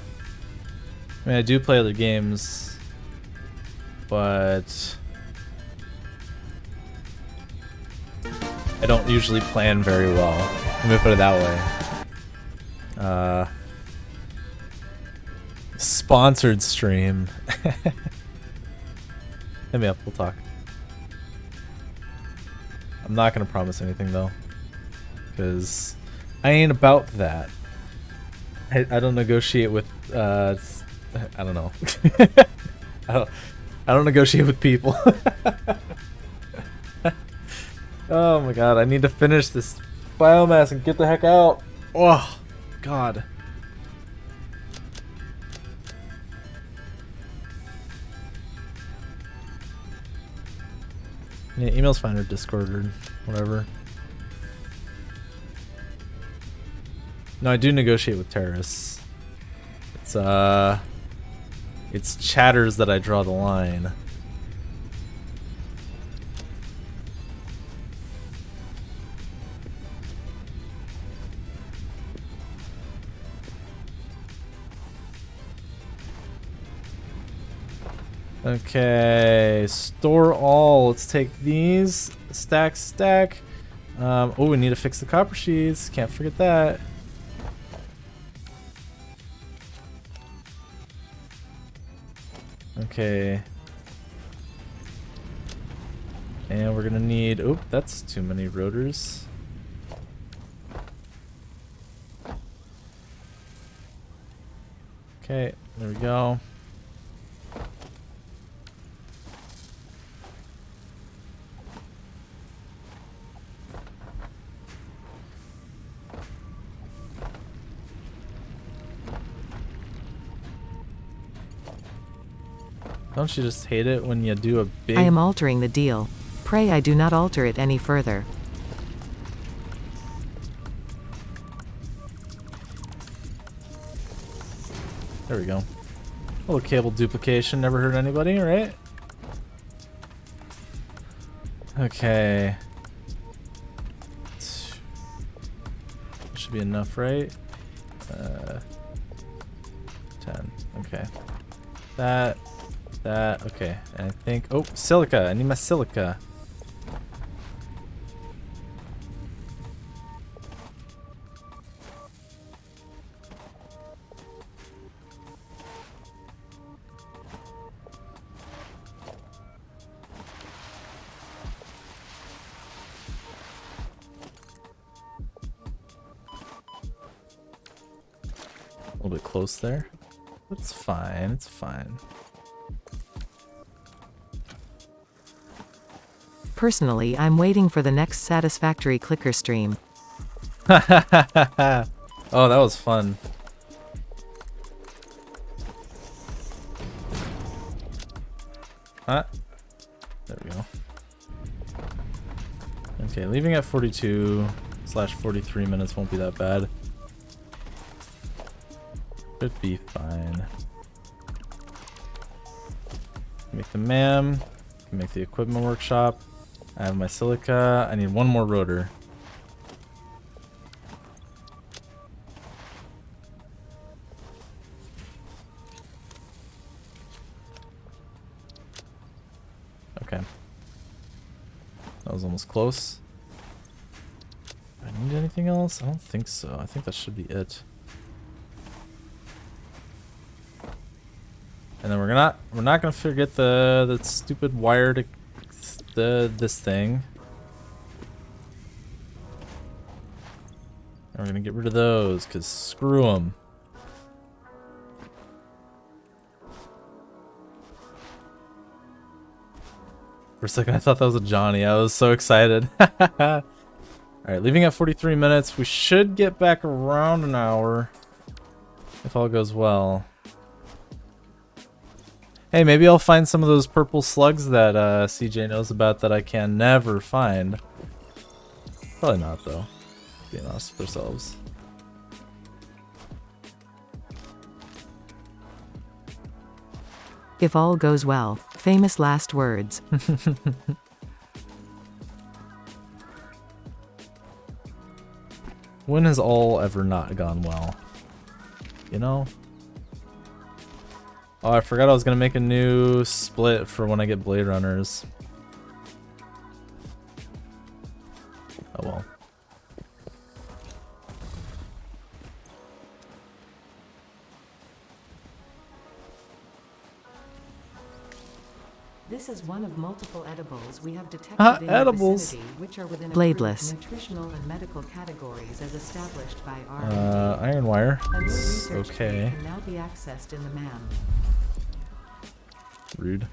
Speaker 1: mean, I do play other games, but I don't usually plan very well. Let me put it that way. Sponsored stream. Hit me up, we'll talk. I'm not gonna promise anything though, because I ain't about that. I don't negotiate with I don't know. I don't negotiate with people. Oh my god, I need to finish this biomass and get the heck out. Oh god. Yeah, email's fine or Discord or whatever. No, I do negotiate with terrorists. It's chatters that I draw the line. Okay, store all. Let's take these. Stack. Oh, we need to fix the copper sheets. Can't forget that. Okay. And we're gonna need... Oh, that's too many rotors. Okay, there we go. Don't you just hate it when you do a big...
Speaker 2: I am altering the deal. Pray I do not alter it any further.
Speaker 1: There we go. A little cable duplication, never hurt anybody, right? Okay. Should be enough, right? 10. Okay. That, okay. And I think... Oh, silica. I need my silica. A little bit close there. It's fine, it's fine.
Speaker 2: Personally, I'm waiting for the next satisfactory clicker stream.
Speaker 1: Oh, that was fun. Huh? There we go. Okay, leaving at 42/43 minutes won't be that bad. Should be fine. Make the MAM. Make the equipment workshop. I have my silica. I need one more rotor. Okay. That was almost close. Do I need anything else? I don't think so. I think that should be it. And then we're not gonna forget the stupid wire to this thing. And we're gonna get rid of those because screw them. For a second, I thought that was a Johnny. I was so excited. Alright, leaving at 43 minutes. We should get back around an hour. If all goes well. Hey, maybe I'll find some of those purple slugs that CJ knows about that I can never find. Probably not, though. Being honest with ourselves.
Speaker 2: If all goes well. Famous last words.
Speaker 1: When has all ever not gone well? You know? Oh, I forgot I was gonna make a new split for when I get Blade Runners. Oh well.
Speaker 2: This is one of multiple edibles we have detected in
Speaker 1: edibles.
Speaker 2: the vicinity, which are within
Speaker 3: Bladeless.
Speaker 2: nutritional and medical categories as established by our
Speaker 1: Iron wire.
Speaker 2: A new
Speaker 1: It's
Speaker 2: research
Speaker 1: okay.
Speaker 2: can now be accessed in the MAM.
Speaker 1: Rude.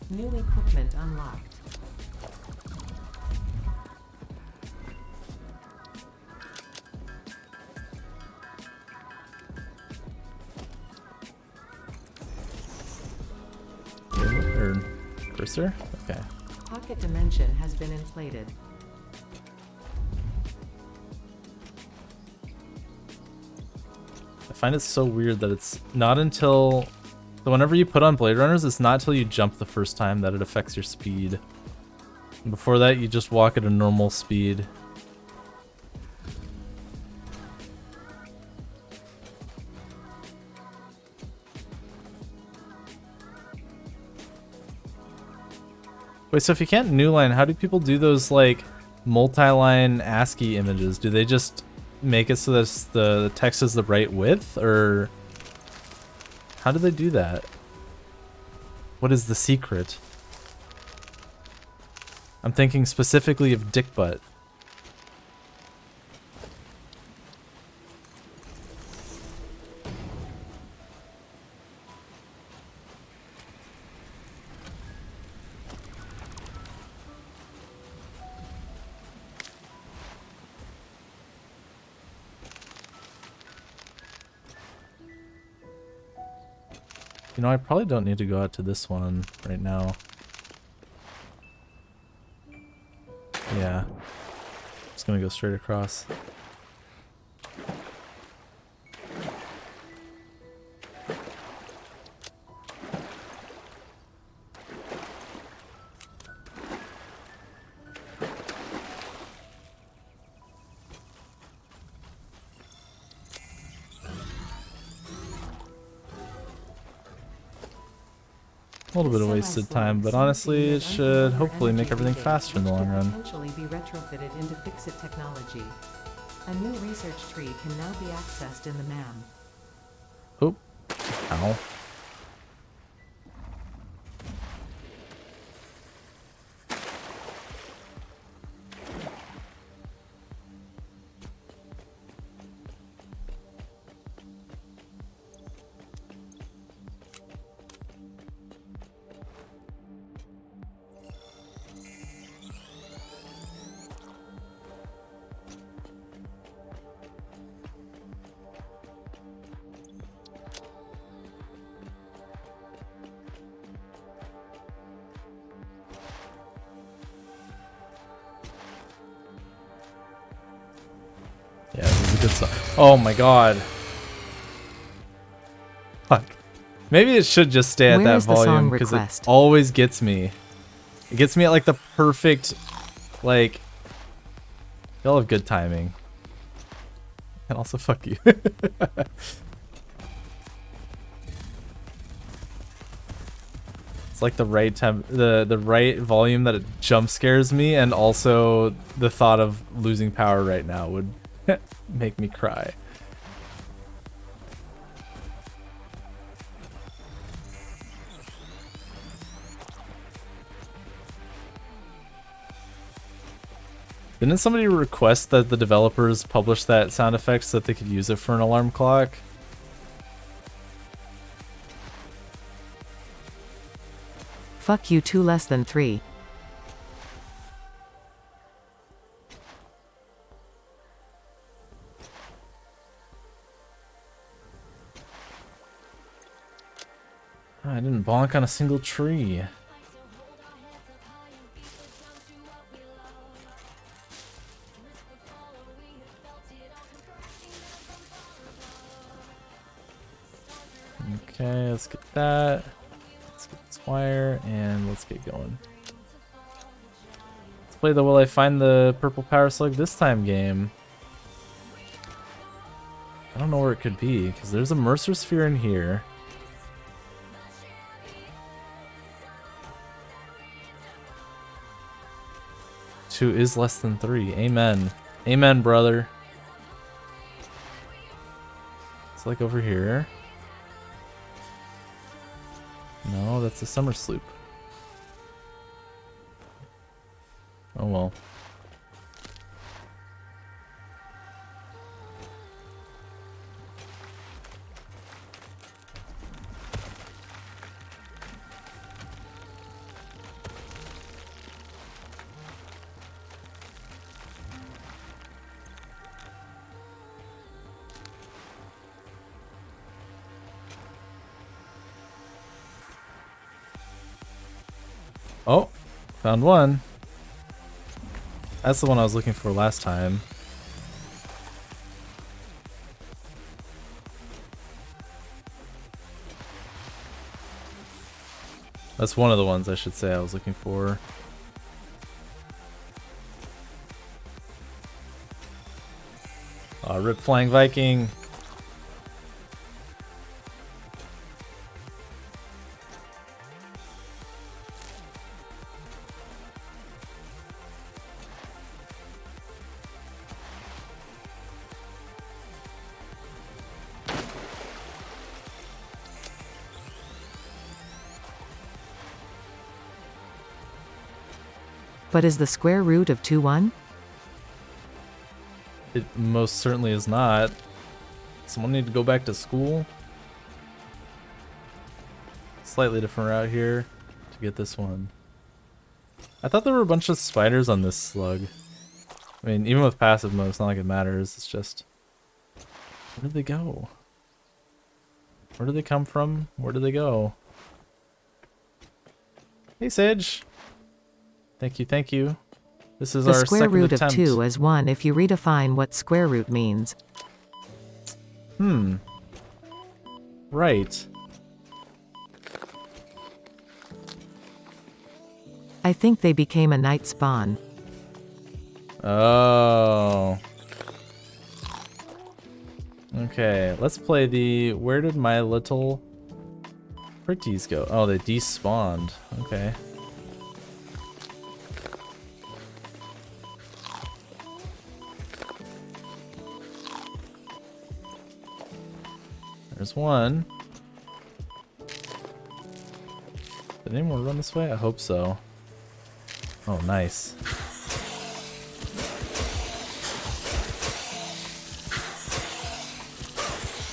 Speaker 2: New equipment unlocked.
Speaker 1: Or cursor? Okay.
Speaker 2: Pocket dimension has been inflated.
Speaker 1: I find it so weird that it's not until... So whenever you put on Blade Runners, it's not until you jump the first time that it affects your speed. Before that, you just walk at a normal speed. Wait, so if you can't new line, how do people do those like multi-line ASCII images? Do they just make it so that the text is the right width, or how do they do that? What is the secret? I'm thinking specifically of Dick Butt. You know, I probably don't need to go out to this one right now. Yeah. Just gonna go straight across. A little bit of wasted time, but honestly, it should hopefully make everything faster in the long run.
Speaker 2: Potentially be retrofitted into Fixit technology. A new research tree can now be accessed in the MAM.
Speaker 1: Oh. Ow. a good song. Oh my god. Fuck. Maybe it should just stay at that volume because it always gets me. It gets me at like the perfect, like, y'all have good timing. And also fuck you. It's like the right the right volume that it jump scares me, and also the thought of losing power right now would make me cry. Didn't somebody request that the developers publish that sound effect so that they could use it for an alarm clock?
Speaker 2: Fuck you 2 less than 3.
Speaker 1: Oh, I didn't bonk on a single tree. Okay, let's get that. Let's get this wire, and let's get going. Let's play the Will I Find the Purple Power Slug this time game. I don't know where it could be, because there's a Mercer Sphere in here. Two is less than 3. Amen. Amen, brother. It's like over here. No, that's a summer sloop. Oh well. Oh, found one. That's the one I was looking for last time. That's one of the ones I should say I was looking for. Rip Flying Viking.
Speaker 2: But is the square root of 2 1?
Speaker 1: It most certainly is not. Someone need to go back to school. Slightly different route here to get this one. I thought there were a bunch of spiders on this slug. I mean, even with passive mode, it's not like it matters. It's just... where did they go? Where did they come from? Where did they go? Hey, Sage! Thank you, thank you. This is our second attempt.
Speaker 2: The square root of 2 is 1 if you redefine what square root means.
Speaker 1: Right.
Speaker 2: I think they became a night spawn.
Speaker 1: Oh. Okay, let's play the... where did my little pretties go? Oh, they despawned. Okay. There's one. Did anyone run this way? I hope so. Oh, nice.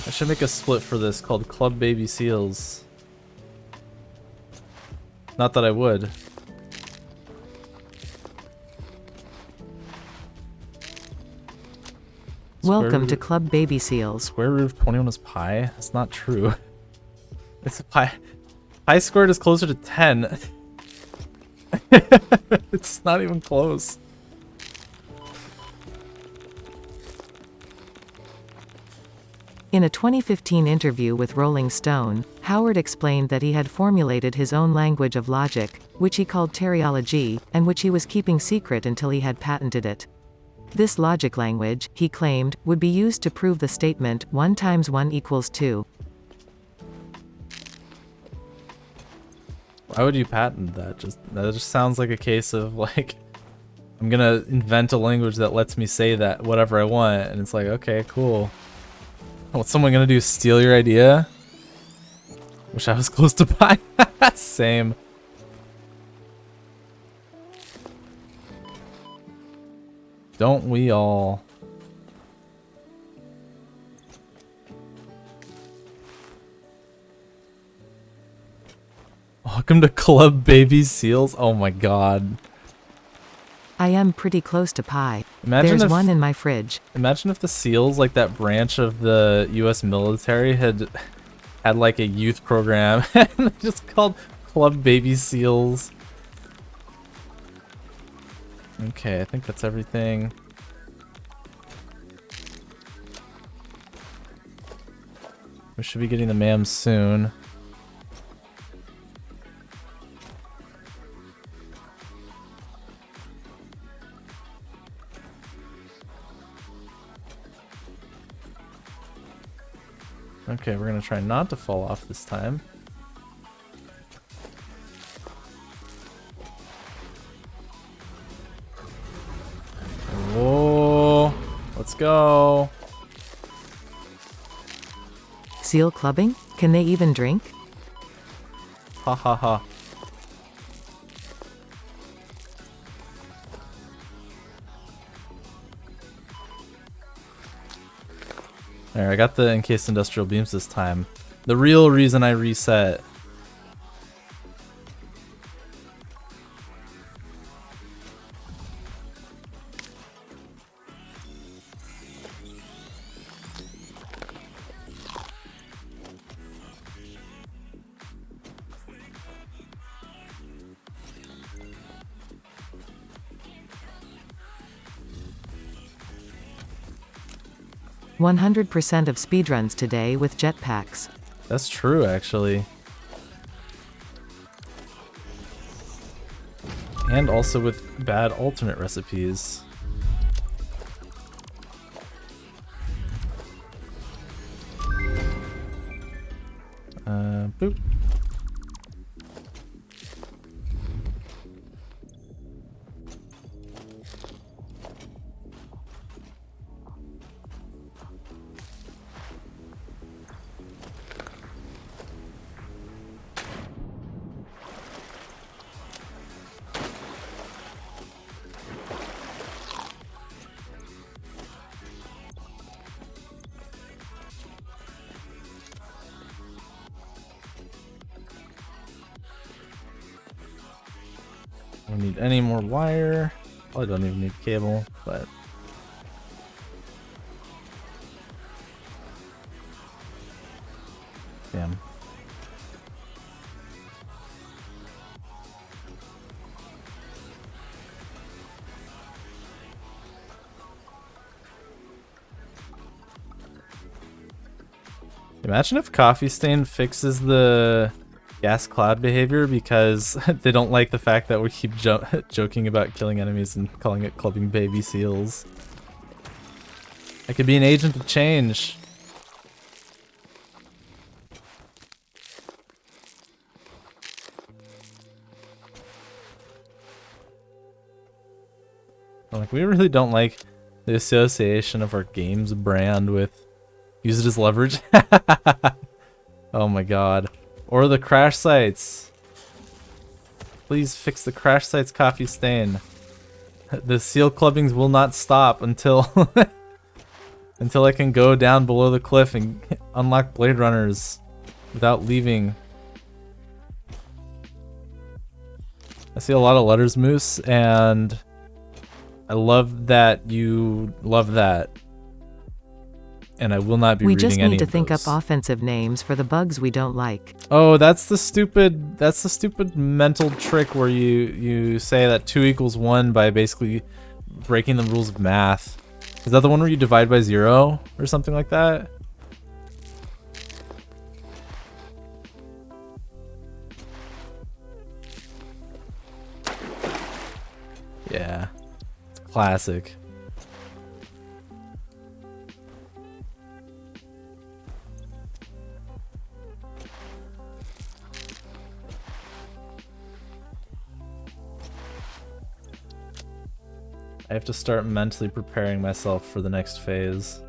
Speaker 1: I should make a split for this called Club Baby Seals. Not that I would.
Speaker 2: Welcome to Club Baby Seals.
Speaker 1: Square root of 21 is pi? That's not true. It's a pi. Pi squared is closer to 10. It's not even close.
Speaker 2: In a 2015 interview with Rolling Stone, Howard explained that he had formulated his own language of logic, which he called teleology, and which he was keeping secret until he had patented it. This logic language, he claimed, would be used to prove the statement 1 times 1 equals 2.
Speaker 1: Why would you patent that? That just sounds like a case of like, I'm gonna invent a language that lets me say that whatever I want, and it's like, okay, cool. What's someone gonna do? Steal your idea? Wish I was close to buy. Same. Don't we all? Welcome to Club Baby Seals. Oh my god.
Speaker 2: I am pretty close to pie.
Speaker 1: Imagine
Speaker 2: There's one in my fridge.
Speaker 1: Imagine if the SEALs, like that branch of the US military, had like a youth program and just called Club Baby Seals. Okay, I think that's everything. We should be getting the MAMs soon. Okay, we're gonna try not to fall off this time. Whoa, let's go.
Speaker 2: Seal clubbing? Can they even drink?
Speaker 1: Ha ha ha. There, I got the encased industrial beams this time. The real reason I reset.
Speaker 2: %100% of speedruns today with jetpacks.
Speaker 1: That's true, actually. And also with bad alternate recipes. Boop. Don't need any more wire. Probably don't even need cable, but damn. Imagine if Coffee Stain fixes the gas cloud behavior because they don't like the fact that we keep joking about killing enemies and calling it clubbing baby seals. I could be an agent of change. Like, we really don't like the association of our game's brand with use it as leverage. Oh my god. Or the crash sites. Please fix the crash sites, Coffee Stain. The seal clubbings will not stop until until I can go down below the cliff and unlock Blade Runners without leaving. I see a lot of letters, Moose, and I love that you love that. And I will not be reading any of those.
Speaker 2: We just need to think up offensive names for the bugs we don't like.
Speaker 1: Oh, that's the stupid mental trick where you say that 2 equals 1 by basically breaking the rules of math. Is that the one where you divide by 0 or something like that? Yeah. It's classic. I have to start mentally preparing myself for the next phase.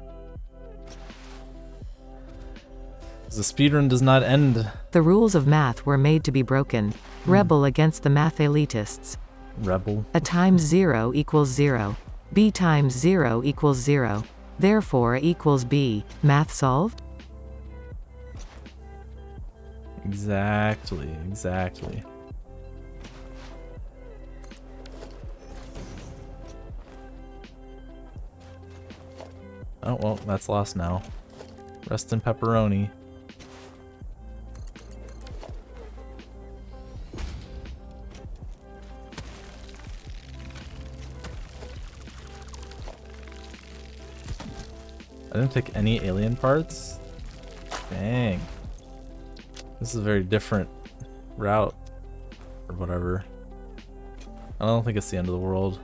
Speaker 1: The speedrun does not end.
Speaker 2: The rules of math were made to be broken. Rebel against the math elitists.
Speaker 1: Rebel.
Speaker 2: A times 0 equals 0. B times 0 equals 0. Therefore A equals B. Math solved?
Speaker 1: Exactly, exactly. Oh, well, that's lost now. Rest in pepperoni. I didn't take any alien parts? Dang. This is a very different route. Or whatever. I don't think it's the end of the world.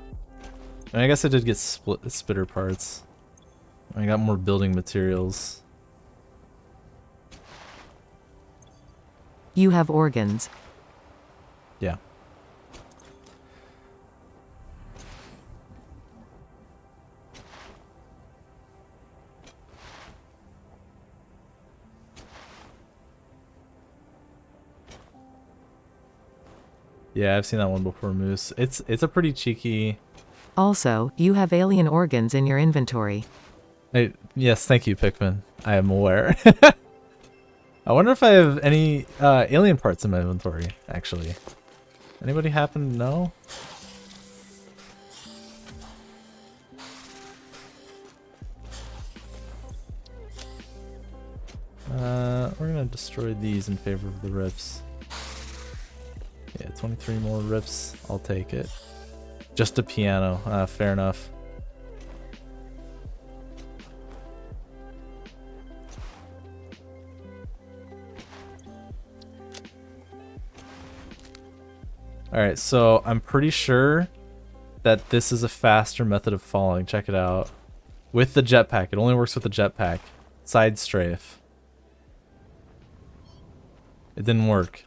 Speaker 1: I mean, I guess I did get spitter parts. I got more building materials.
Speaker 2: You have organs.
Speaker 1: Yeah. Yeah, I've seen that one before, Moose. It's a pretty cheeky.
Speaker 2: Also, you have alien organs in your inventory.
Speaker 1: Yes, thank you, Pikmin. I am aware. I wonder if I have any alien parts in my inventory, actually. Anybody happen to know? We're gonna destroy these in favor of the rips. Yeah, 23 more rips. I'll take it. Just a piano. Fair enough. Alright, so I'm pretty sure that this is a faster method of falling. Check it out. With the jetpack. It only works with the jetpack. Side strafe. It didn't work.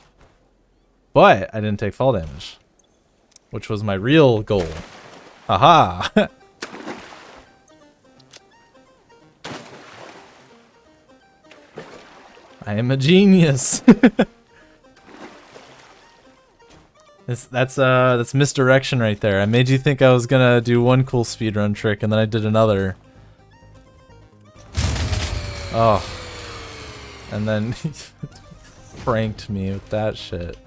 Speaker 1: But I didn't take fall damage. Which was my real goal. Aha! I am a genius. That's misdirection right there. I made you think I was gonna do one cool speedrun trick and then I did another. Oh. And then he pranked me with that shit.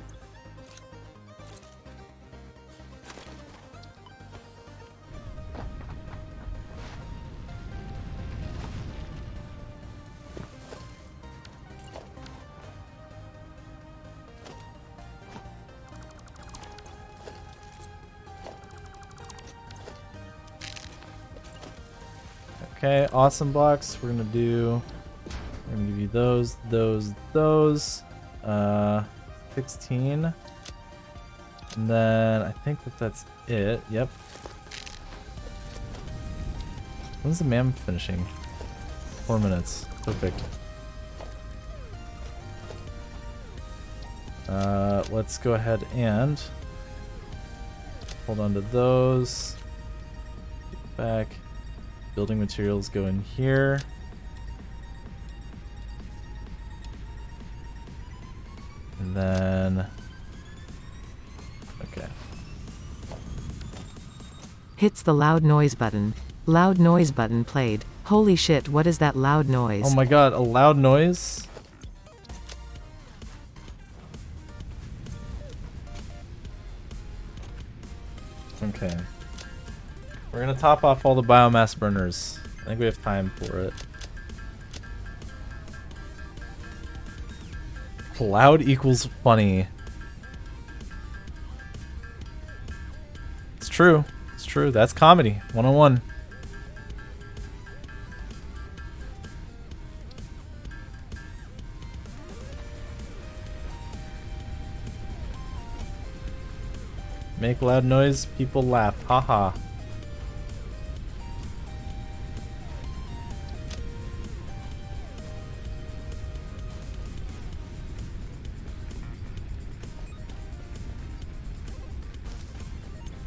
Speaker 1: Okay, awesome blocks. We're gonna give you those. 16. And then I think that's it. Yep. When's the mam finishing? 4 minutes. Perfect. Let's go ahead and hold on to those. Get back. Building materials go in here. And then... Okay.
Speaker 2: Hits the loud noise button. Loud noise button played. Holy shit, what is that loud noise?
Speaker 1: Oh my god, a loud noise? Okay. We're gonna top off all the biomass burners. I think we have time for it. Loud equals funny. It's true. It's true. That's comedy. 101. Make loud noise, people laugh. Haha.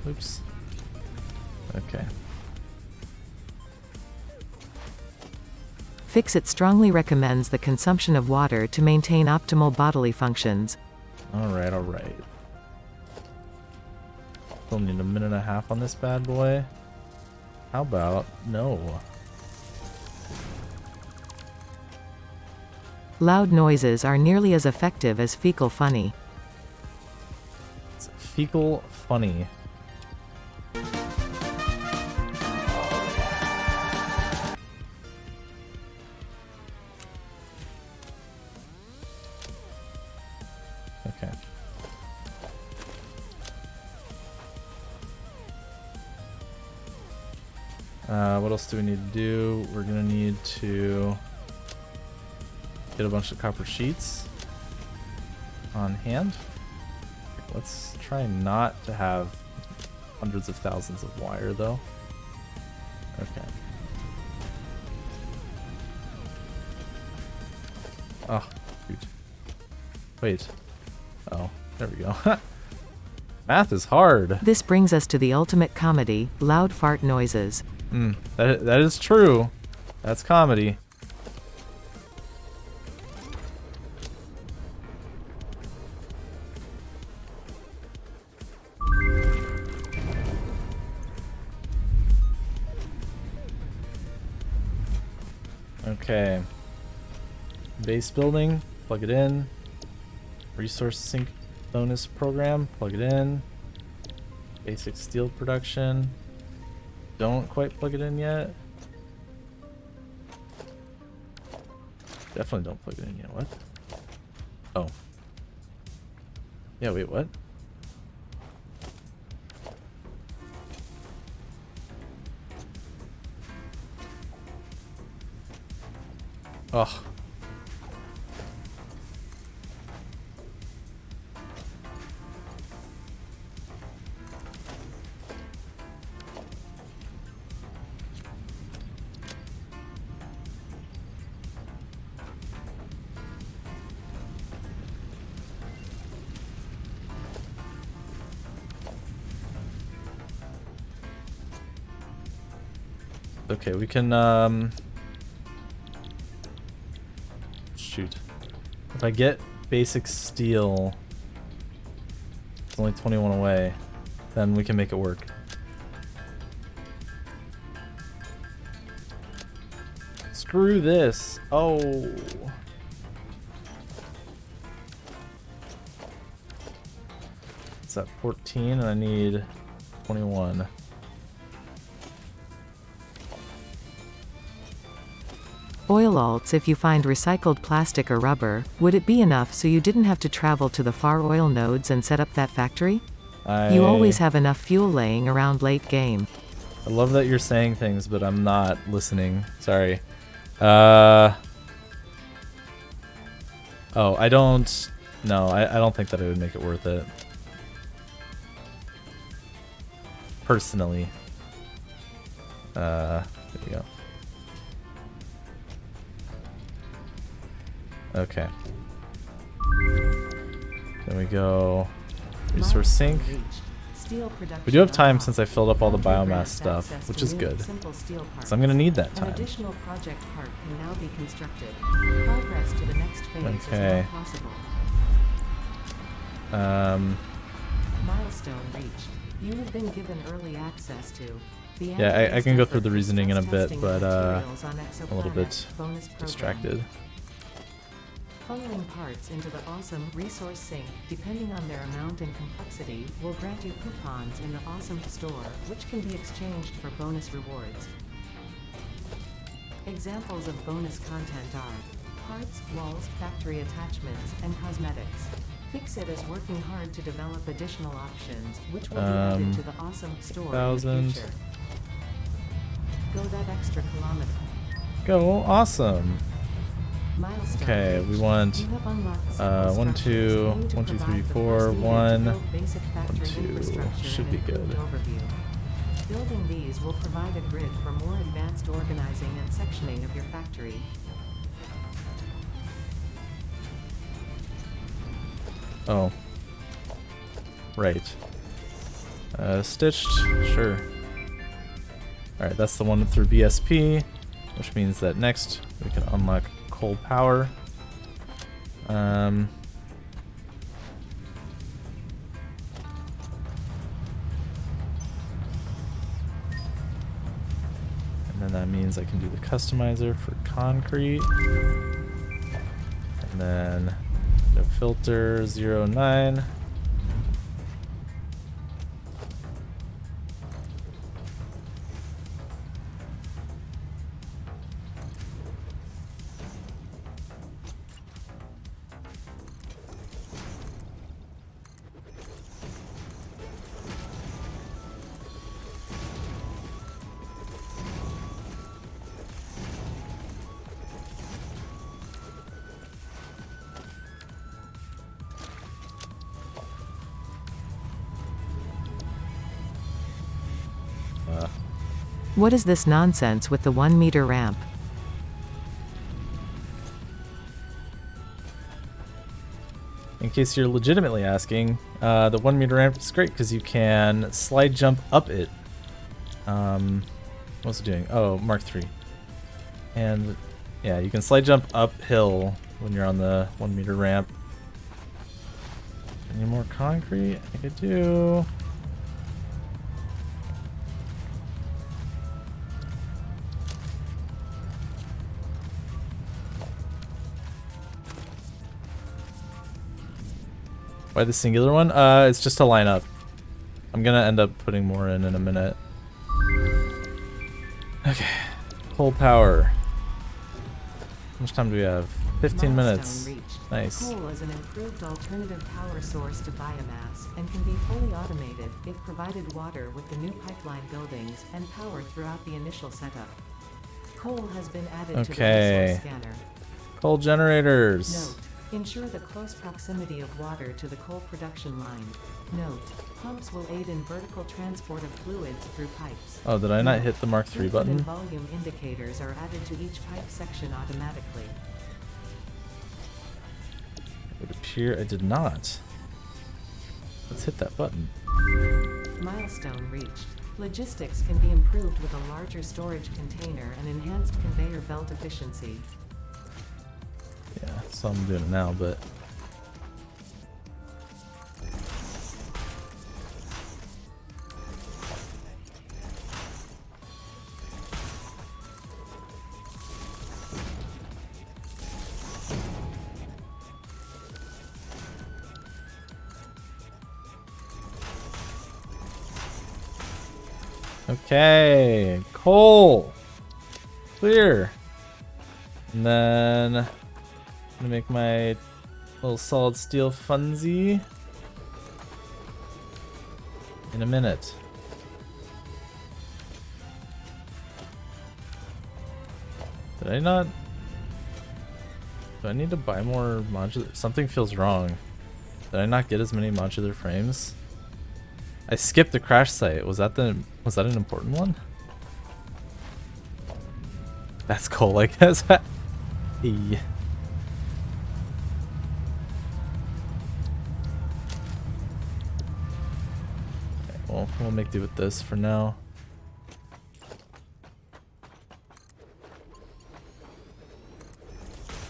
Speaker 1: Oops. Okay.
Speaker 2: Fix-It strongly recommends the consumption of water to maintain optimal bodily functions.
Speaker 1: Alright, alright. Still need a minute and a half on this bad boy. How about no?
Speaker 2: Loud noises are nearly as effective as fecal funny.
Speaker 1: It's fecal funny. Okay. What else do we need to do? We're gonna need to get a bunch of copper sheets on hand. Let's try not to have hundreds of thousands of wire though. Okay. Oh, shoot. Wait. Oh, there we go. Math is hard.
Speaker 2: This brings us to the ultimate comedy, loud fart noises.
Speaker 1: That is true. That's comedy. Okay. Base building, plug it in. Resource sync bonus program, plug it in. Basic steel production. Don't quite plug it in yet. Definitely don't plug it in yet. What? Oh. Yeah, wait, what? Oh. Okay, we can, shoot. If I get basic steel, it's only 21 away, then we can make it work. Screw this. Oh. It's at 14 and I need 21.
Speaker 2: Oil alts if you find recycled plastic or rubber. Would it be enough so you didn't have to travel to the far oil nodes and set up that factory? You always have enough fuel laying around late game.
Speaker 1: I love that you're saying things, but I'm not listening. Sorry. Oh, I don't... No, I don't think that it would make it worth it. Personally. There we go. Okay. Then we go resource sync. We do have time since I filled up all the biomass stuff, which is good. So I'm gonna need that time.
Speaker 2: An additional project part can now be constructed. Progress to the next phase is now possible. Milestone reached. You have been given early access to the
Speaker 1: yeah, I can go through the reasoning in a bit, but a little bit distracted.
Speaker 2: Funneling parts into the awesome resource sink, depending on their amount and complexity, will grant you coupons in the awesome store, which can be exchanged for bonus rewards. Examples of bonus content are parts, walls, factory attachments, and cosmetics. Fix-It is working hard to develop additional options, which will be added to the awesome store in the future. Go that extra kilometer.
Speaker 1: Go awesome.
Speaker 2: Milestone
Speaker 1: Okay, we
Speaker 2: reached.
Speaker 1: want
Speaker 2: You have unlocked several
Speaker 1: 1, 2,
Speaker 2: structures aimed to
Speaker 1: 1, 2, 3,
Speaker 2: provide the
Speaker 1: 4,
Speaker 2: force needed to
Speaker 1: 1,
Speaker 2: build basic
Speaker 1: 1,
Speaker 2: factory
Speaker 1: 2
Speaker 2: infrastructure
Speaker 1: should
Speaker 2: and
Speaker 1: be
Speaker 2: improved
Speaker 1: good.
Speaker 2: overview. Building these will provide a grid for more advanced organizing and sectioning of your factory.
Speaker 1: Oh. Right. Stitched? Sure. Alright, that's the one through BSP, which means that next we can unlock cold power. And then that means I can do the customizer for concrete. And then the filter 09.
Speaker 2: What is this nonsense with the 1-meter ramp?
Speaker 1: In case you're legitimately asking, the 1-meter ramp is great because you can slide jump up it. What's it doing? Oh, Mark III. And yeah, you can slide jump uphill when you're on the 1-meter ramp. Any more concrete? I think I do. Why the singular one? It's just to line up. I'm gonna end up putting more in a minute. Okay. Coal power. How much time do we have? 15 minutes.
Speaker 2: Reached.
Speaker 1: Nice.
Speaker 2: Coal is an improved alternative power source to biomass and can be fully automated if provided water with the new pipeline buildings and power throughout the initial setup. Coal has been added to the resource scanner.
Speaker 1: Coal generators.
Speaker 2: Note: ensure the close proximity of water to the coal production line. Note: pumps will aid in vertical transport of fluids through pipes.
Speaker 1: Oh, did I not hit the Mark III button?
Speaker 2: And volume indicators are added to each pipe section automatically.
Speaker 1: It would appear I did not. Let's hit that button.
Speaker 2: Milestone reached. Logistics can be improved with a larger storage container and enhanced conveyor belt efficiency.
Speaker 1: Yeah, so I'm doing it now, but okay, coal, clear, and then I'm gonna make my little solid steel funsy in a minute. Did I not? Do I need to buy more modular? Something feels wrong. Did I not get as many modular frames? I skipped the crash site. Was that an important one? That's cool, I guess. Yeah. Okay, well, we'll make do with this for now.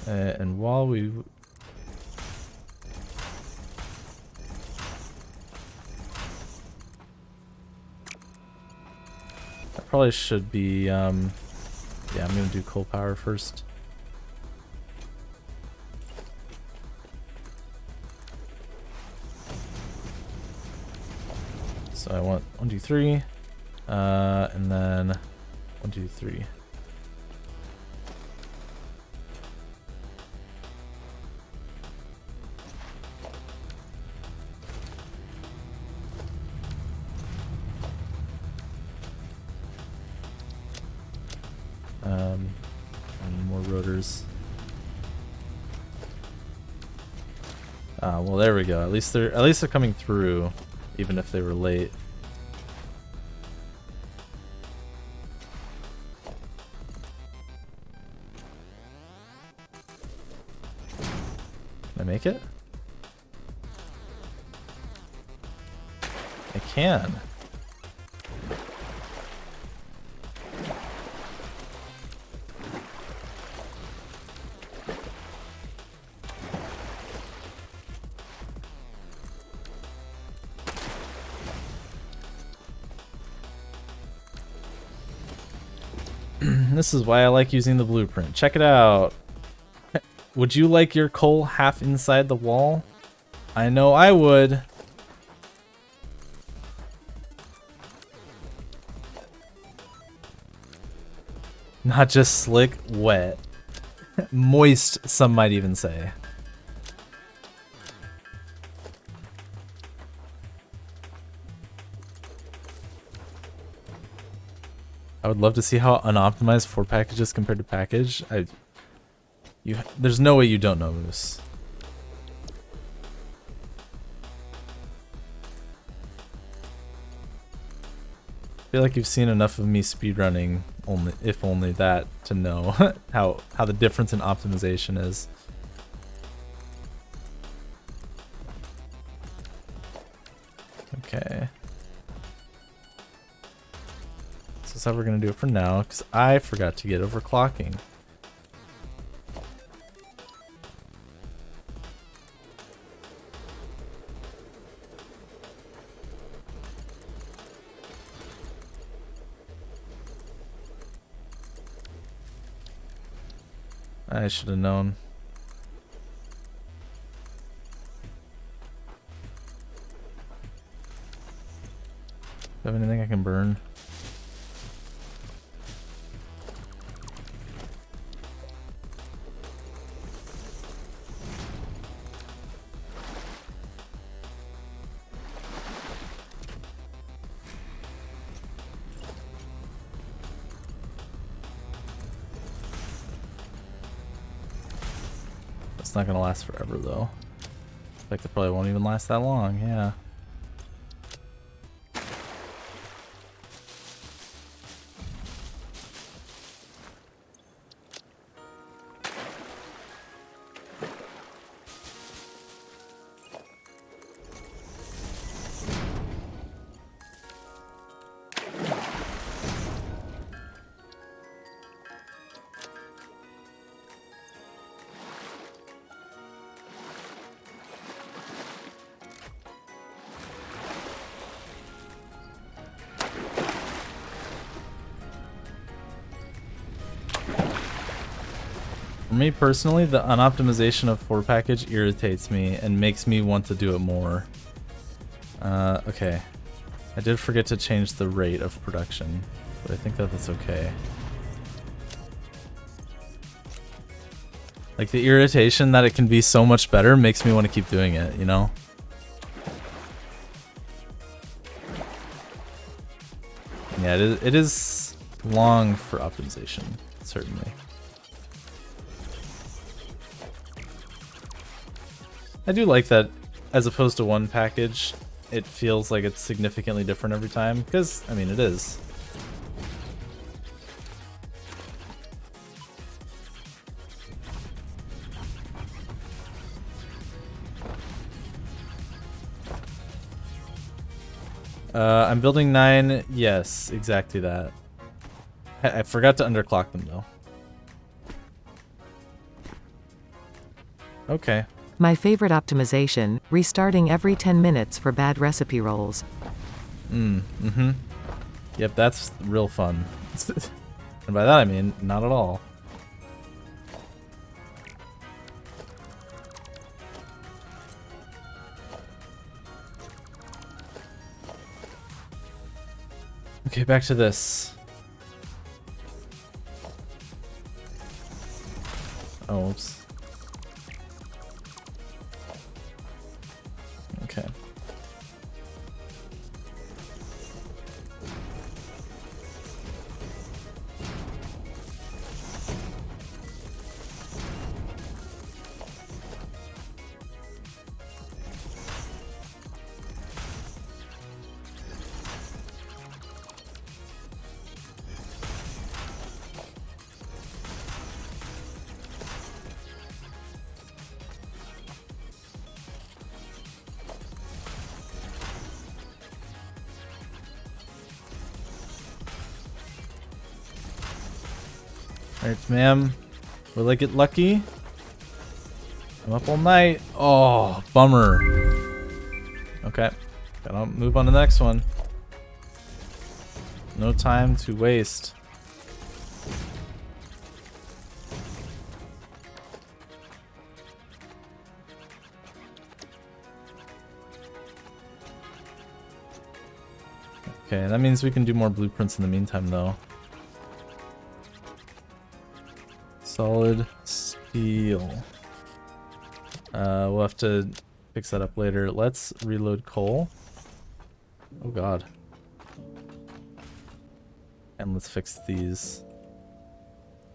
Speaker 1: And while we... I probably should be, yeah, I'm gonna do coal power first. So I want 1, 2, 3, and then 1, 2, 3. And more rotors. Well, there we go. At least they're coming through, even if they were late. Can I make it? I can. This is why I like using the blueprint. Check it out. Would you like your coal half inside the wall? I know I would. Not just slick, wet. Moist, some might even say. I would love to see how unoptimized 4Package is compared to package. There's no way you don't know, Moose. I feel like you've seen enough of me speedrunning, if only that, to know how the difference in optimization is. Okay. So that's how we're gonna do it for now, because I forgot to get overclocking. I should have known. Do I have anything I can burn? It's not gonna last forever though. In fact, it probably won't even last that long, yeah. For me personally, the unoptimization of 4Package irritates me and makes me want to do it more. Okay. I did forget to change the rate of production, but I think that that's okay. Like, the irritation that it can be so much better makes me want to keep doing it, you know? Yeah, it is long for optimization, certainly. I do like that, as opposed to one package, it feels like it's significantly different every time, because, I mean, it is. I'm building 9, yes, exactly that. I forgot to underclock them, though. Okay.
Speaker 2: My favorite optimization, restarting every 10 minutes for bad recipe rolls.
Speaker 1: Mm-hmm. Yep, that's real fun. And by that I mean, not at all. Okay, back to this. Oh, oops. Okay. Alright, ma'am. Will I get lucky? I'm up all night. Oh, bummer. Okay. Gotta move on to the next one. No time to waste. Okay, that means we can do more blueprints in the meantime, though. Solid steel. We'll have to fix that up later. Let's reload coal. Oh god. And let's fix these.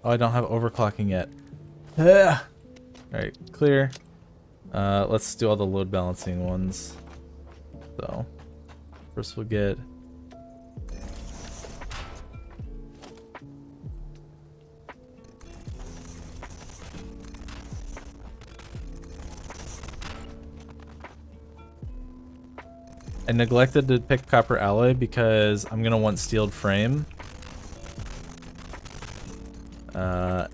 Speaker 1: Oh, I don't have overclocking yet. Alright, clear. Let's do all the load balancing ones. So, first we'll get... I neglected to pick copper alloy because I'm gonna want steeled frame.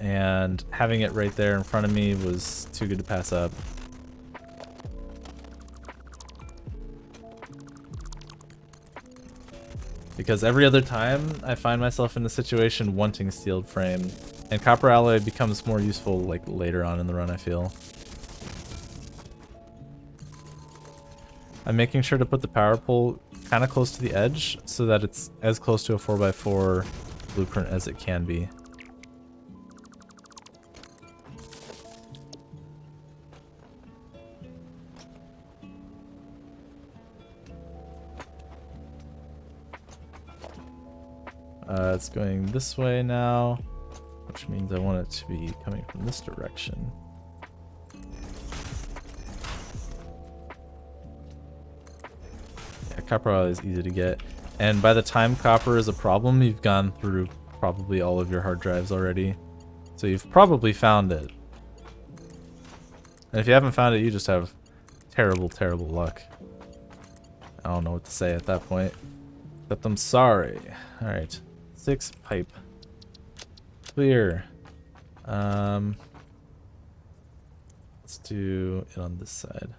Speaker 1: And having it right there in front of me was too good to pass up. Because every other time I find myself in the situation wanting steeled frame, and copper alloy becomes more useful like later on in the run, I feel. I'm making sure to put the power pole kind of close to the edge so that it's as close to a 4x4 blueprint as it can be. It's going this way now, which means I want it to be coming from this direction. Yeah, copper alloy is easy to get. And by the time copper is a problem, you've gone through probably all of your hard drives already. So you've probably found it. And if you haven't found it, you just have terrible, terrible luck. I don't know what to say at that point. Except I'm sorry. Alright. 6 pipe. Clear. Let's do it on this side.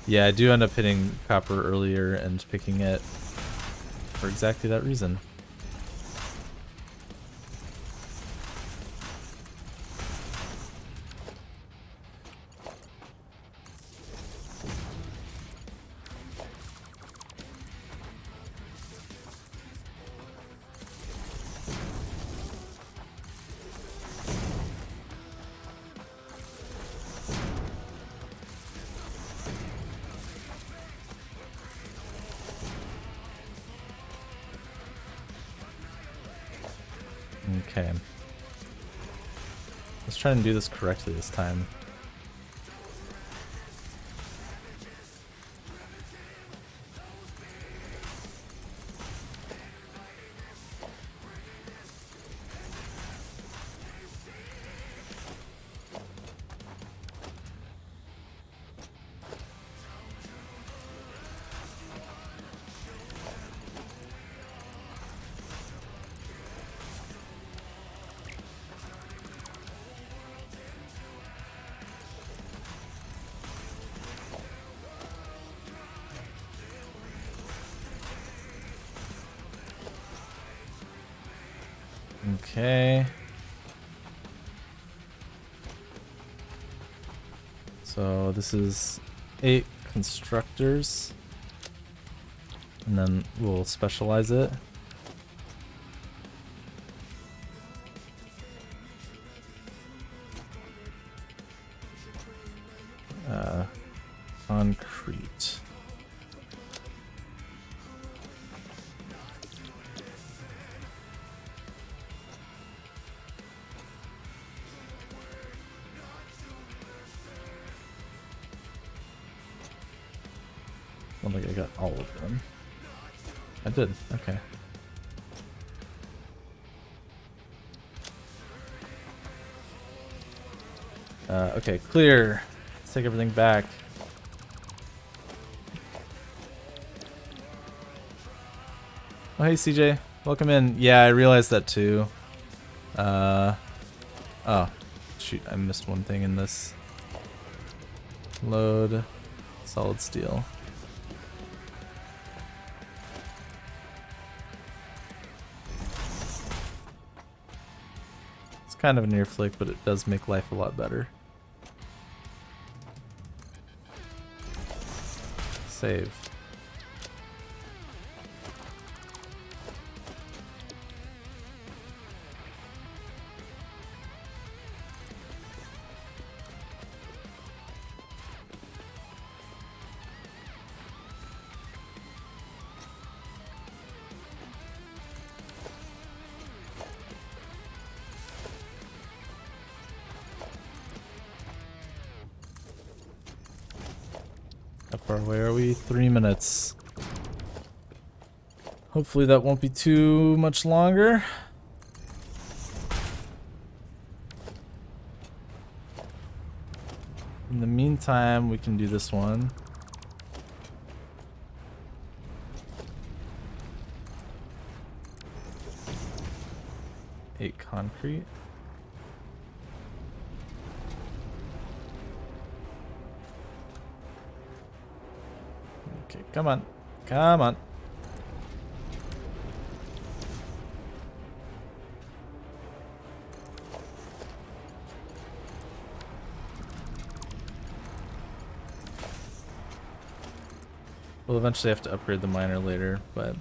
Speaker 1: Yeah, I do end up hitting copper earlier and picking it for exactly that reason. Okay. Let's try and do this correctly this time. Okay. So this is 8 constructors. And then we'll specialize it. Concrete. I don't think I got all of them. I did. Okay. Okay, clear. Let's take everything back. Oh, hey, CJ. Welcome in. Yeah, I realized that too. Oh, shoot. I missed one thing in this. Load. Solid steel. It's kind of a near flick, but it does make life a lot better. Save. How far away are we? 3 minutes. Hopefully that won't be too much longer. In the meantime, we can do this one. Eight concrete. Okay, come on. Come on. We'll eventually have to upgrade the miner later, but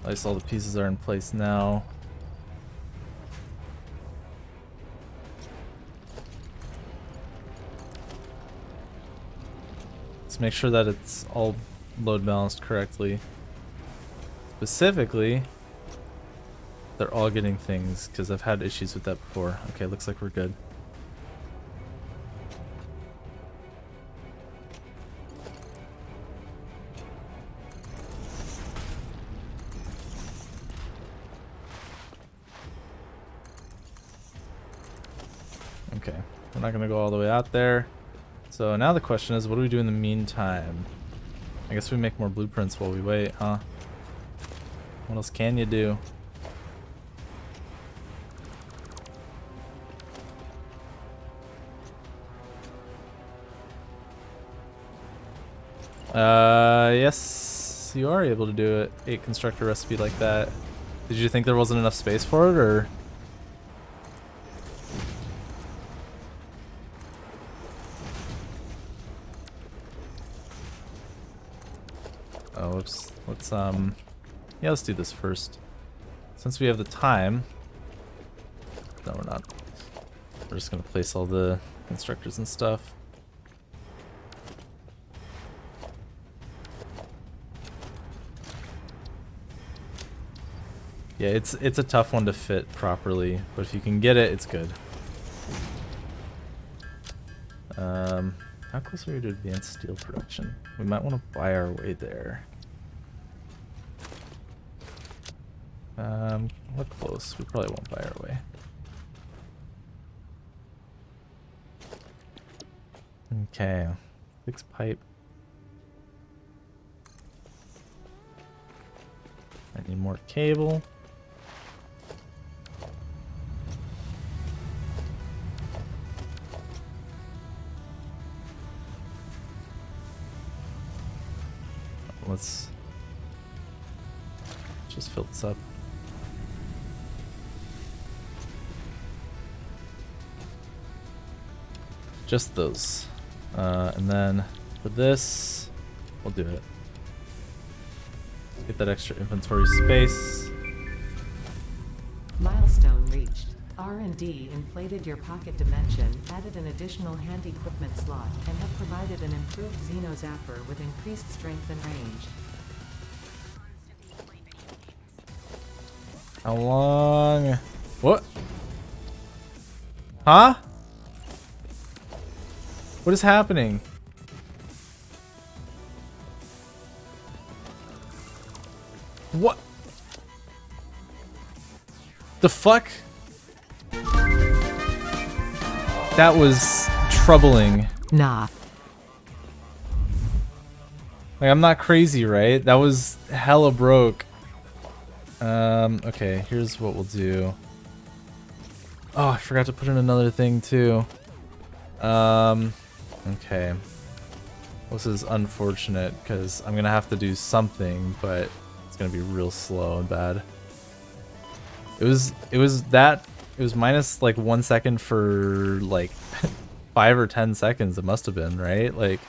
Speaker 1: at least all the pieces are in place now. Let's make sure that it's all load balanced correctly. Specifically, they're all getting things, because I've had issues with that before. Okay, looks like we're good. Okay, we're not gonna go all the way out there. So now the question is, what do we do in the meantime? I guess we make more blueprints while we wait, huh? What else can you do? Yes, you are able to do it. 8 constructor recipe like that. Did you think there wasn't enough space for it, or? Oh, whoops. Let's, yeah, let's do this first. Since we have the time. No, we're not. We're just gonna place all the constructors and stuff. Yeah, it's a tough one to fit properly, but if you can get it, it's good. How close are we to advanced steel production? We might want to buy our way there. We're close. We probably won't buy our way. Okay, 6 pipe. I need more cable. Let's just fill this up. Just those. And then for this, we'll do it. Get that extra inventory space.
Speaker 2: Milestone reached. R&D inflated your pocket dimension, added an additional hand equipment slot, and have provided an improved Xeno Zapper with increased strength and range.
Speaker 1: How long? What? Huh? What is happening? What? The fuck? That was troubling.
Speaker 2: Nah.
Speaker 1: Like, I'm not crazy, right? That was hella broke. Okay, here's what we'll do. Oh, I forgot to put in another thing too. Okay. This is unfortunate because I'm gonna have to do something, but it's gonna be real slow and bad. It was minus like 1 second for like 5 or 10 seconds. It must have been, right? Like,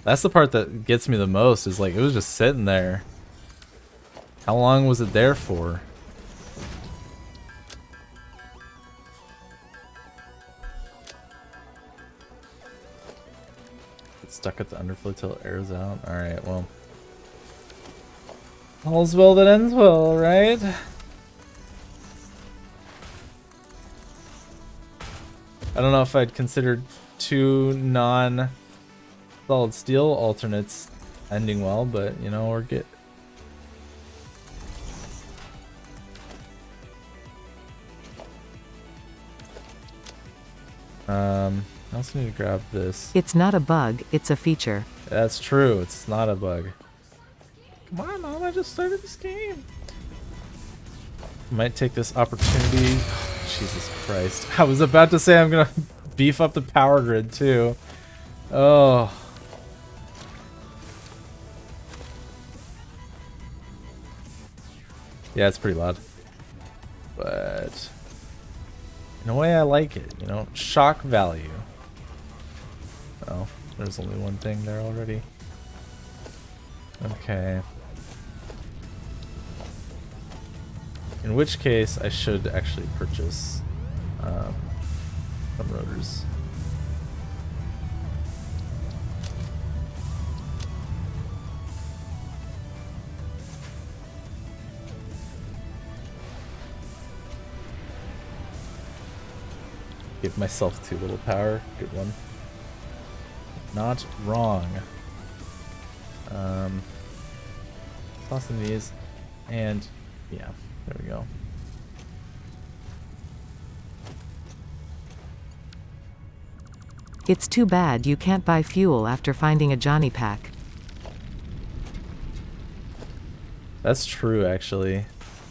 Speaker 1: that's the part that gets me the most, is like it was just sitting there. How long was it there for? Get stuck at the underflow till it airs out. Alright, well. All's well that ends well, right? I don't know if I'd consider 2 non-solid steel alternates ending well, but you know, we're good. I also need to grab this.
Speaker 2: It's not a bug, it's a feature.
Speaker 1: That's true, it's not a bug. Come on, Mom, I just started this game. Might take this opportunity. Jesus Christ. I was about to say I'm gonna beef up the power grid too. Oh. Yeah, it's pretty loud. But in a way I like it, you know? Shock value. Oh, there's only one thing there already. Okay. In which case, I should actually purchase some rotors. Give myself 2 little power. Good one. Not wrong. Tossing these, and yeah. There we go.
Speaker 2: It's too bad you can't buy fuel after finding a Johnny pack.
Speaker 1: That's true, actually.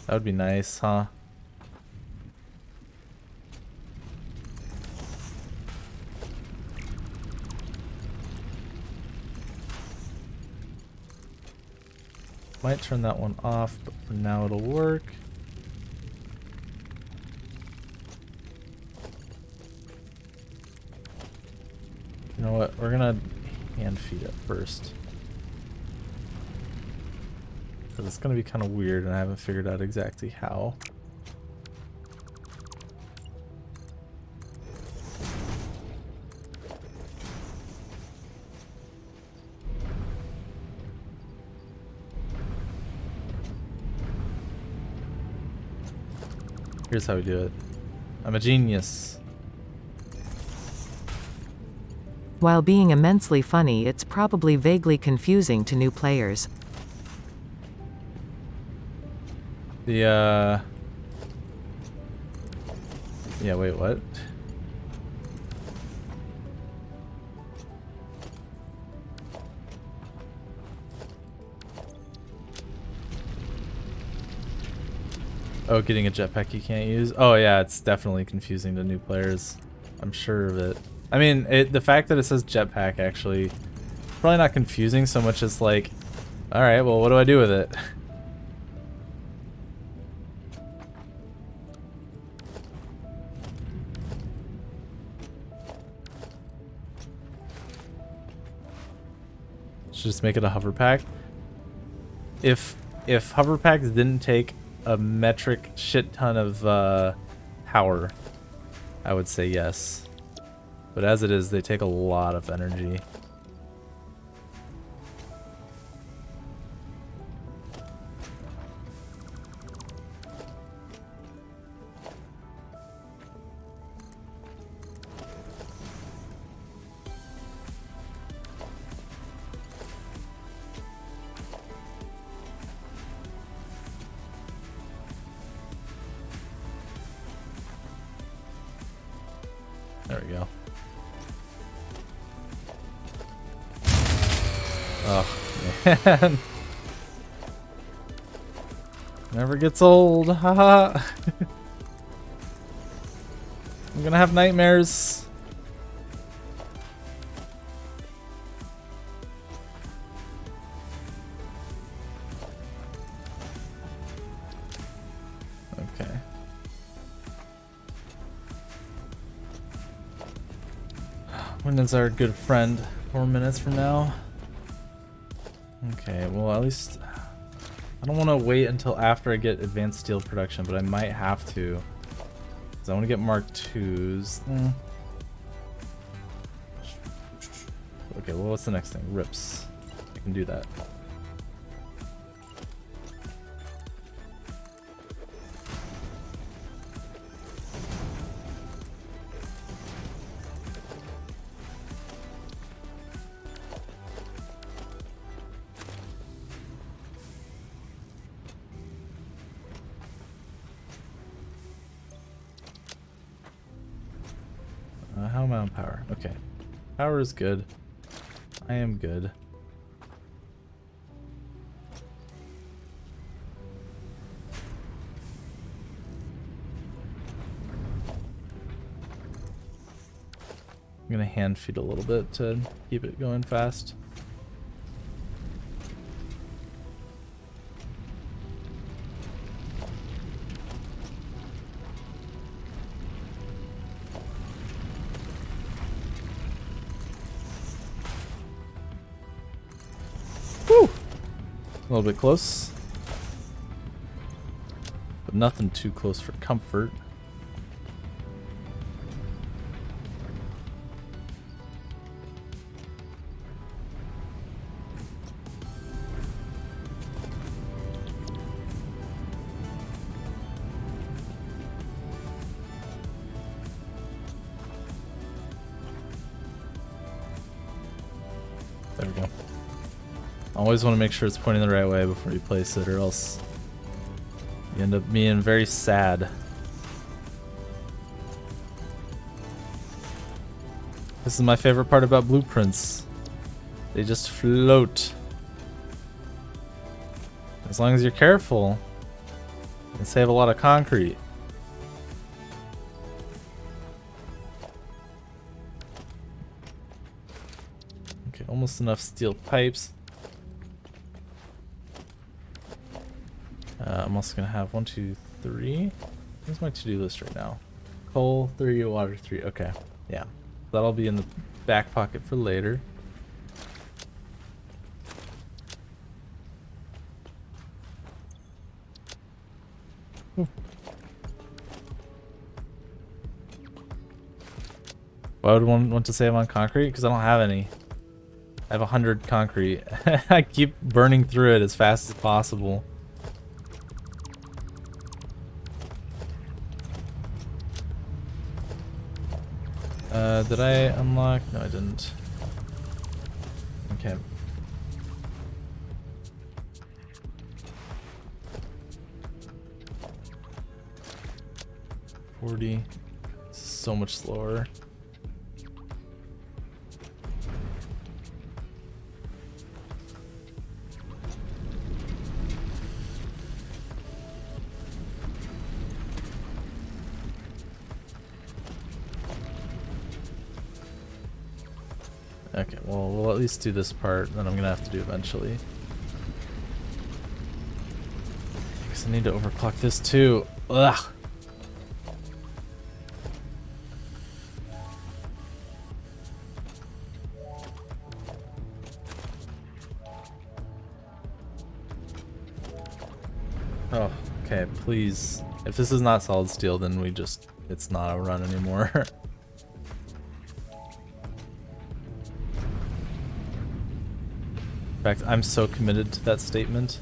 Speaker 1: That would be nice, huh? Might turn that one off, but for now it'll work. You know what? We're gonna hand feed it first. Because it's gonna be kind of weird and I haven't figured out exactly how. Here's how we do it. I'm a genius.
Speaker 2: While being immensely funny, it's probably vaguely confusing to new players.
Speaker 1: Yeah, wait, what? Oh, getting a jetpack you can't use? Oh yeah, it's definitely confusing to new players. I'm sure of it. I mean, the fact that it says jetpack actually probably not confusing so much as like, alright, well what do I do with it? Should just make it a hover pack. If hover packs didn't take a metric shit ton of power, I would say yes. But as it is, they take a lot of energy. There we go. Oh, man. Never gets old. Haha. I'm gonna have nightmares. Okay. When is our good friend? 4 minutes from now? Okay, well at least I don't want to wait until after I get advanced steel production, but I might have to. Because I want to get Mark IIs. Okay, well what's the next thing? Rips. I can do that. How am I on power? Okay. Power is good. I am good. I'm gonna hand feed a little bit to keep it going fast. A little bit close, but nothing too close for comfort. There we go. Always want to make sure it's pointing the right way before you place it, or else you end up being very sad. This is my favorite part about blueprints. They just float. As long as you're careful, you can save a lot of concrete. Okay, almost enough steel pipes. I'm also gonna have 1, 2, 3. Where's my to-do list right now? Coal 3, water 3. Okay, yeah, that'll be in the back pocket for later. Why would one want to save on concrete? Because I don't have any. I have 100 concrete. I keep burning through it as fast as possible. Did I unlock? No, I didn't. Okay. $40. So much slower. Okay, well, we'll at least do this part that I'm gonna have to do eventually. Because I need to overclock this too. Ugh. Oh, okay, please. If this is not solid steel, then it's not a run anymore. In fact, I'm so committed to that statement.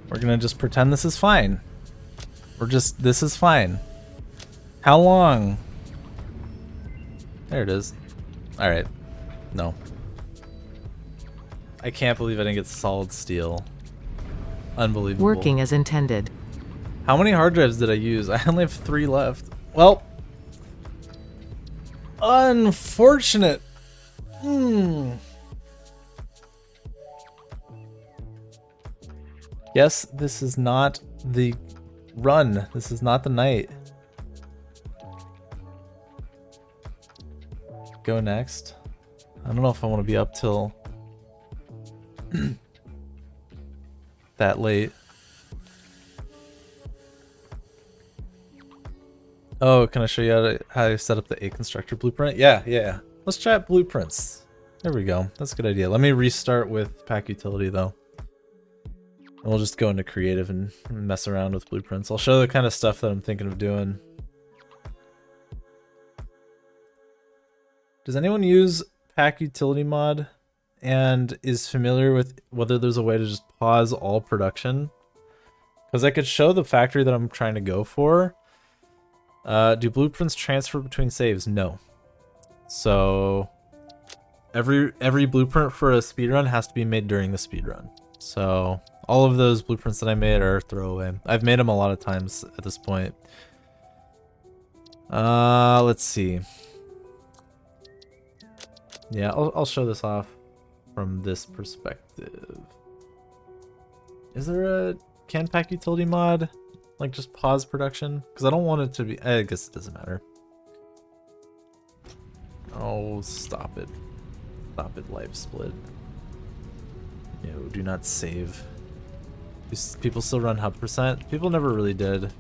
Speaker 1: We're gonna just pretend this is fine. This is fine. How long? There it is. Alright. No. I can't believe I didn't get solid steel. Unbelievable.
Speaker 2: Working as intended.
Speaker 1: How many hard drives did I use? I only have 3 left. Well, unfortunate. Yes, this is not the run. This is not the night. Go next. I don't know if I want to be up till that late. Oh, can I show you how to set up the A constructor blueprint? Yeah. Let's chat blueprints. There we go. That's a good idea. Let me restart with pack utility though. And we'll just go into creative and mess around with blueprints. I'll show the kind of stuff that I'm thinking of doing. Does anyone use pack utility mod and is familiar with whether there's a way to just pause all production? Because I could show the factory that I'm trying to go for. Do blueprints transfer between saves? No. So every blueprint for a speedrun has to be made during the speedrun. So all of those blueprints that I made are throwaway. I've made them a lot of times at this point. Let's see. Yeah, I'll show this off from this perspective. Is there a can pack utility mod? Like just pause production? Because I don't want it to be, I guess it doesn't matter. Oh, stop it. Stop it, live split. No, do not save. People still run hub percent? People never really did.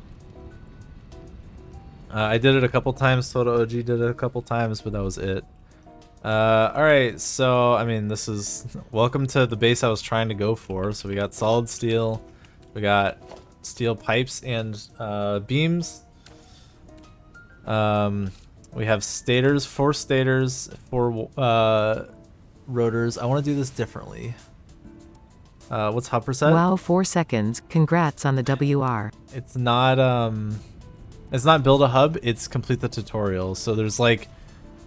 Speaker 1: I did it a couple times, Toto OG did it a couple times, but that was it. Alright, so, I mean, this is... Welcome to the base I was trying to go for. So we got solid steel, we got steel pipes and beams. We have stators, 4 stators, 4 rotors. I want to do this differently. What's hub percent?
Speaker 2: Wow, 4 seconds. Congrats on the WR.
Speaker 1: It's not build a hub, it's complete the tutorial. So there's like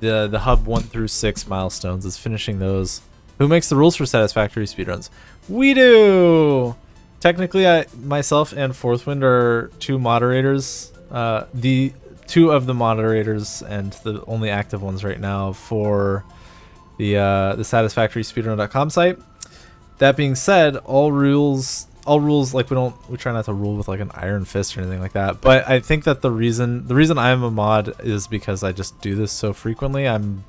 Speaker 1: the hub 1 through 6 milestones. It's finishing those. Who makes the rules for satisfactory speedruns? We do! Technically, myself and Fourthwind are 2 moderators. The 2 of the moderators and the only active ones right now for the satisfactoryspeedrun.com site. That being said, all rules like we try not to rule with like an iron fist or anything like that. But I think that the reason I'm a mod is because I just do this so frequently. I'm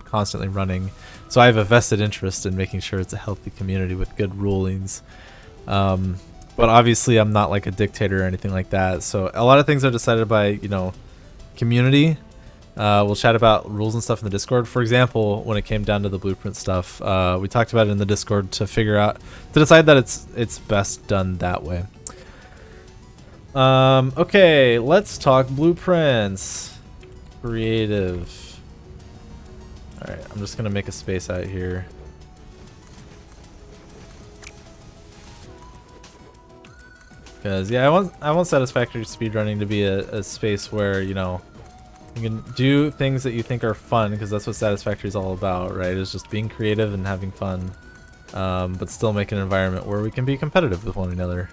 Speaker 1: constantly running, so I have a vested interest in making sure it's a healthy community with good rulings. But obviously I'm not like a dictator or anything like that. So a lot of things are decided by, community. We'll chat about rules and stuff in the Discord. For example, when it came down to the blueprint stuff, we talked about it in the Discord to decide that it's best done that way. Okay, let's talk blueprints. Creative. All right, I'm just gonna make a space out here. Because yeah, I want satisfactory speedrunning to be a space where you can do things that you think are fun, because that's what satisfactory is all about, right? It's just being creative and having fun, but still make an environment where we can be competitive with one another.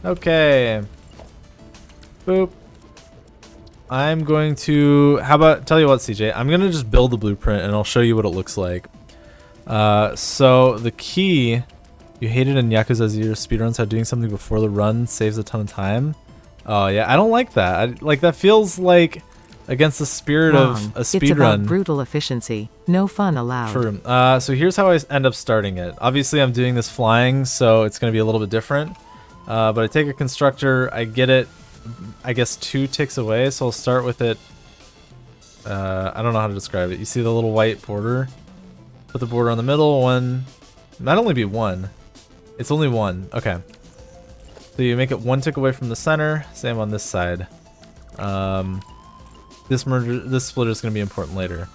Speaker 1: Okay. Boop. I'm going to, tell you what, CJ, I'm going to just build the blueprint and I'll show you what it looks like. So the key, you hated in Yakuza 0 speedruns how doing something before the run saves a ton of time. Oh yeah, I don't like that. That feels like against the spirit of a speedrun.
Speaker 2: It's about brutal efficiency. No fun allowed.
Speaker 1: True. So here's how I end up starting it. Obviously I'm doing this flying, so it's going to be a little bit different. But I take a constructor, I get it, I guess 2 ticks away, so I'll start with it. I don't know how to describe it. You see the little white border? Put the border on the middle, 1. Might only be 1. It's only 1. Okay. So you make it 1 tick away from the center. Same on this side. This splitter is going to be important later.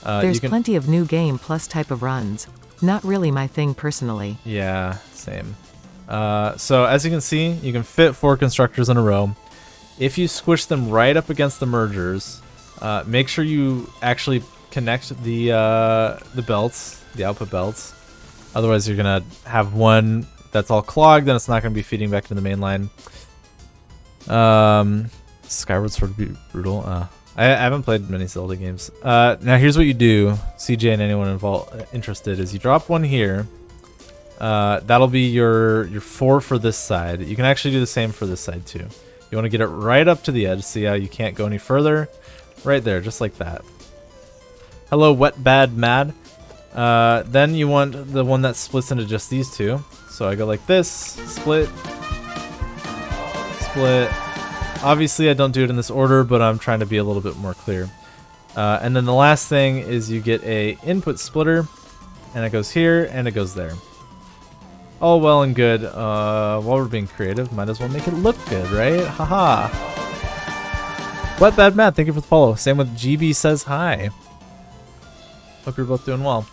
Speaker 2: There's plenty of new game plus type of runs. Not really my thing personally.
Speaker 1: Yeah, same. So as you can see, you can fit 4 constructors in a row. If you squish them right up against the mergers, make sure you actually connect the belts, the output belts. Otherwise, you're gonna have one that's all clogged, and it's not gonna be feeding back into the main line. Skyward Sword would be brutal. I haven't played many Zelda games. Now here's what you do, CJ and anyone interested, is you drop one here. That'll be your 4 for this side. You can actually do the same for this side too. You want to get it right up to the edge. See how you can't go any further? Right there, just like that. Hello, wet, bad, mad. Then you want the one that splits into just these two. So I go like this, split, split. Obviously, I don't do it in this order, but I'm trying to be a little bit more clear. And then the last thing is you get a input splitter, and it goes here, and it goes there. All well and good. While we're being creative, might as well make it look good, right? Haha. What bad Matt? Thank you for the follow. Same with GB says hi. Hope you're both doing well.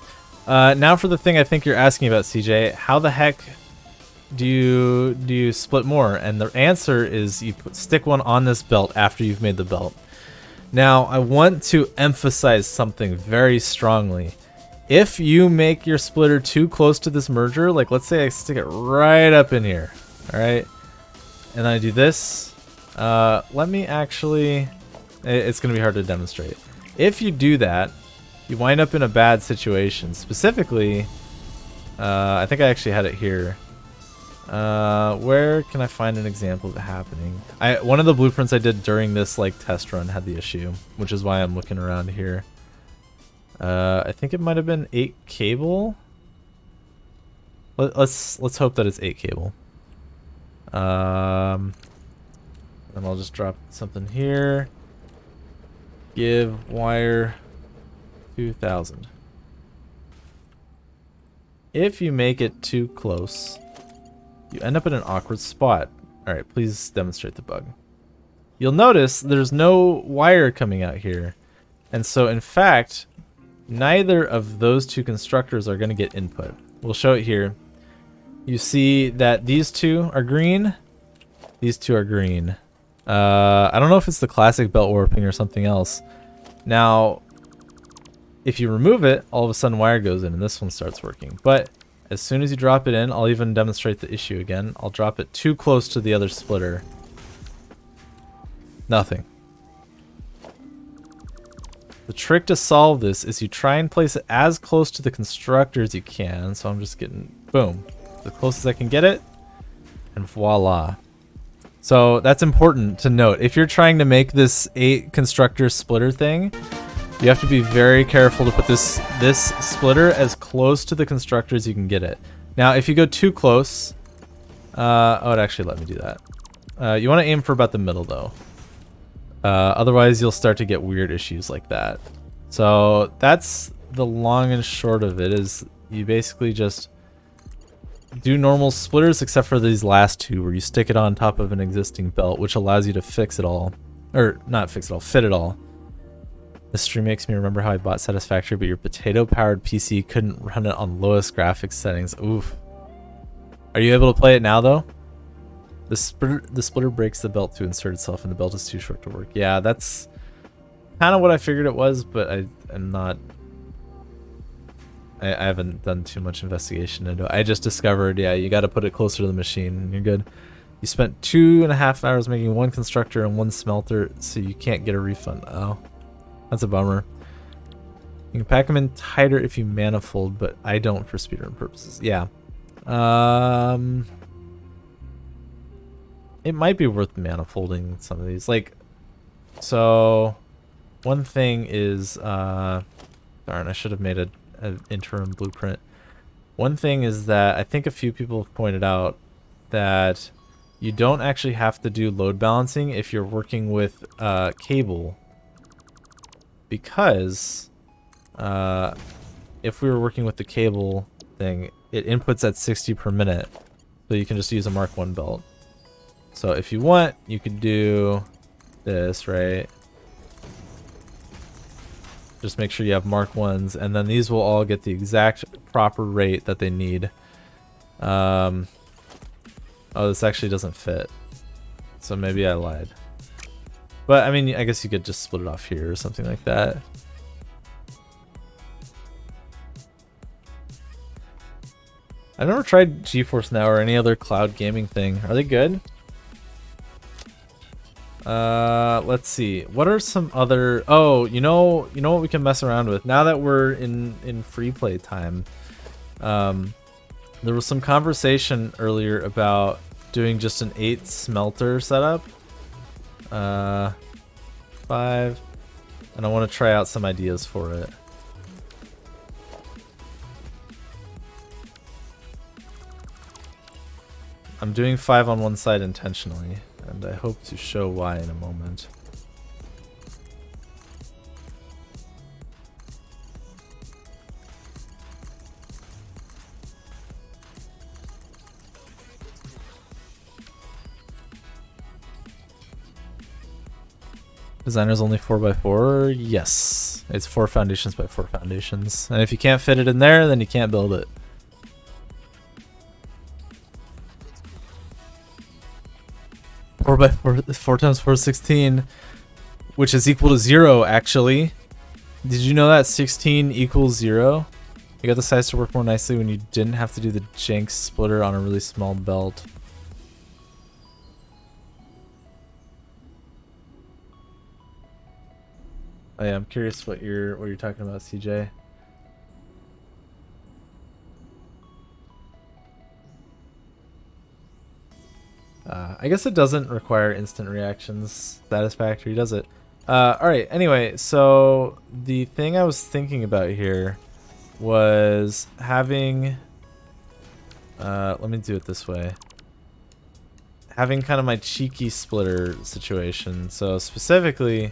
Speaker 1: Now for the thing I think you're asking about, CJ. How the heck do you split more? And the answer is you stick one on this belt after you've made the belt. Now I want to emphasize something very strongly. If you make your splitter too close to this merger, like let's say I stick it right up in here, all right, and then I do this, let me actually, it's going to be hard to demonstrate. If you do that, you wind up in a bad situation. Specifically, I think I actually had it here. Where can I find an example of it happening? One of the blueprints I did during this like test run had the issue, which is why I'm looking around here. I think it might have been 8 cable. Let's hope that it's 8 cable. And I'll just drop something here. Give wire 2000. If you make it too close, you end up in an awkward spot. All right, please demonstrate the bug. You'll notice there's no wire coming out here. And so in fact, neither of those two constructors are going to get input. We'll show it here. You see that these two are green. These two are green. I don't know if it's the classic belt warping or something else. Now, if you remove it, all of a sudden wire goes in and this one starts working. But as soon as you drop it in, I'll even demonstrate the issue again. I'll drop it too close to the other splitter. Nothing. The trick to solve this is you try and place it as close to the constructor as you can. So I'm just getting, boom, as close as I can get it, and voila. So that's important to note. If you're trying to make this 8 constructor splitter thing, you have to be very careful to put this splitter as close to the constructor as you can get it. Now, if you go too close, oh, it actually let me do that. You want to aim for about the middle though. Otherwise, you'll start to get weird issues like that. So that's the long and short of it, is you basically just do normal splitters except for these last two where you stick it on top of an existing belt, which allows you to fix it all. Or not fix it all, fit it all. This stream makes me remember how I bought Satisfactory, but your potato-powered PC couldn't run it on lowest graphics settings. Oof. Are you able to play it now, though? The splitter breaks the belt to insert itself, and the belt is too short to work. Yeah, that's kind of what I figured it was, but I'm not... I haven't done too much investigation into it. I just discovered, yeah, you got to put it closer to the machine, and you're good. You spent 2.5 hours making one constructor and one smelter, so you can't get a refund. Oh, that's a bummer. You can pack them in tighter if you manifold, but I don't for speedrun purposes. Yeah. It might be worth manifolding some of these. Like, so one thing is, darn, I should have made an interim blueprint. One thing is that I think a few people have pointed out that you don't actually have to do load balancing if you're working with cable, because if we were working with the cable thing, it inputs at 60 per minute, so you can just use a Mark 1 belt. So if you want, you could do this, right? Just make sure you have Mark 1s, and then these will all get the exact proper rate that they need. Oh, this actually doesn't fit. So maybe I lied. But I mean, I guess you could just split it off here or something like that. I've never tried GeForce Now or any other cloud gaming thing. Are they good? Let's see. What are some other... Oh, you know what we can mess around with? Now that we're in free play time. There was some conversation earlier about doing just an 8 smelter setup. 5. And I want to try out some ideas for it. I'm doing 5 on one side intentionally, and I hope to show why in a moment. Designer's only 4x4? Yes. It's 4 foundations by 4 foundations. And if you can't fit it in there, then you can't build it. Four by 4 times 4 is 16, which is equal to 0 actually. Did you know that 16 equals 0? You got the size to work more nicely when you didn't have to do the jank splitter on a really small belt. Oh yeah, I'm curious what you're talking about, CJ. I guess it doesn't require instant reactions satisfactory, does it? Alright, anyway, so the thing I was thinking about here was having... let me do it this way. Having kind of my cheeky splitter situation. So specifically,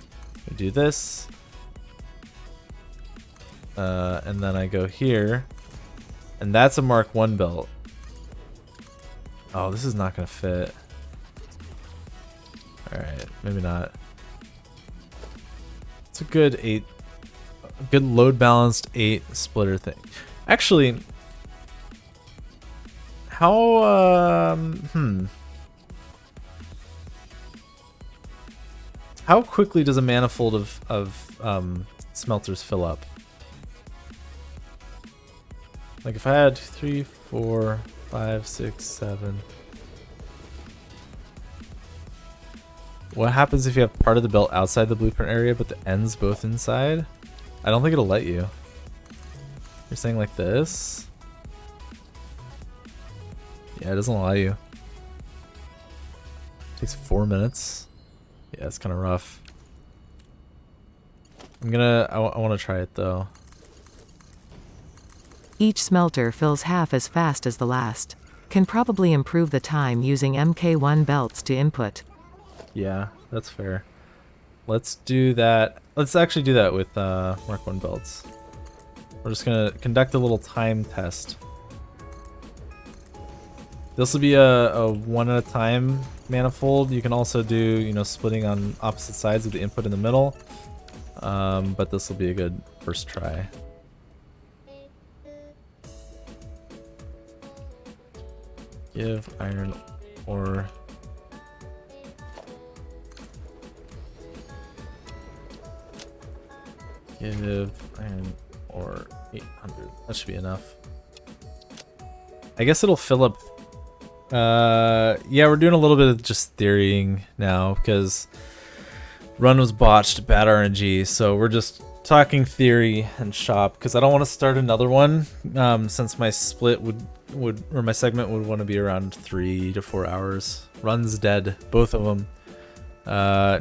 Speaker 1: I do this. And then I go here. And that's a Mark 1 belt. Oh, this is not going to fit. Alright, maybe not. It's a good 8, a good load balanced 8 splitter thing. Actually, how how quickly does a manifold of smelters fill up? Like if I had 3, 4, 5, 6, 7. What happens if you have part of the belt outside the blueprint area but the ends both inside? I don't think it'll let you. You're saying like this? Yeah, it doesn't allow you. It takes 4 minutes. Yeah, it's kind of rough. I want to try it though.
Speaker 2: Each smelter fills half as fast as the last. Can probably improve the time using MK1 belts to input.
Speaker 1: Yeah, that's fair. Let's do that. Let's actually do that with Mark 1 belts. We're just gonna conduct a little time test. This will be a 1 at a time manifold. You can also do, you know, splitting on opposite sides with the input in the middle. But this will be a good first try. Give iron ore. Give iron ore 800. That should be enough. I guess it'll fill up. Yeah, we're doing a little bit of just theorying now because run was botched, bad RNG. So we're just talking theory and shop because I don't want to start another one since my split or my segment would want to be around 3 to 4 hours. Run's dead, both of them.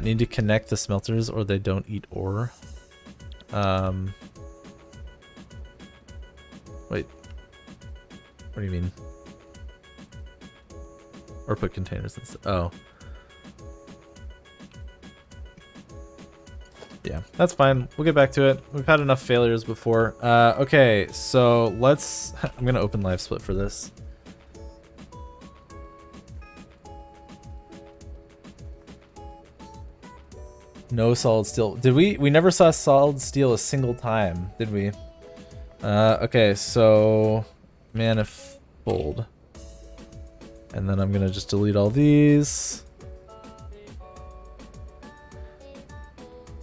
Speaker 1: Need to connect the smelters or they don't eat ore. Wait. What do you mean? Or put containers instead. Oh. Yeah, that's fine. We'll get back to it. We've had enough failures before. Okay, so let's... I'm going to open live split for this. No solid steel. Did we? We never saw solid steel a single time, did we? Okay, so... manifold. And then I'm gonna just delete all these.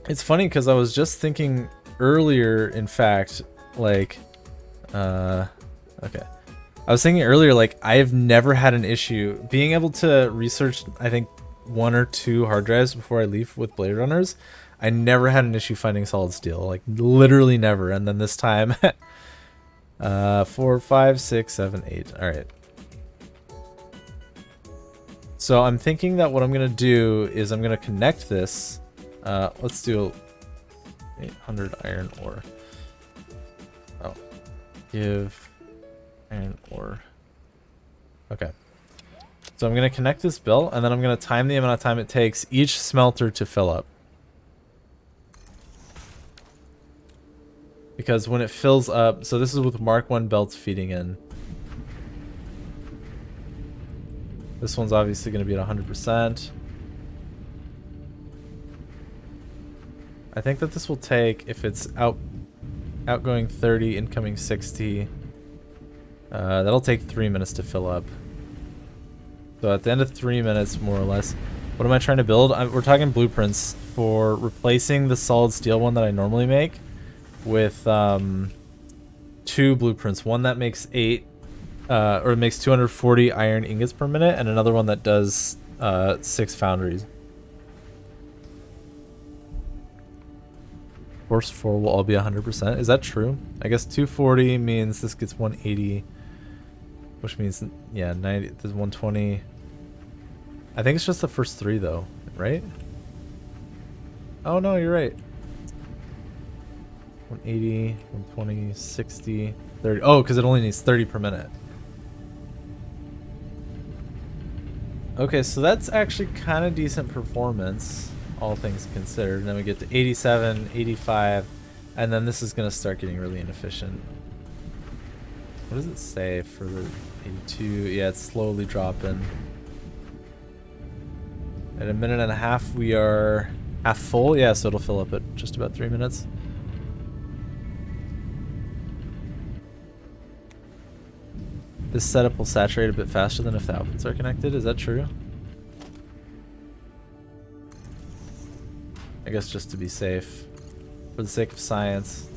Speaker 1: It's funny because I was just thinking earlier, in fact, like, okay. I was thinking earlier, like, I've never had an issue being able to research, I think, 1 or 2 hard drives before I leave with Blade Runners. I never had an issue finding solid steel, like, literally never. And then this time, 4, 5, 6, 7, 8. All right. So I'm thinking that what I'm going to do is I'm going to connect this. Let's do 800 iron ore. Oh, give iron ore. Okay. So I'm going to connect this belt, and then I'm going to time the amount of time it takes each smelter to fill up. Because when it fills up, so this is with Mark 1 belts feeding in. This one's obviously going to be at 100%. I think that this will take, if it's outgoing 30, incoming 60, that'll take 3 minutes to fill up. So at the end of 3 minutes, more or less, what am I trying to build? We're talking blueprints for replacing the solid steel one that I normally make with 2 blueprints. One that makes 8, or makes 240 iron ingots per minute, and another one that does 6 foundries. Force 4 will all be 100%. Is that true? I guess 240 means this gets 180, which means, yeah, 90. There's 120. I think it's just the first 3 though, right? Oh no, you're right. 180, 120, 60, 30. Oh, because it only needs 30 per minute. Okay, so that's actually kind of decent performance, all things considered. And then we get to 87, 85, and then this is going to start getting really inefficient. What does it say for the 82? Yeah, it's slowly dropping. At a minute and a half, we are half full. Yeah, so it'll fill up at just about 3 minutes. This setup will saturate a bit faster than if the outputs are connected. Is that true? I guess just to be safe, for the sake of science.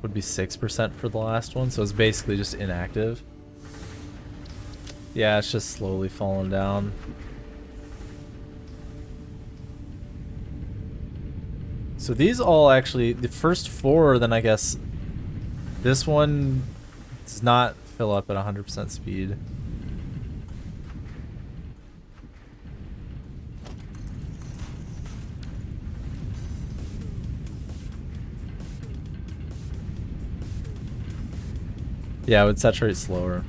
Speaker 1: Would be 6% for the last one, so it's basically just inactive. Yeah, it's just slowly falling down. So these all actually, the first 4, then I guess this one does not fill up at 100% speed. Yeah, it would saturate slower.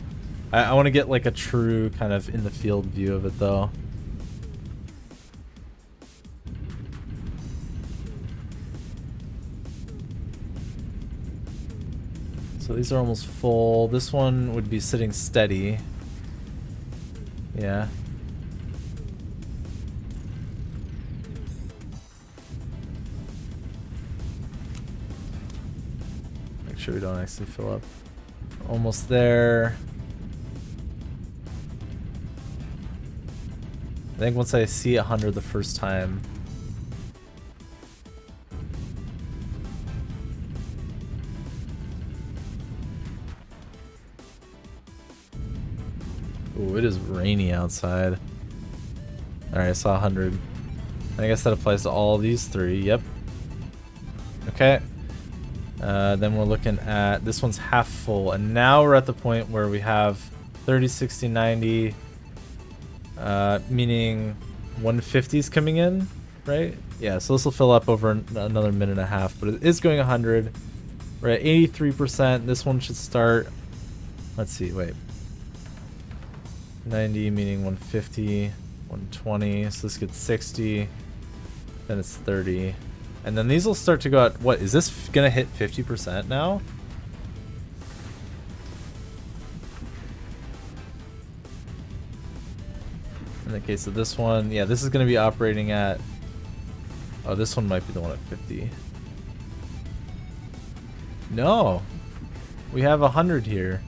Speaker 1: I want to get like a true kind of in the field view of it though. So these are almost full. This one would be sitting steady. Yeah. Make sure we don't actually fill up. Almost there. I think once I see 100 the first time. Ooh, it is rainy outside. Alright, I saw 100. I guess that applies to all these 3. Yep. Okay. Then we're looking at, this one's half full, and now we're at the point where we have 30, 60, 90, meaning 150's coming in, right? Yeah, so this will fill up over another minute and a half, but it is going 100. We're at 83%. This one should start, let's see, wait. 90 meaning 150, 120, so this gets 60, then it's 30. And then these will start to go out. What, is this gonna hit 50% now? In the case of this one, yeah, this is going to be operating at... Oh, this one might be the one at 50. No! We have 100 here.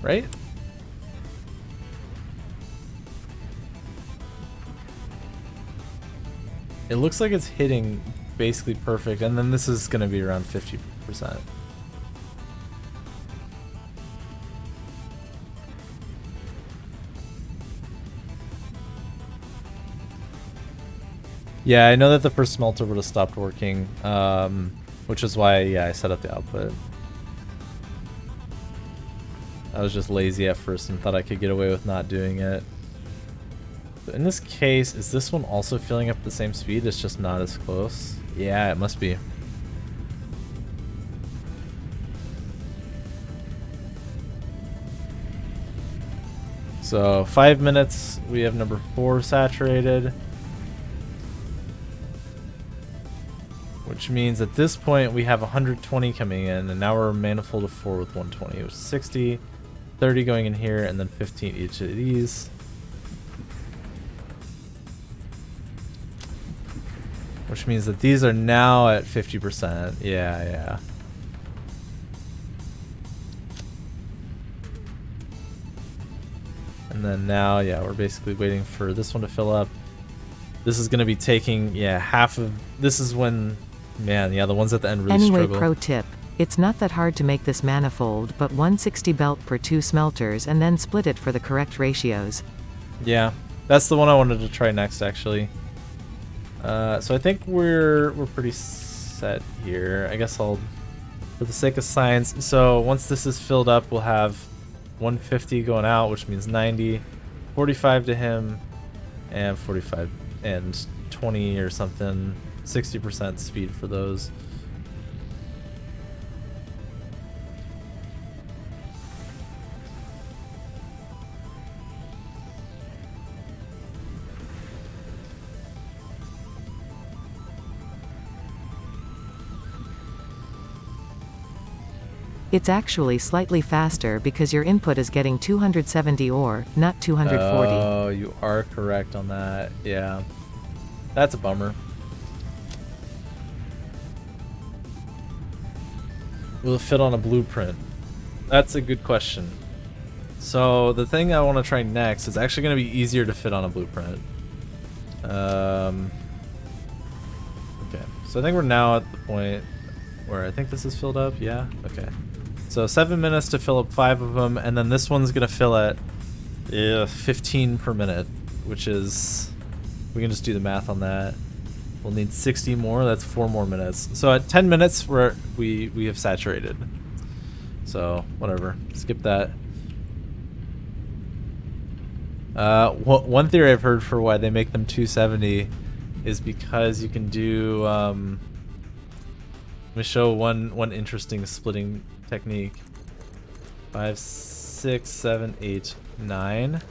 Speaker 1: Right? It looks like it's hitting basically perfect, and then this is going to be around 50%. Yeah, I know that the first smelter would have stopped working, which is why, yeah, I set up the output. I was just lazy at first and thought I could get away with not doing it. But in this case, is this one also filling up at the same speed? It's just not as close. Yeah, it must be. So 5 minutes, we have number 4 saturated. Which means at this point we have 120 coming in, and now we're manifold of 4 with 120, which is 60, 30 going in here, and then 15 each of these. Which means that these are now at 50%. Yeah. And then now, yeah, we're basically waiting for this one to fill up. This is going to be taking, yeah, half of... This is when... Man, yeah, the ones at the end really struggle.
Speaker 2: Pro tip. It's not that hard to make this manifold, but 160 belt per 2 smelters and then split it for the correct ratios.
Speaker 1: Yeah, that's the one I wanted to try next, actually. So I think we're pretty set here. I guess I'll, for the sake of science, so once this is filled up, we'll have 150 going out, which means 90, 45 to him, and 45 and 20 or something. 60% speed for those.
Speaker 2: It's actually slightly faster because your input is getting 270 ore, not 240.
Speaker 1: Oh, you are correct on that. Yeah. That's a bummer. Will it fit on a blueprint? That's a good question. So the thing I want to try next is actually going to be easier to fit on a blueprint. Okay, so I think we're now at the point where I think this is filled up. Yeah, okay. So 7 minutes to fill up 5 of them, and then this one's going to fill at 15 per minute, which is... We can just do the math on that. We'll need 60 more. That's 4 more minutes. So at 10 minutes, we have saturated. So whatever. Skip that. One theory I've heard for why they make them 270 is because you can do. Let me show one interesting splitting technique. 5, 6, 7, 8, 9.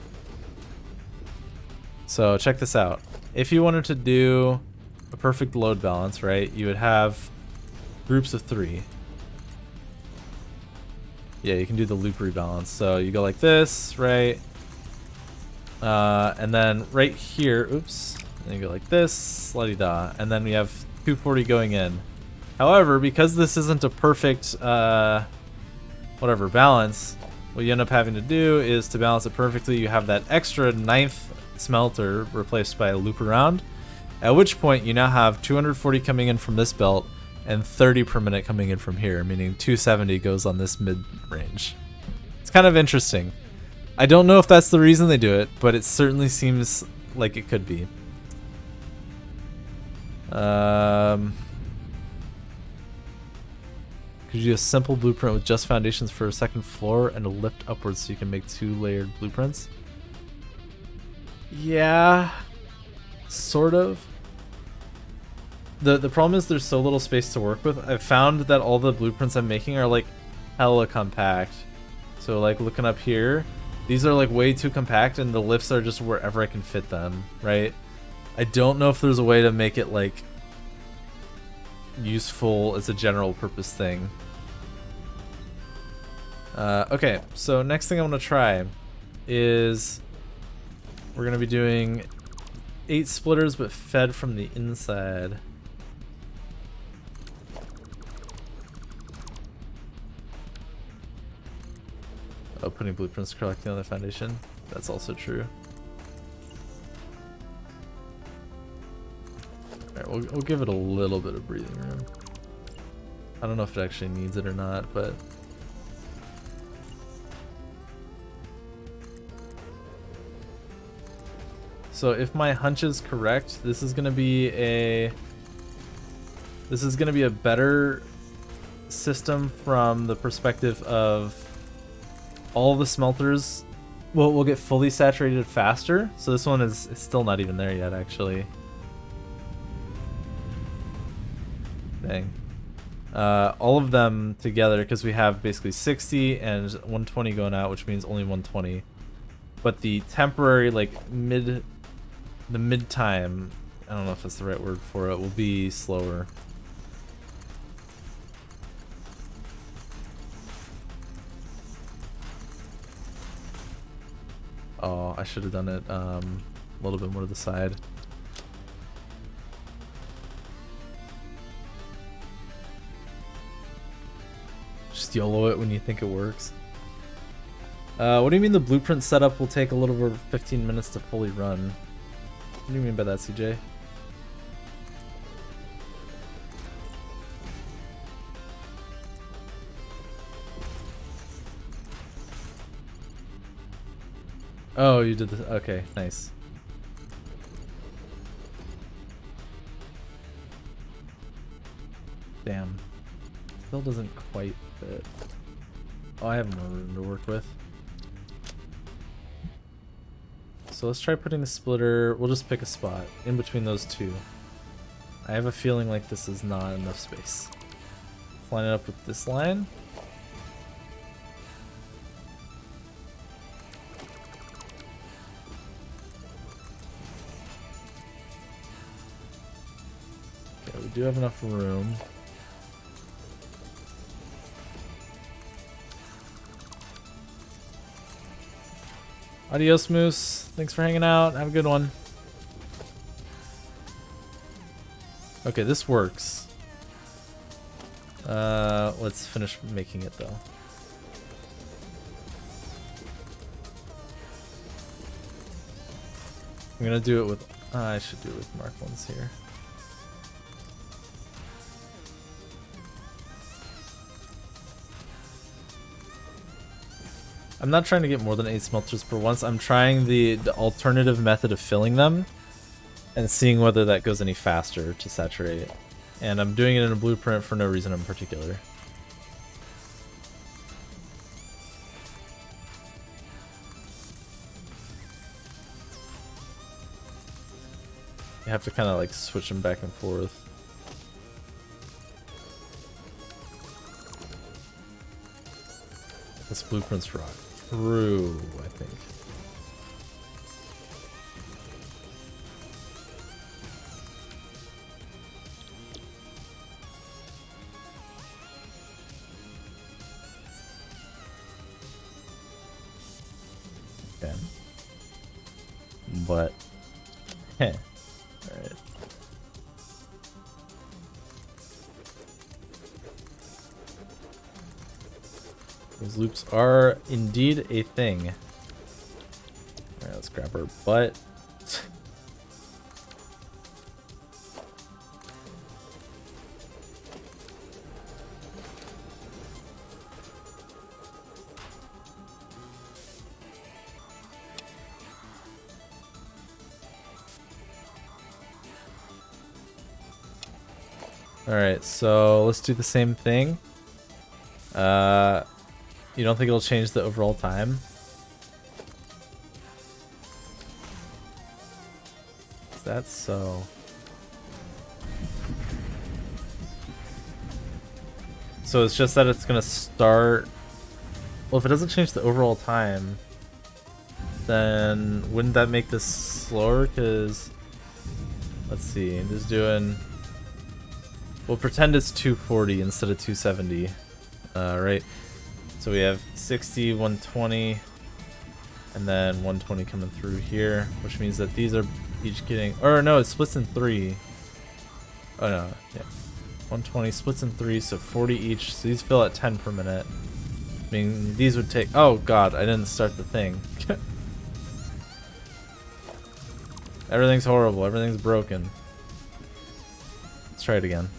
Speaker 1: So check this out. If you wanted to do a perfect load balance, right, you would have groups of 3. Yeah, you can do the loop rebalance. So you go like this, right? And then right here, oops, and you go like this, la-di-da, and then we have 240 going in. However, because this isn't a perfect, whatever, balance, what you end up having to do is to balance it perfectly, you have that extra 9th smelter replaced by a loop around, at which point you now have 240 coming in from this belt and 30 per minute coming in from here, meaning 270 goes on this mid-range. It's kind of interesting. I don't know if that's the reason they do it, but it certainly seems like it could be. Could you do a simple blueprint with just foundations for a second floor and a lift upwards so you can make 2 layered blueprints? Yeah, sort of. The problem is there's so little space to work with. I've found that all the blueprints I'm making are like hella compact. So like looking up here, these are like way too compact and the lifts are just wherever I can fit them, right? I don't know if there's a way to make it like useful as a general purpose thing. Okay, so next thing I want to try is we're going to be doing 8 splitters, but fed from the inside. Oh, putting blueprints collecting on the foundation. That's also true. Alright, we'll give it a little bit of breathing room. I don't know if it actually needs it or not, but... So if my hunch is correct, this is gonna be a better system from the perspective of all the smelters will get fully saturated faster. So this one is still not even there yet, actually. Dang. All of them together, because we have basically 60 and 120 going out, which means only 120. But the temporary, like, mid time, I don't know if that's the right word for it, will be slower. Oh, I should have done it a little bit more to the side. Just YOLO it when you think it works. What do you mean the blueprint setup will take a little over 15 minutes to fully run? What do you mean by that, CJ? Oh, you did this. Okay, nice. Damn. Still doesn't quite fit. Oh, I have more room to work with. So let's try putting the splitter. We'll just pick a spot in between those two. I have a feeling like this is not enough space. Let's line it up with this line. Okay, we do have enough room. Adios, Moose. Thanks for hanging out. Have a good one. Okay, this works. Let's finish making it, though. I'm gonna do it with... I should do it with marked ones here. I'm not trying to get more than 8 smelters per once. I'm trying the alternative method of filling them and seeing whether that goes any faster to saturate. And I'm doing it in a blueprint for no reason in particular. You have to kind of like switch them back and forth. This blueprint's rock. True, I think. Okay. But, heh. Alright. Those loops are indeed a thing. Alright, let's grab her butt. Alright, so let's do the same thing. You don't think it'll change the overall time? Is that so? So it's just that it's gonna start... Well, if it doesn't change the overall time, then wouldn't that make this slower? Because, let's see, I'm just doing... We'll pretend it's 240 instead of 270. Right. So we have 60, 120. And then 120 coming through here, which means that these are each getting, or no, it splits in 3. Oh no, yeah. 120 splits in 3, so 40 each. So these fill at 10 per minute. I mean, these would take, oh god, I didn't start the thing. Everything's horrible, everything's broken. Let's try it again.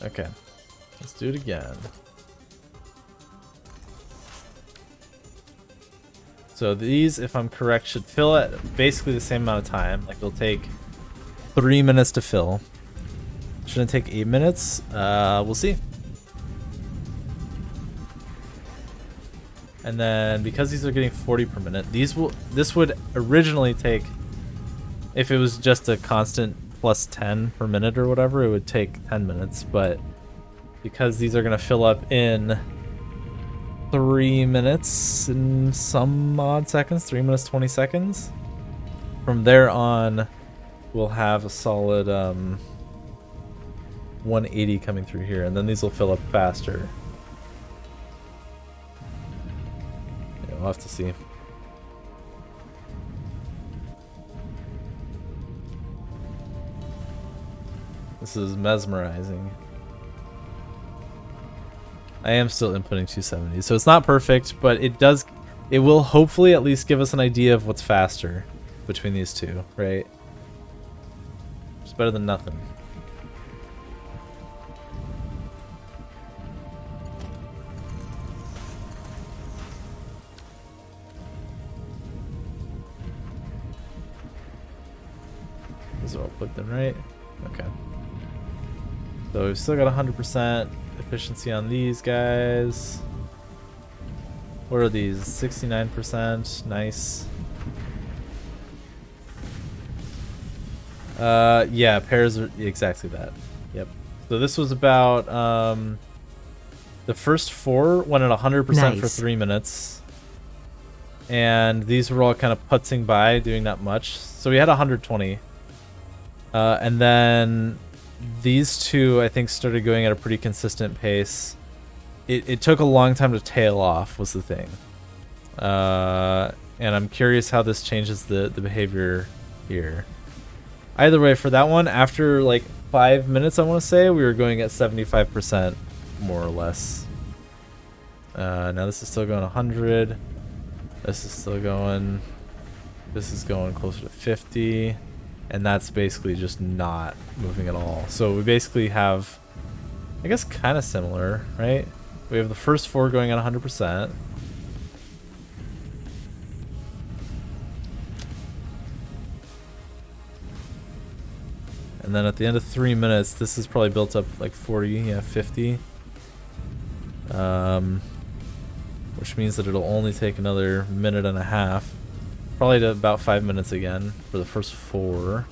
Speaker 1: Okay, let's do it again. So these, if I'm correct, should fill at basically the same amount of time. Like, it'll take 3 minutes to fill. Shouldn't take 8 minutes. We'll see. And then because these are getting 40 per minute, this would originally take, if it was just a constant plus 10 per minute or whatever, it would take 10 minutes. But because these are going to fill up in 3 minutes and some odd seconds, 3 minutes 20 seconds, from there on we'll have a solid 180 coming through here, and then these will fill up faster. Yeah, we'll have to see. This is mesmerizing. I am still inputting 270, so it's not perfect, but it will hopefully at least give us an idea of what's faster between these two, right? It's better than nothing. These are all plugged in, right? Okay. So we've still got 100% efficiency on these guys. What are these? 69%. Nice. Yeah, pairs are exactly that. Yep. So this was about the first 4 went at 100% for 3 minutes. And these were all kind of putzing by, doing not much. So we had 120. And then these two, I think, started going at a pretty consistent pace. It took a long time to tail off, was the thing. And I'm curious how this changes the behavior here. Either way, for that one, after like 5 minutes, I want to say, we were going at 75%, more or less. Now this is still going 100. This is still going... This is going closer to 50. And that's basically just not moving at all. So we basically have, I guess, kind of similar, right? We have the first 4 going at 100%. And then at the end of 3 minutes, this is probably built up like 40, yeah, 50. Which means that it'll only take another minute and a half. Probably to about 5 minutes again for the first 4.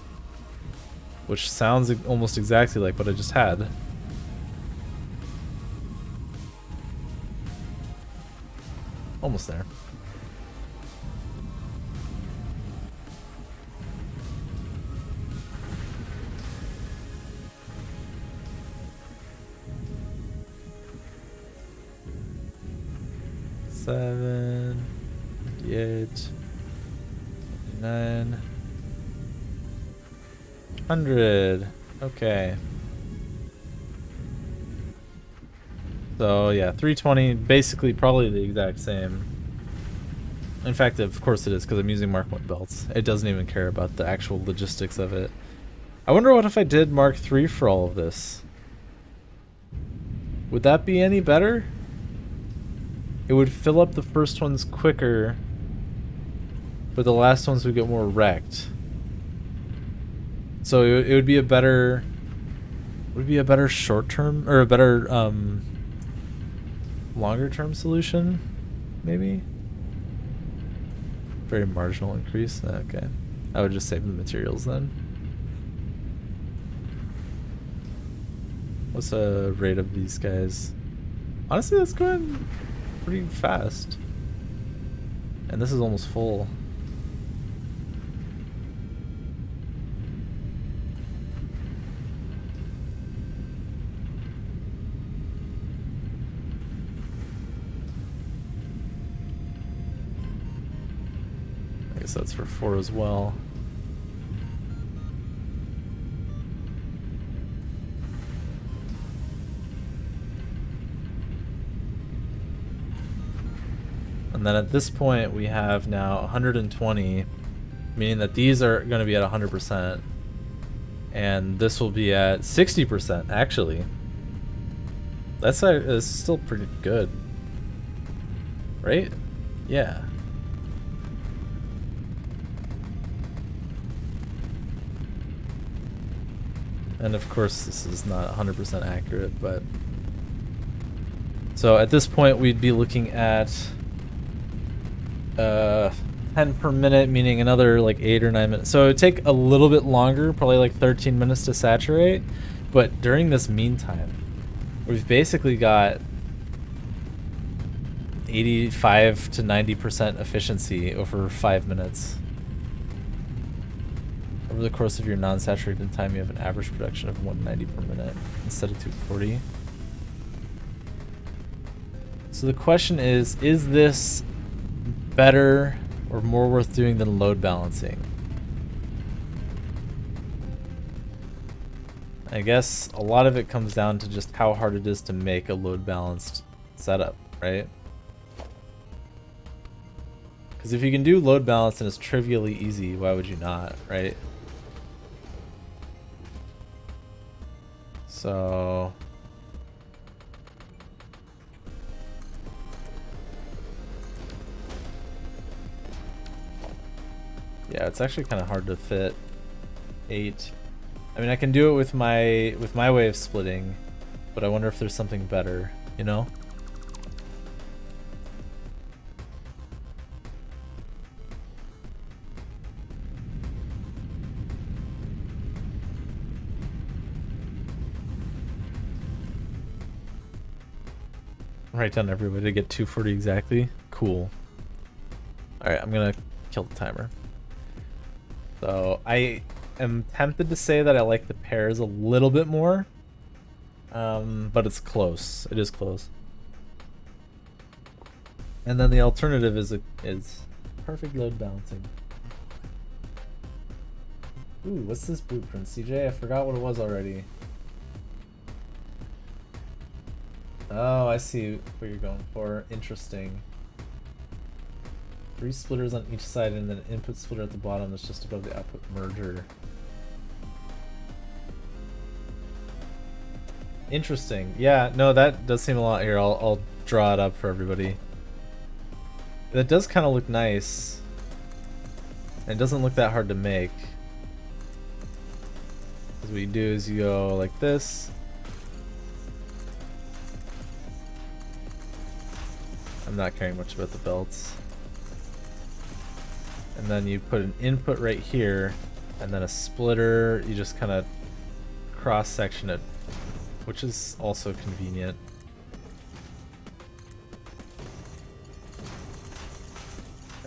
Speaker 1: Which sounds almost exactly like what I just had. Almost there. Seven, 58, 9, 100. Okay. So yeah, 320, basically probably the exact same. In fact, of course it is, because I'm using Mark 1 belts. It doesn't even care about the actual logistics of it. I wonder what if I did Mark 3 for all of this. Would that be any better? It would fill up the first ones quicker, but the last ones would get more wrecked. So it would be a better... Would it be a better short-term, or a better longer-term solution, maybe? Very marginal increase? Okay. I would just save the materials then. What's the rate of these guys? Honestly, that's going pretty fast. And this is almost full. I guess that's for 4 as well. And then at this point we have now 120, meaning that these are going to be at 100%. And this will be at 60% actually. That's still pretty good. Right? Yeah. And of course this is not 100% accurate, but so at this point we'd be looking at 10 per minute, meaning another like 8 or 9 minutes. So it would take a little bit longer, probably like 13 minutes to saturate. But during this meantime, we've basically got 85 to 90% efficiency over 5 minutes. Over the course of your non-saturated time, you have an average production of 190 per minute instead of 240. So the question is this better or more worth doing than load balancing? I guess a lot of it comes down to just how hard it is to make a load balanced setup, right? Because if you can do load balance and it's trivially easy, why would you not, right? So yeah, it's actually kind of hard to fit 8. I mean, I can do it with my way of splitting, but I wonder if there's something better, you know? Write down every way to get 240 exactly. Cool. Alright, I'm gonna kill the timer. So I am tempted to say that I like the pairs a little bit more, but it's close. It is close. And then the alternative is perfect load balancing. Ooh, what's this blueprint, CJ? I forgot what it was already. Oh, I see what you're going for. Interesting. 3 splitters on each side and then an input splitter at the bottom that's just above the output merger. Interesting. Yeah, no, that does seem a lot here. I'll draw it up for everybody. That does kind of look nice. And it doesn't look that hard to make. Because what you do is you go like this. I'm not caring much about the belts. And then you put an input right here, and then a splitter. You just kind of cross section it, which is also convenient.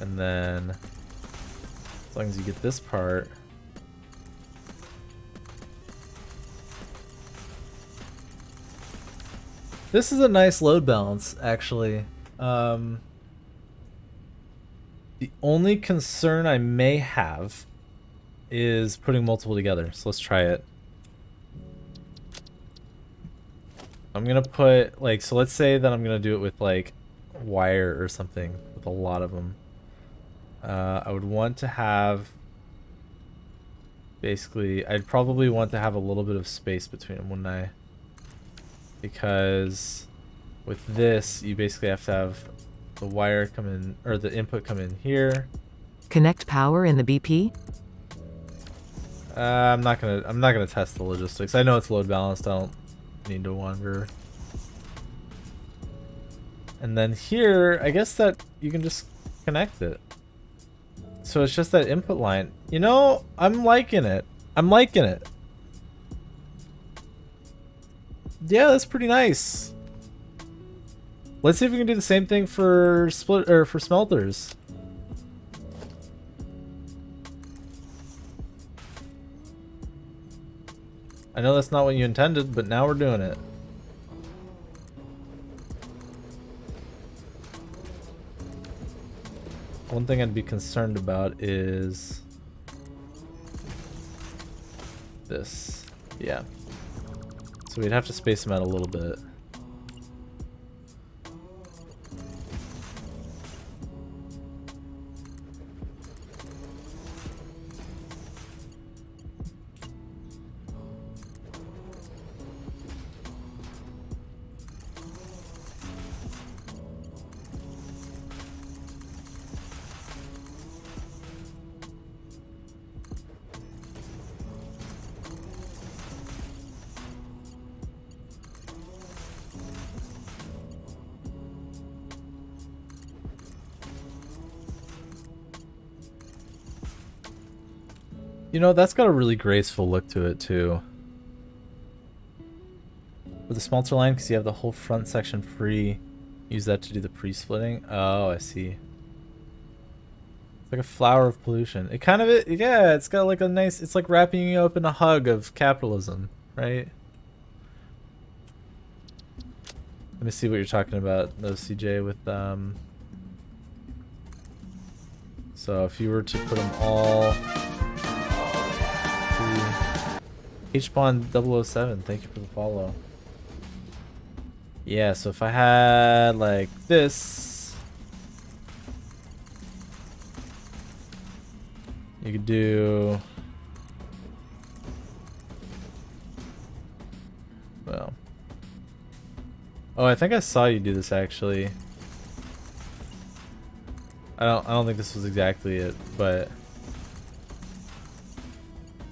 Speaker 1: And then, as long as you get this part, this is a nice load balance, actually. The only concern I may have is putting multiple together. So let's try it. I'm gonna put like, so let's say that I'm gonna do it with like wire or something with a lot of them. I would want to have, basically, I'd probably want to have a little bit of space between them, wouldn't I? Because with this, you basically have to have the wire come in, or the input come in here.
Speaker 2: Connect power in the BP?
Speaker 1: I'm not gonna test the logistics. I know it's load balanced. I don't need to wonder. And then here, I guess that you can just connect it. So it's just that input line. You know, I'm liking it. I'm liking it. Yeah, that's pretty nice. Let's see if we can do the same thing for split or for smelters. I know that's not what you intended, but now we're doing it. One thing I'd be concerned about is this. Yeah. So we'd have to space them out a little bit. You know, that's got a really graceful look to it too. With the smelter line, because you have the whole front section free. Use that to do the pre-splitting. Oh, I see. It's like a flower of pollution. It kind of, yeah, it's got like a nice, it's like wrapping you up in a hug of capitalism, right? Let me see what you're talking about, though, CJ, with, so if you were to put them all... H-Bond 007, thank you for the follow. Yeah, so if I had like this, you could do, well, oh, I think I saw you do this actually. I don't think this was exactly it, but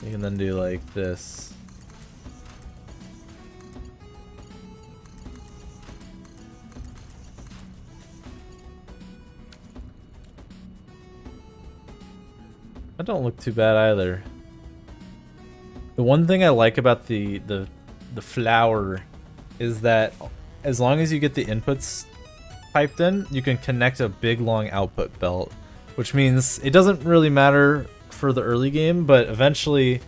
Speaker 1: you can then do like this. That don't look too bad either. The one thing I like about the flower is that as long as you get the inputs piped in, you can connect a big long output belt, which means it doesn't really matter for the early game, but eventually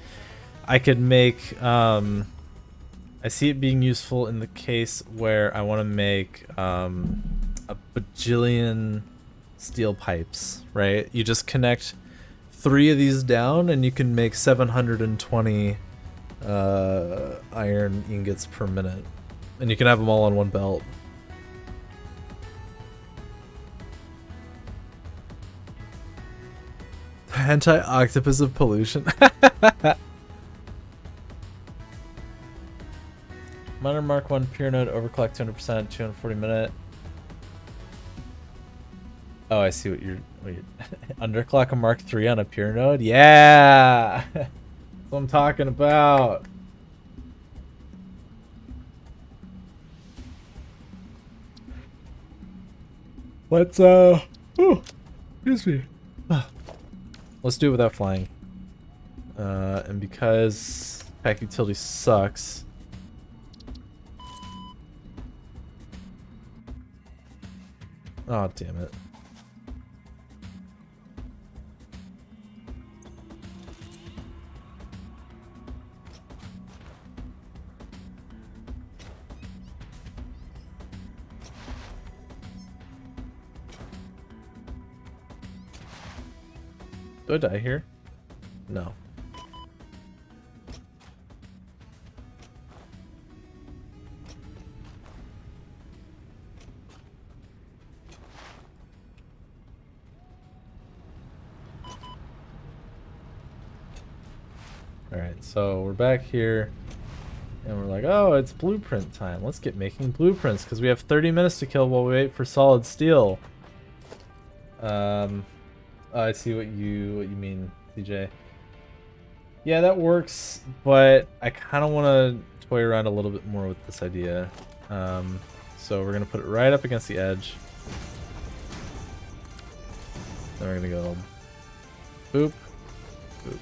Speaker 1: I could make I see it being useful in the case where I want to make a bajillion steel pipes, right? You just connect 3 of these down and you can make 720 iron ingots per minute, and you can have them all on one belt. Anti-octopus of pollution. Miner Mark 1 pure node overclock 200%, 240 minute. Oh, I see what you're... Wait, underclock a Mark 3 on a pure node? Yeah! That's what I'm talking about. Let's, oh, excuse me. Let's do it without flying. And because pack utility sucks... Oh, damn it. Do I die here? No. Alright, so we're back here and we're like, oh, it's blueprint time. Let's get making blueprints because we have 30 minutes to kill while we wait for solid steel. I see what you mean, CJ. Yeah, that works, but I kind of want to toy around a little bit more with this idea. So we're gonna put it right up against the edge. Then we're gonna go boop, boop.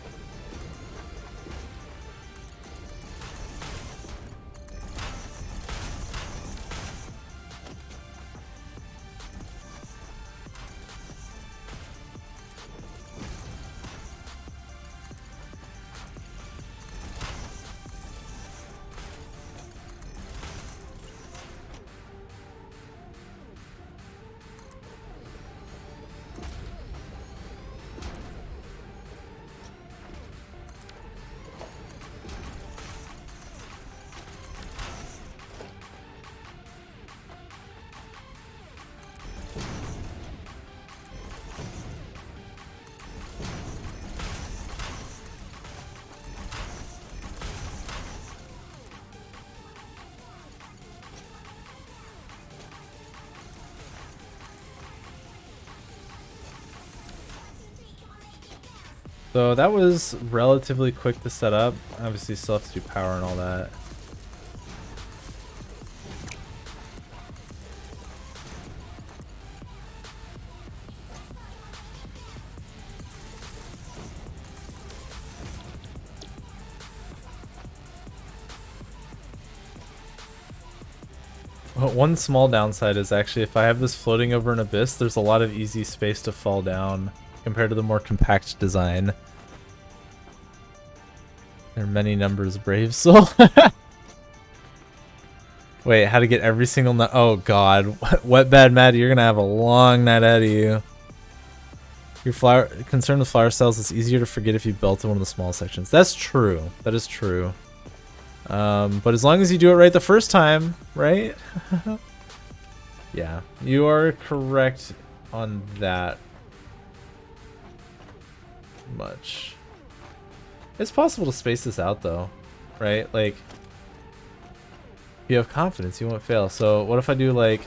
Speaker 1: So that was relatively quick to set up. Obviously still have to do power and all that. One small downside is actually if I have this floating over an abyss, there's a lot of easy space to fall down compared to the more compact design. There are many numbers, brave soul. Wait, how to get every single nut? Oh god, wet bad Maddie, you're gonna have a long night ahead of you. Your flower concern with flower styles is easier to forget if you belt in one of the small sections. That's true. That is true. But as long as you do it right the first time, right? Yeah, you are correct on that much. It's possible to space this out though, right? Like, if you have confidence, you won't fail. So what if I do like,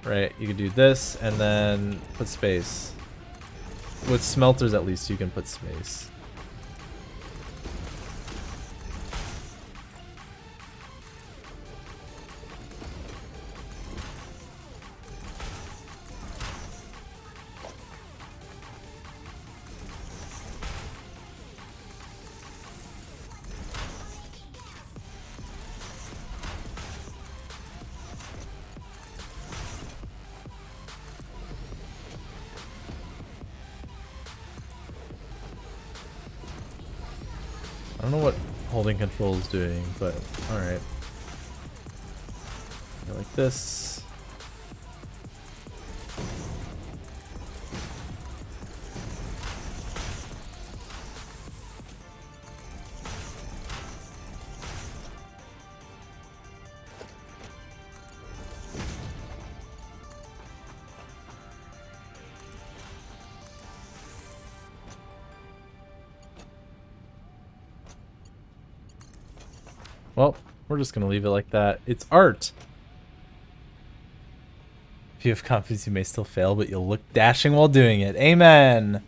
Speaker 1: right, you could do this and then put space. With smelters at least you can put space. I don't know what holding control is doing, but alright. Like this. Well, we're just gonna leave it like that. It's art! If you have confidence, you may still fail, but you'll look dashing while doing it. Amen!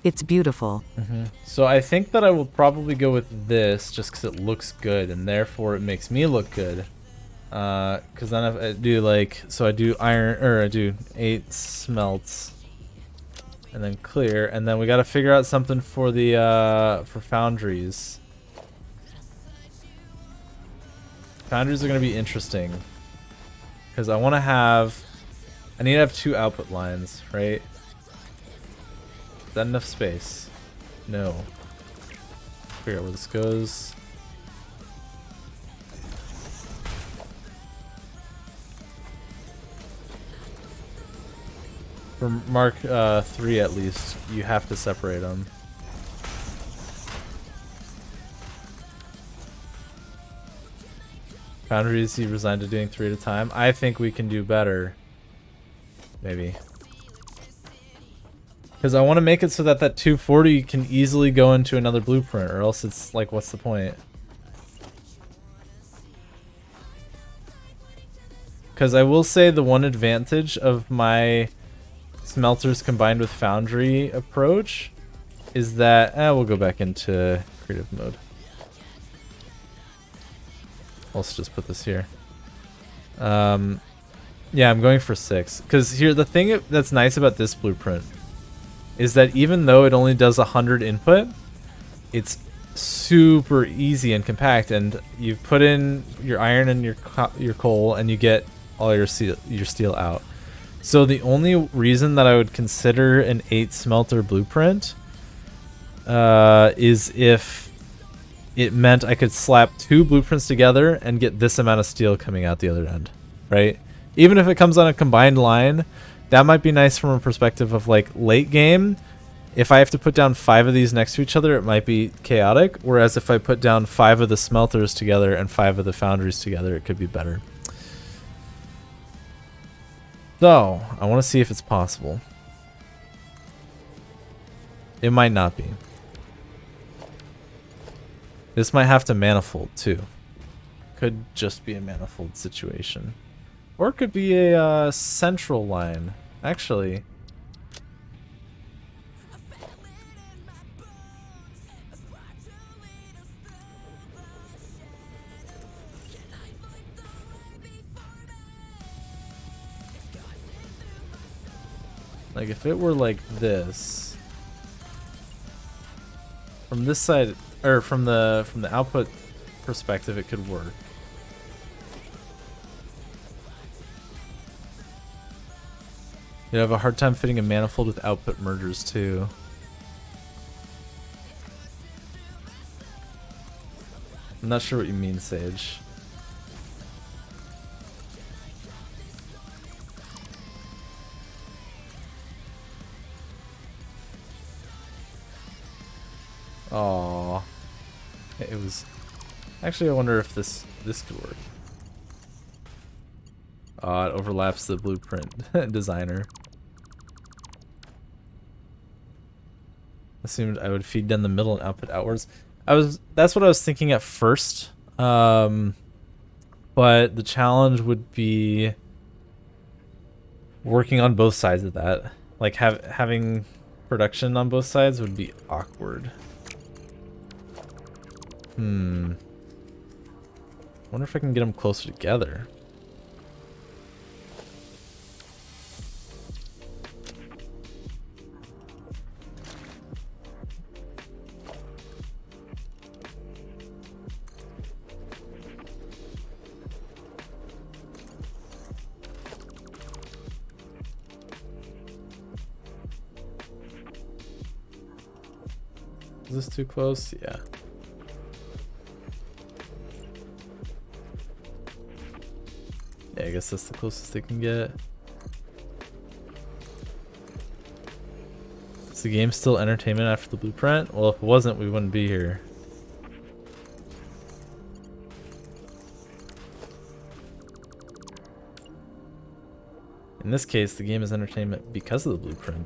Speaker 2: It's beautiful.
Speaker 1: So I think that I will probably go with this just because it looks good, and therefore it makes me look good. Because then if I do like, so I do iron, or I do 8 smelts. And then clear, and then we got to figure out something for the for foundries. Foundries are going to be interesting because I want to have, I need to have 2 output lines, right? Is that enough space? No. Figure out where this goes. For Mark 3 at least, you have to separate them. Foundries, he resigned to doing 3 at a time. I think we can do better. Maybe. Because I want to make it so that that 240 can easily go into another blueprint, or else it's like, what's the point? Because I will say the one advantage of my smelters combined with foundry approach is that we'll go back into creative mode. Let's just put this here. Yeah, I'm going for 6 because here the thing that's nice about this blueprint is that even though it only does 100 input, it's super easy and compact, and you put in your iron and your coal and you get all your steel out. So the only reason that I would consider an 8 smelter blueprint is if it meant I could slap 2 blueprints together and get this amount of steel coming out the other end, right? Even if it comes on a combined line, that might be nice from a perspective of like late game. If I have to put down 5 of these next to each other, it might be chaotic. Whereas if I put down 5 of the smelters together and 5 of the foundries together, it could be better. So, I want to see if it's possible. It might not be. This might have to manifold too. Could just be a manifold situation. Or it could be a central line. Actually, Like if it were like this, from this side, or from the output perspective, it could work. You'd have a hard time fitting a manifold with output mergers too. I'm not sure what you mean, Sage. Aww. It was... Actually, I wonder if this could work. It overlaps the blueprint designer. Assumed I would feed down the middle and output outwards. That's what I was thinking at first. But the challenge would be working on both sides of that. Like having production on both sides would be awkward. Wonder if I can get them closer together. Is this too close? Yeah. Yeah, I guess that's the closest they can get. Is the game still entertainment after the blueprint? Well, if it wasn't, we wouldn't be here. In this case, the game is entertainment because of the blueprint.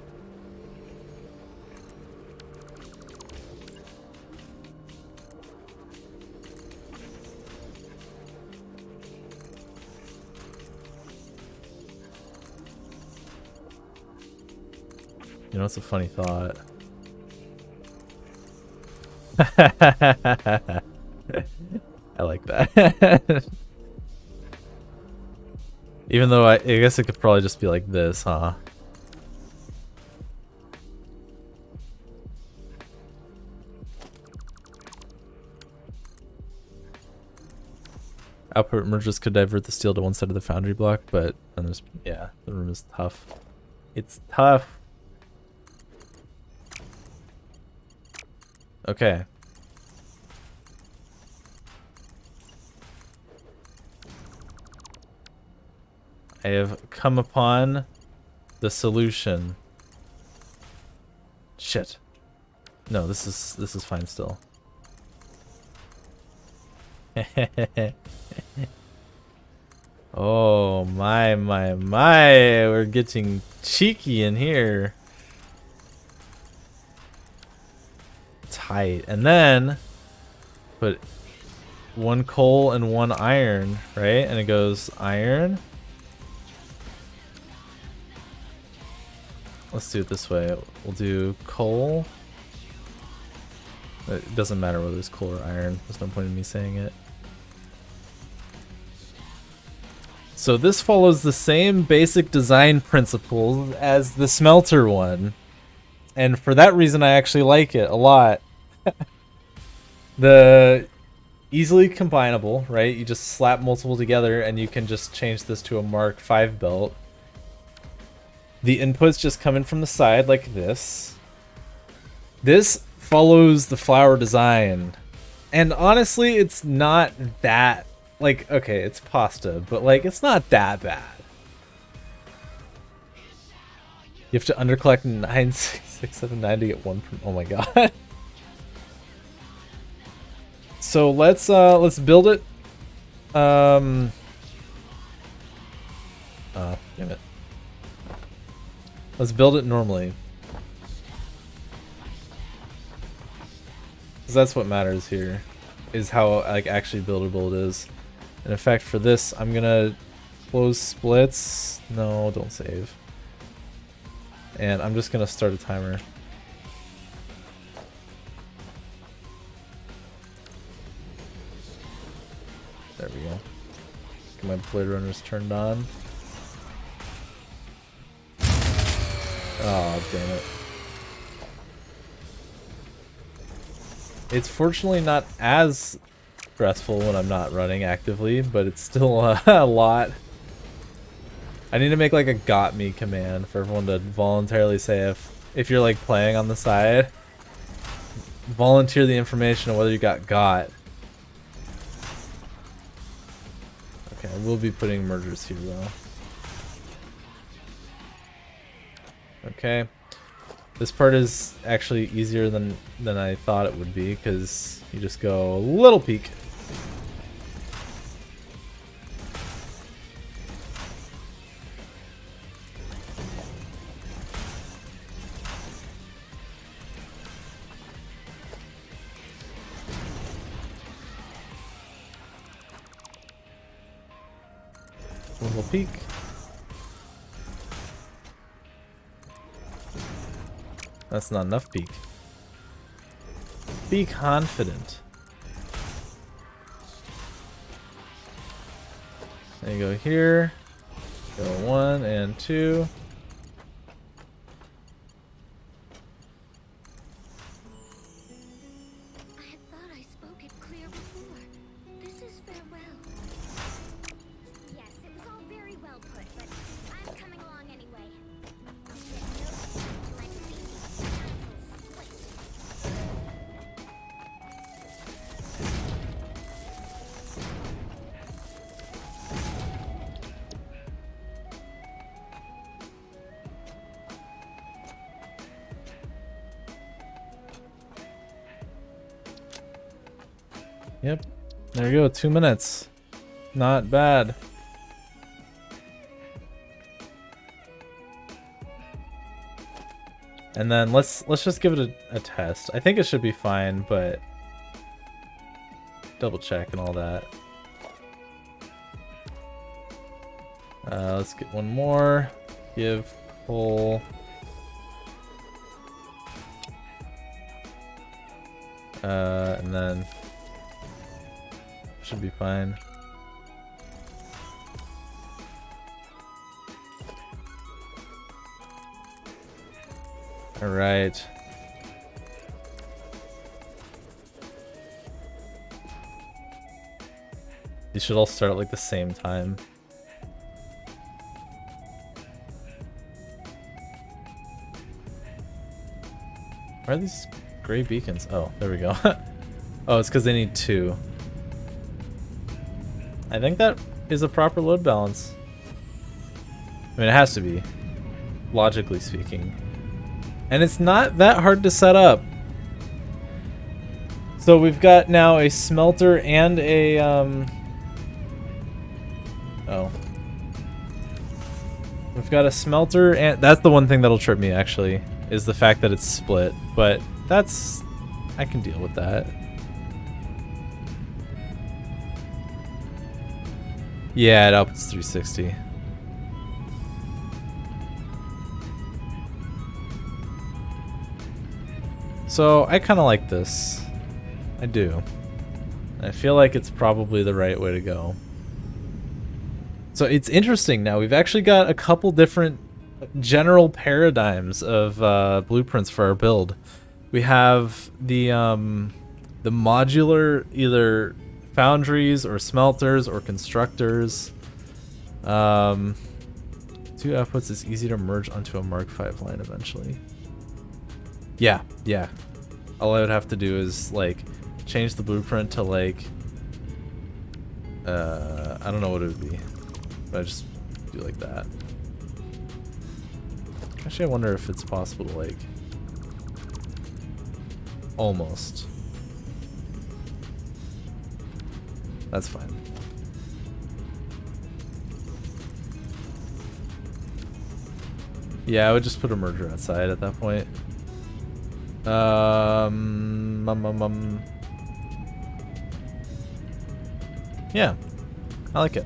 Speaker 1: You know, it's a funny thought. I like that. Even though I guess it could probably just be like this, huh? Output mergers could divert the steel to one side of the foundry block, but then there's, yeah, the room is tough. It's tough. Okay. I have come upon the solution. Shit. No, this is fine still. Oh my. We're getting cheeky in here. Tight. And then put one coal and one iron, right? And it goes iron. Let's do it this way. We'll do coal. It doesn't matter whether it's coal or iron. There's no point in me saying it. So this follows the same basic design principles as the smelter one. And for that reason, I actually like it a lot. The easily combinable, right? You just slap multiple together and you can just change this to a Mark V belt. The inputs just come in from the side like this. This follows the flower design. And honestly, it's not that, like, okay, it's pasta, but like, it's not that bad. You have to undercollect 9679 to get one from, oh my god. So let's build it. Oh, damn it. Let's build it normally. Because that's what matters here, is how like actually buildable it is. And in fact, for this, I'm gonna close splits. No, don't save. And I'm just gonna start a timer. There we go. Get my blade runners turned on. Oh, damn it. It's fortunately not as stressful when I'm not running actively, but it's still a lot. I need to make like a got me command for everyone to voluntarily say if you're like playing on the side, volunteer the information of whether you got. Okay, I will be putting mergers here though. Okay. This part is actually easier than I thought it would be, because you just go a little peek. A little peek. That's not enough peek. Be confident. There you go here. Go 1 and 2.
Speaker 3: I had thought I spoke it clear before. This is farewell. Yes, it was all very well put, but I'm coming along anyway.
Speaker 1: Yep. There you go, 2 minutes. Not bad. And then let's just give it a test. I think it should be fine, but double check and all that. Let's get one more. Give pull. And then should be fine. All right. These should all start at like the same time. Where are these gray beacons? Oh, there we go. Oh, it's because they need 2. I think that is a proper load balance. I mean, it has to be, logically speaking. And it's not that hard to set up. So we've got now a smelter and a oh. We've got a smelter, and that's the one thing that'll trip me actually, is the fact that it's split, but that's, I can deal with that. Yeah, it outputs 360. So I kind of like this. I do. I feel like it's probably the right way to go. So it's interesting now. We've actually got a couple different general paradigms of blueprints for our build. We have the modular either foundries or smelters or constructors. 2 outputs is easy to merge onto a Mark V line eventually. Yeah. All I would have to do is like change the blueprint to like I don't know what it would be, but I just do like that. Actually, I wonder if it's possible to like almost. That's fine. Yeah, I would just put a merger outside at that point. Yeah, I like it.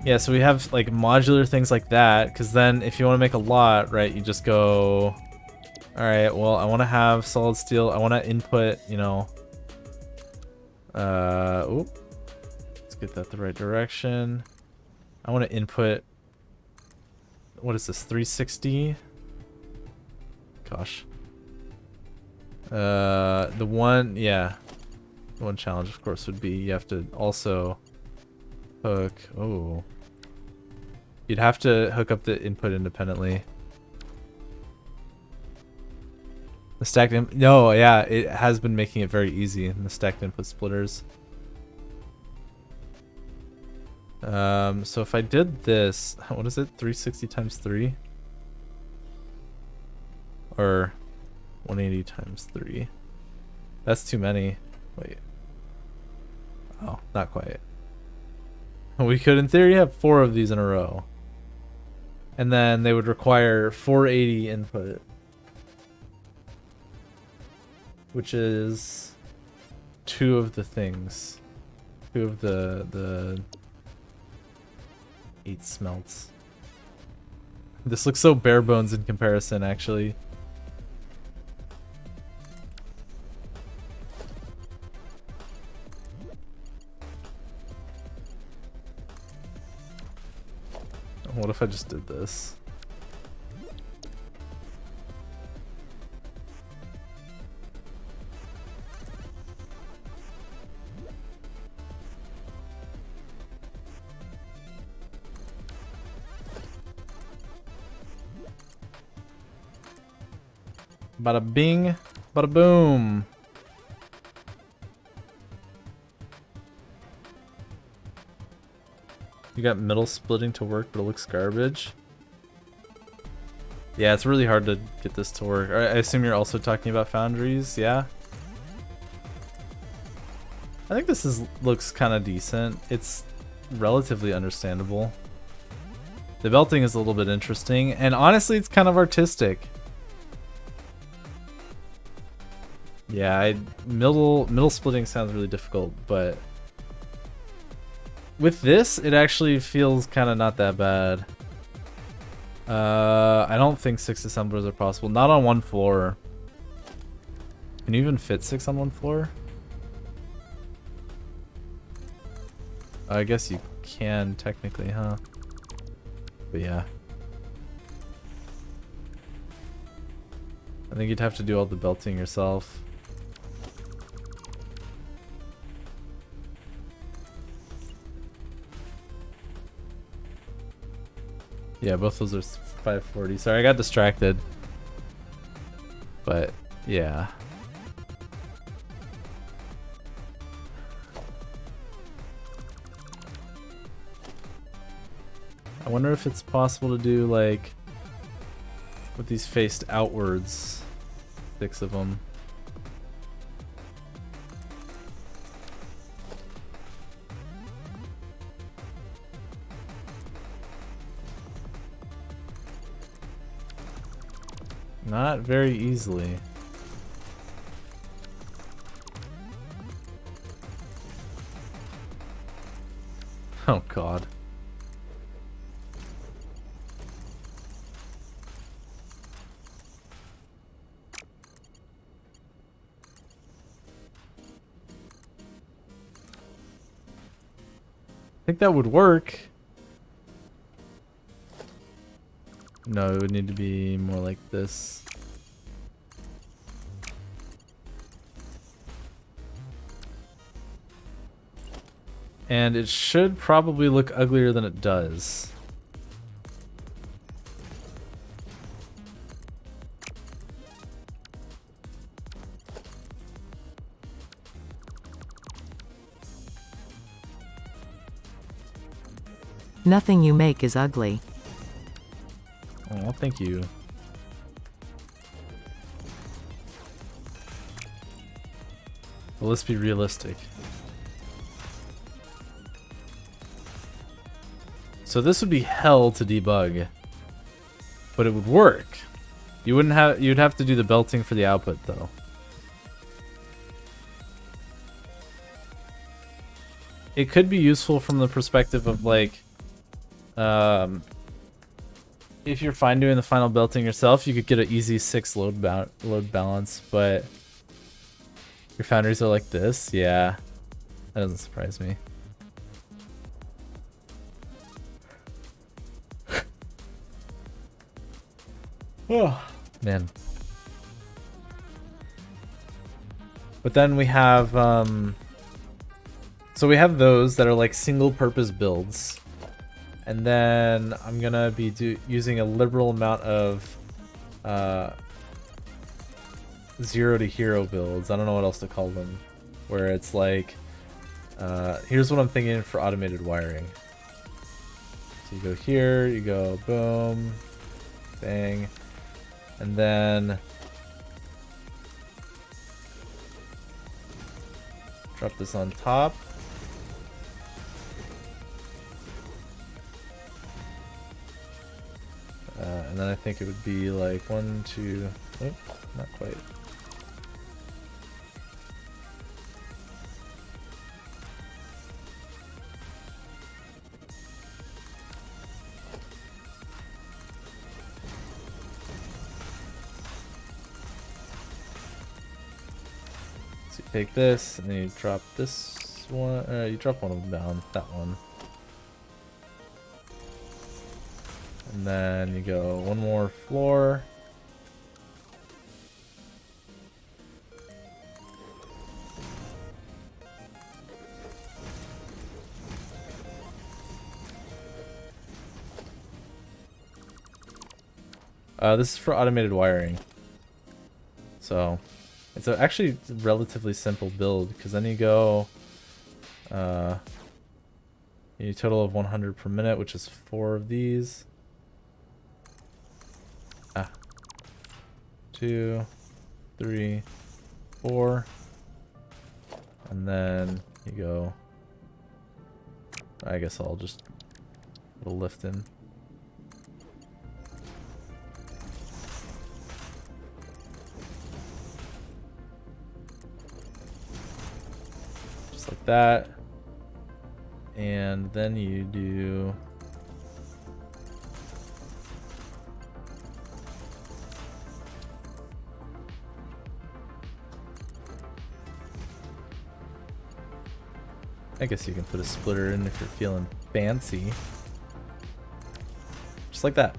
Speaker 1: Yeah, so we have like modular things like that, because then if you want to make a lot, right, you just go, all right, well, I want to have solid steel. I want to input, you know, let's get that the right direction. I want to input, what is this, 360 gosh. The one challenge, of course, would be you have to also hook. Oh, you'd have to hook up the input independently. The stacked input. No, yeah, it has been making it very easy in the stacked input splitters. So if I did this, what is it? 360 times 3? Or 180 times 3? That's too many. Wait. Oh, not quite. We could, in theory, have 4 of these in a row. And then they would require 480 input. Which is 2 of the things. 2 of the 8 smelts. This looks so bare bones in comparison, actually. What if I just did this? Bada bing, bada boom. You got middle splitting to work, but it looks garbage. Yeah, it's really hard to get this to work. I assume you're also talking about foundries, yeah? I think this looks kind of decent. It's relatively understandable. The belting is a little bit interesting, and honestly, it's kind of artistic. Yeah, middle splitting sounds really difficult, but with this, it actually feels kind of not that bad. I don't think 6 assemblers are possible. Not on one floor. Can you even fit 6 on one floor? I guess you can technically, huh? But yeah. I think you'd have to do all the belting yourself. Yeah, both those are 540. Sorry, I got distracted. But, yeah. I wonder if it's possible to do, like, with these faced outwards. 6 of them. Not very easily. Oh god. I think that would work. No, it would need to be more like this. And it should probably look uglier than it does.
Speaker 2: Nothing you make is ugly.
Speaker 1: Oh, thank you. Well, let's be realistic. So this would be hell to debug, but it would work. You'd have to do the belting for the output though. It could be useful from the perspective of like, if you're fine doing the final belting yourself, you could get an easy 6 load balance, but your foundries are like this, yeah, that doesn't surprise me. Oh man, But then we have so we have those that are like single purpose builds. And then I'm gonna be using a liberal amount of 0 to hero builds. I don't know what else to call them. Where it's like, here's what I'm thinking for automated wiring. So you go here, you go boom, bang, and then drop this on top. And then I think it would be like 1, 2, oh, not quite. So you take this and then you drop this one, you drop one of them down, that one. And then you go one more floor. This is for automated wiring. So it's actually a relatively simple build because then you go you need a total of 100 per minute, which is 4 of these. 2, 3, 4, and then you go. I guess I'll just put a lift in. Just like that. And then you do I guess you can put a splitter in if you're feeling fancy. Just like that.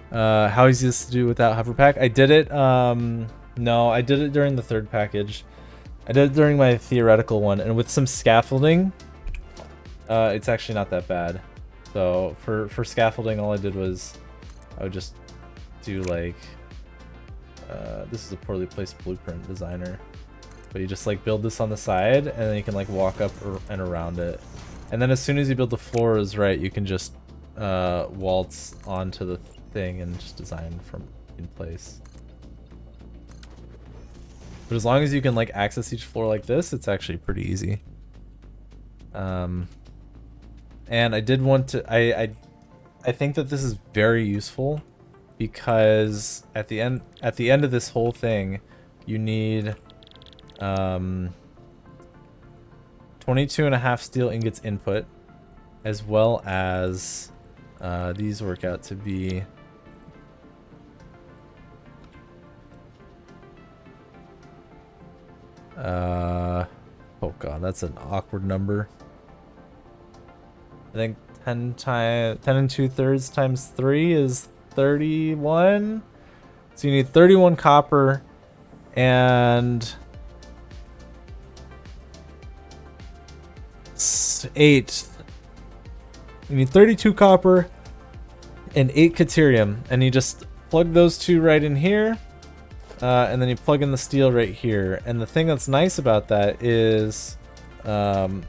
Speaker 1: How easy is this to do without hover pack? I did it, no, I did it during the 3rd package. I did it during my theoretical one, and with some scaffolding, it's actually not that bad. So for scaffolding, all I did was I would just do like, this is a poorly placed blueprint designer. But you just like build this on the side and then you can like walk up and around it. And then as soon as you build the floors right, you can just waltz onto the thing and just design from in place. But as long as you can like access each floor like this, it's actually pretty easy. And I did want to, I think that this is very useful because at the end of this whole thing, you need 22.5 steel ingots input, as well as these work out to be oh god, that's an awkward number. I think 10 and 2/3 times 3 is 31. So you need 31 copper and 8. You need 32 copper and 8 caterium, and you just plug those two right in here, and then you plug in the steel right here. And the thing that's nice about that is, let's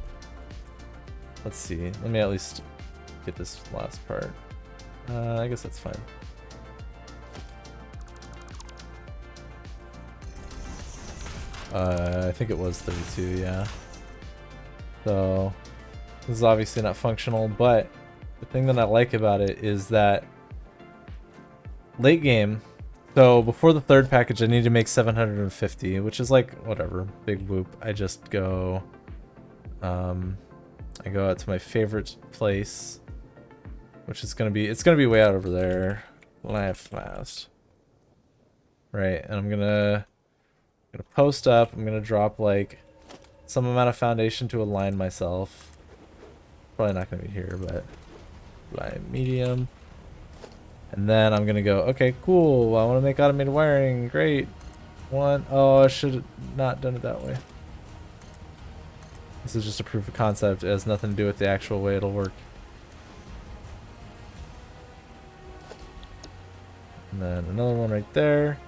Speaker 1: see, let me at least get this last part. I guess that's fine. I think it was 32, yeah. So this is obviously not functional, but the thing that I like about it is that late game, so before the 3rd package, I need to make 750, which is like whatever, big whoop. I just go, I go out to my favorite place, which is gonna be, it's gonna be way out over there. Live fast, right? And I'm gonna post up. I'm gonna drop like some amount of foundation to align myself. Probably not gonna be here, but apply medium. And then I'm gonna go, okay, cool. I want to make automated wiring. Great. One. Oh, I should have not done it that way. This is just a proof of concept. It has nothing to do with the actual way it'll work. And then another one right there.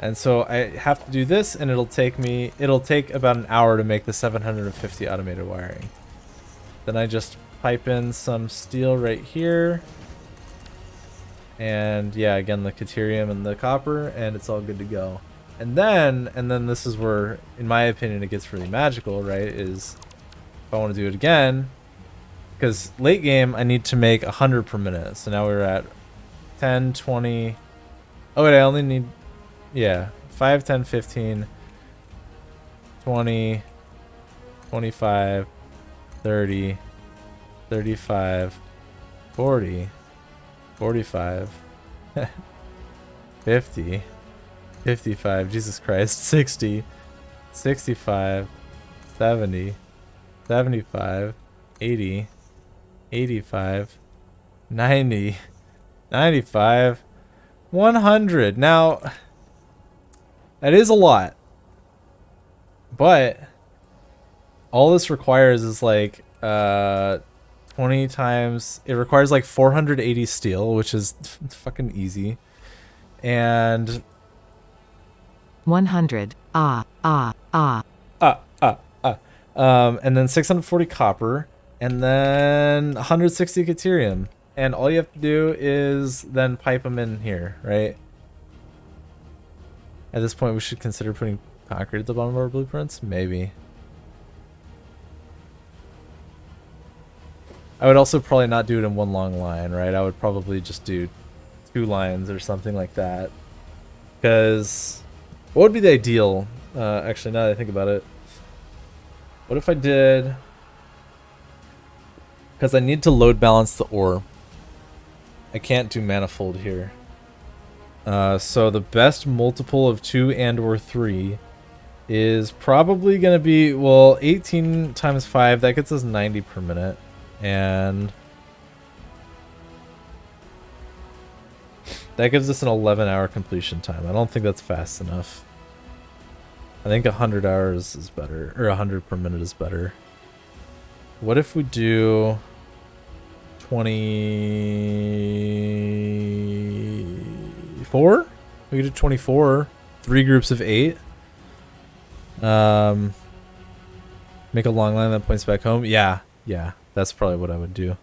Speaker 1: And so I have to do this, and it'll take about an hour to make the 750 automated wiring. Then I just pipe in some steel right here. And yeah, again, the Caterium and the copper, and it's all good to go. And then this is where, in my opinion, it gets really magical, right? Is if I want to do it again, because late game, I need to make 100 per minute. So now we're at 10, 20. Oh, wait, I only need, yeah, 5, 10, 15, 20, 25, 30, 35, 40, 45, 50, 55, Jesus Christ, 60, 65, 70, 75, 80, 85, 90, 95, 100. Now, that is a lot, but all this requires is like 20 times, it requires like 480 steel, which is fucking easy, and
Speaker 2: 100.
Speaker 1: And then 640 copper, and then 160 Caterium. And all you have to do is then pipe them in here, right? At this point, we should consider putting concrete at the bottom of our blueprints? Maybe. I would also probably not do it in one long line, right? I would probably just do 2 lines or something like that. Because what would be the ideal? Actually, now that I think about it, what if I did, because I need to load balance the ore. I can't do manifold here. So the best multiple of 2 and or 3 is probably going to be, well, 18 times 5, that gets us 90 per minute. And that gives us an 11-hour completion time. I don't think that's fast enough. I think 100 hours is better, or 100 per minute is better. What if we do 24? We could do 24. 3 groups of 8. Make a long line that points back home. Yeah, that's probably what I would do.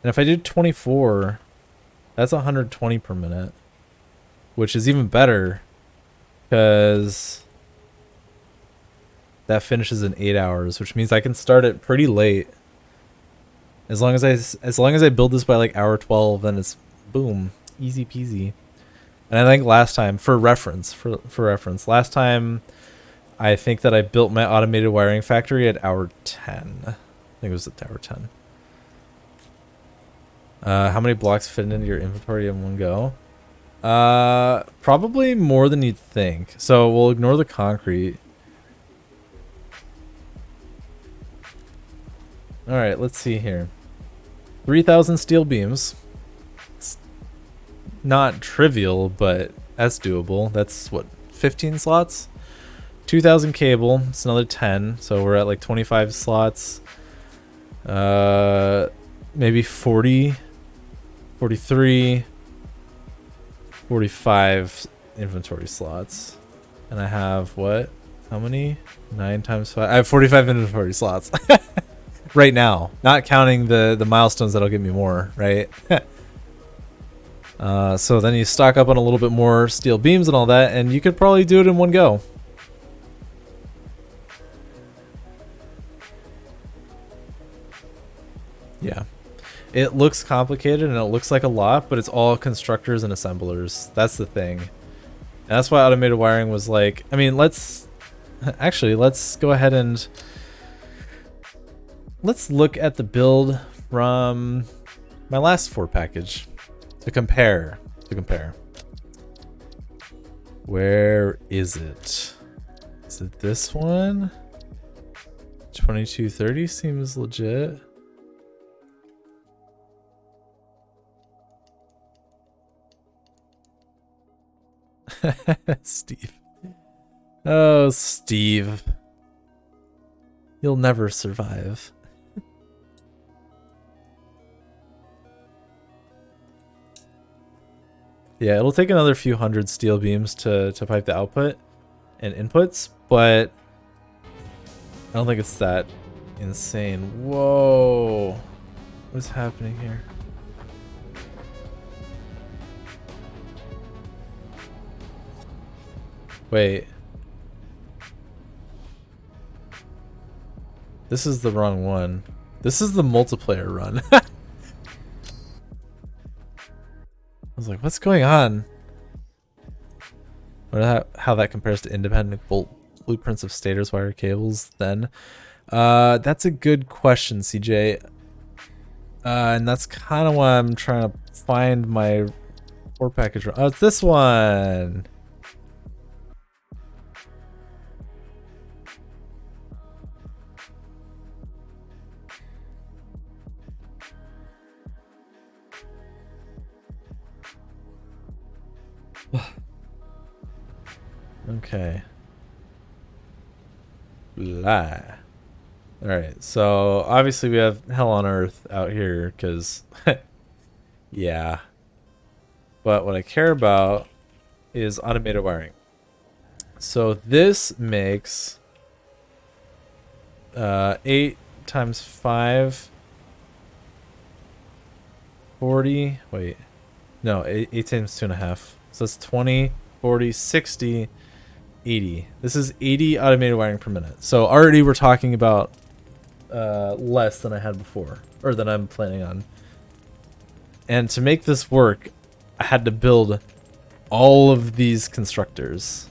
Speaker 1: And if I do 24, that's 120 per minute, which is even better because that finishes in 8 hours, which means I can start it pretty late. As long as I build this by like hour 12, then it's boom, easy peasy. And I think last time, for reference, last time I think that I built my automated wiring factory at hour 10. I think it was at hour 10. How many blocks fit into your inventory in one go? Probably more than you'd think. So we'll ignore the concrete. Alright, let's see here. 3,000 steel beams. It's not trivial, but that's doable. That's what, 15 slots? 2,000 cable. It's another 10. So we're at like 25 slots. Maybe 40, 43, 45 inventory slots. And I have what? How many? 9 times 5. I have 45 inventory slots. Right now, not counting the milestones that'll give me more, right? So then you stock up on a little bit more steel beams and all that, and you could probably do it in one go. Yeah. It looks complicated and it looks like a lot, but it's all constructors and assemblers. That's the thing. And that's why automated wiring was like, I mean, let's go ahead and let's look at the build from my last 4Package to compare. Where is it? Is it this one? 2230 seems legit. Steve. Oh, Steve. You'll never survive. Yeah, it'll take another few hundred steel beams to pipe the output and inputs, but I don't think it's that insane. Whoa. What's happening here? Wait. This is the wrong one. This is the multiplayer run. I was like, what's going on? How that compares to independent blueprints of stators, wire cables then? That's a good question, CJ. And that's kind of why I'm trying to find my 4-package run. Oh, it's this one. Okay. Blah. Alright, so obviously we have hell on earth out here, because, yeah. But what I care about is automated wiring. So this makes 8 times 5, 40, wait, no, 8 times 2.5. So that's 20, 40, 60, 80. This is 80 automated wiring per minute. So already we're talking about less than I had before, or than I'm planning on. And to make this work, I had to build all of these constructors.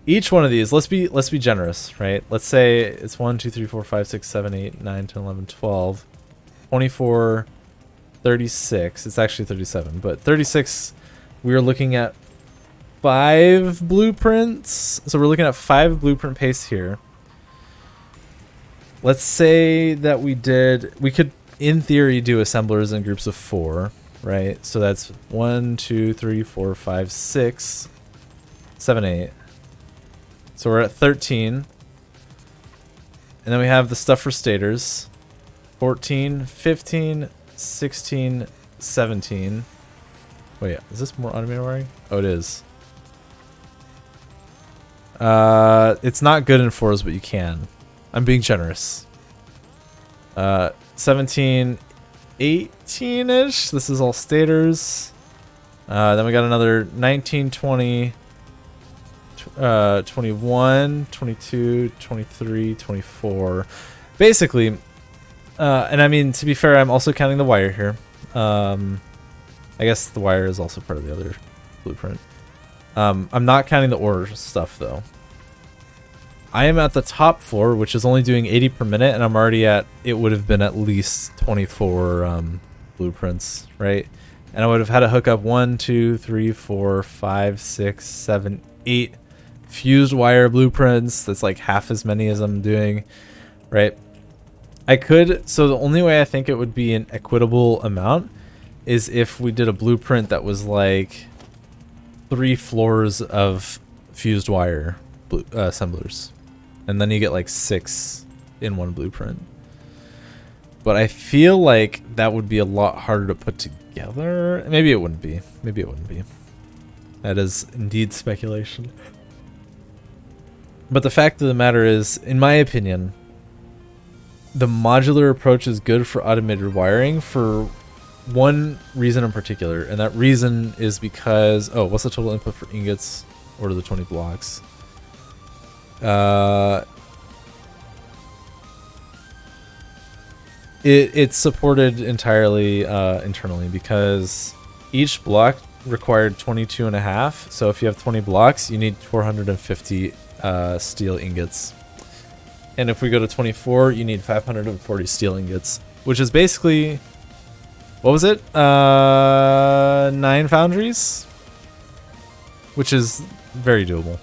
Speaker 1: Each one of these, let's be generous, right? Let's say it's 1, 2, 3, 4, 5, 6, 7, 8, 9, 10, 11, 12, 24, 36. It's actually 37, but 36, we're looking at 5 blueprints. So we're looking at 5 blueprint pastes here. Let's say that we could in theory do assemblers in groups of 4, right? So that's 1, 2, 3, 4, 5, 6, 7, 8. So we're at 13. And then we have the stuff for stators. 14, 15, 16, 17. Wait, is this more automated wiring? Oh, it is. It's not good in 4s, but you can. I'm being generous. 17, 18-ish. This is all stators. Then we got another 19, 20, 21, 22, 23, 24. Basically, and I mean, to be fair, I'm also counting the wire here. I guess the wire is also part of the other blueprint. I'm not counting the ore stuff, though. I am at the top floor, which is only doing 80 per minute, and I'm already at, it would have been at least 24 blueprints, right? And I would have had to hook up 1, 2, 3, 4, 5, 6, 7, 8 fused wire blueprints. That's like half as many as I'm doing, right? I could, so the only way I think it would be an equitable amount is if we did a blueprint that was like 3 floors of fused wire assemblers. And then you get like 6 in one blueprint. But I feel like that would be a lot harder to put together. Maybe it wouldn't be. Maybe it wouldn't be. That is indeed speculation. But the fact of the matter is, in my opinion, the modular approach is good for automated wiring for one reason in particular. And that reason is because, oh, what's the total input for ingots? Order the 20 blocks. It's supported entirely internally because each block required 22.5. So if you have 20 blocks, you need 450 steel ingots. And if we go to 24, you need 540 steel ingots, which is basically, what was it? 9 foundries, which is very doable.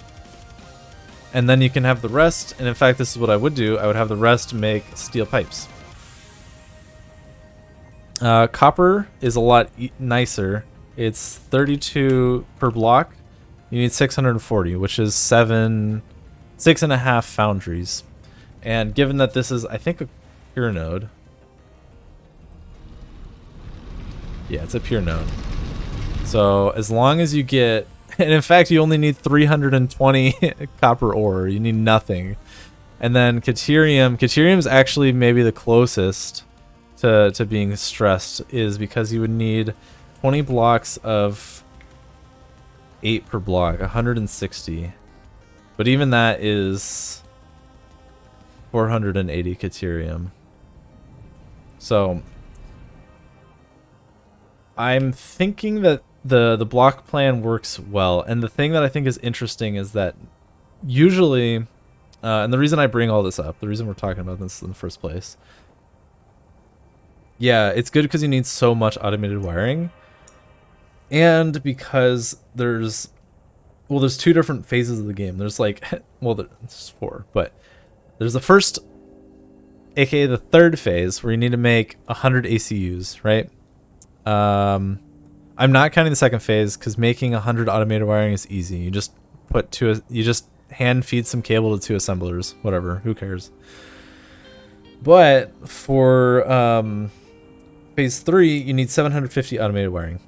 Speaker 1: And then you can have the rest, and in fact, this is what I would do. I would have the rest make steel pipes. Copper is a lot nicer. It's 32 per block, you need 640, which is 6.5 foundries. And given that this is, I think, a pure node. Yeah, it's a pure node. So as long as you get, and in fact, you only need 320 copper ore. You need nothing. And then Caterium is actually maybe the closest to being stressed, is because you would need 20 blocks of 8 per block, 160. But even that is 480 Caterium. So I'm thinking that the block plan works well. And the thing that I think is interesting is that usually, and the reason I bring all this up, the reason we're talking about this in the first place, yeah, it's good because you need so much automated wiring. And because there's 2 different phases of the game. There's like, well, there's 4, but there's the first, aka the third phase, where you need to make 100 ACUs, right? I'm not counting the second phase because making 100 automated wiring is easy. You just you just hand feed some cable to 2 assemblers, whatever, who cares? But for phase 3, you need 750 automated wiring.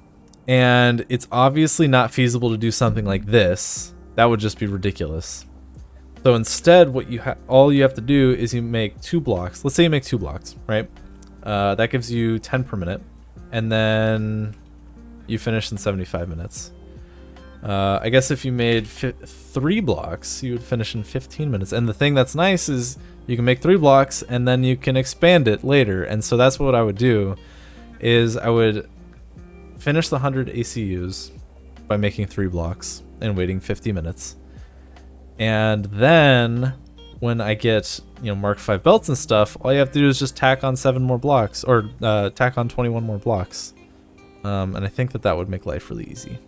Speaker 1: And it's obviously not feasible to do something like this. That would just be ridiculous. So instead, what all you have to do is you make 2 blocks. Let's say you make 2 blocks, right? That gives you 10 per minute, and then you finish in 75 minutes. I guess if you made 3 blocks, you would finish in 15 minutes. And the thing that's nice is you can make 3 blocks, and then you can expand it later. And so that's what I would do, is I would finish the 100 ACUs by making 3 blocks and waiting 50 minutes. And then when I get, Mark 5 belts and stuff, all you have to do is just tack on 7 more blocks, or tack on 21 more blocks. And I think that would make life really easy.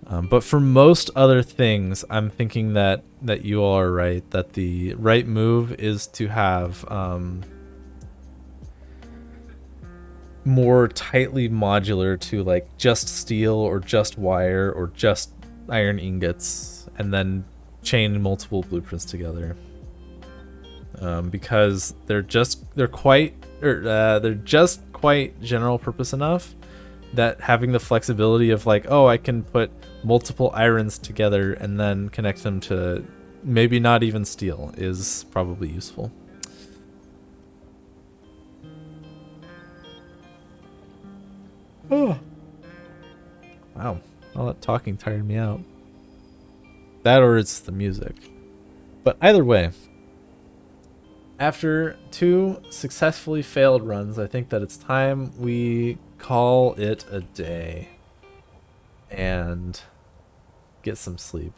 Speaker 1: But for most other things, I'm thinking that you all are right, that the right move is to have more tightly modular to like just steel or just wire or just iron ingots, and then chain multiple blueprints together, because they're just quite general purpose enough that having the flexibility of like, oh, I can put multiple irons together and then connect them to maybe not even steel is probably useful. Oh. Wow, all that talking tired me out. That or it's the music. But either way, after 2 successfully failed runs, I think that it's time we call it a day and get some sleep.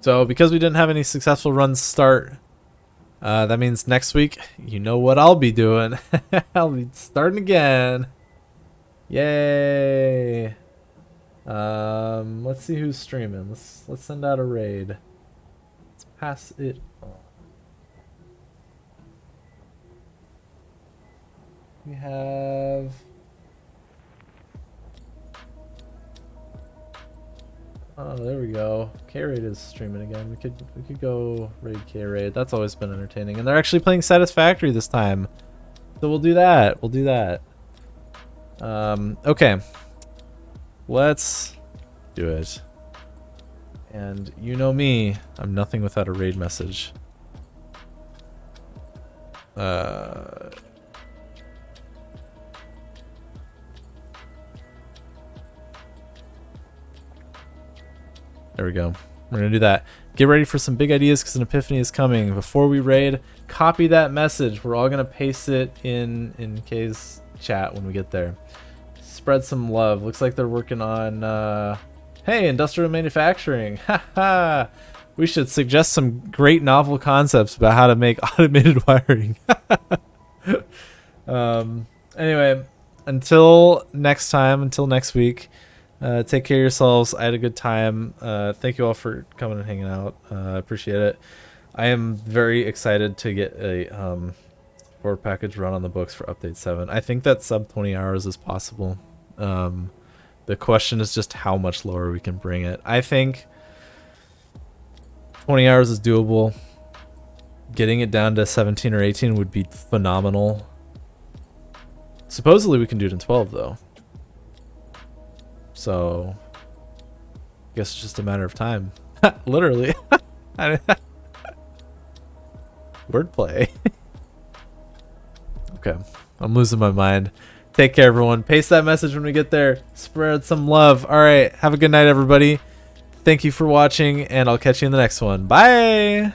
Speaker 1: So because we didn't have any successful runs start, that means next week, you know what I'll be doing. I'll be starting again. Yay. Let's see who's streaming. Let's send out a raid. Let's pass it on. We have oh, there we go. K-Raid is streaming again. We could go raid K-Raid. That's always been entertaining. And they're actually playing Satisfactory this time. So we'll do that. We'll do that. Okay. Let's do it. And you know me, I'm nothing without a raid message. There we go. We're going to do that. Get ready for some big ideas because an epiphany is coming. Before we raid, copy that message. We're all going to paste it in Kay's chat when we get there. Spread some love. Looks like they're working on, hey, industrial manufacturing. Haha. We should suggest some great novel concepts about how to make automated wiring. Anyway, until next time, until next week, take care of yourselves. I had a good time. Thank you all for coming and hanging out. I appreciate it. I am very excited to get a 4-package run on the books for update 7. I think that sub 20 hours is possible. The question is just how much lower we can bring it. I think 20 hours is doable. Getting it down to 17 or 18 would be phenomenal. Supposedly we can do it in 12 though. So I guess it's just a matter of time. Literally. Wordplay. Okay. I'm losing my mind. Take care, everyone. Paste that message when we get there. Spread some love. All right. Have a good night, everybody. Thank you for watching, and I'll catch you in the next one. Bye.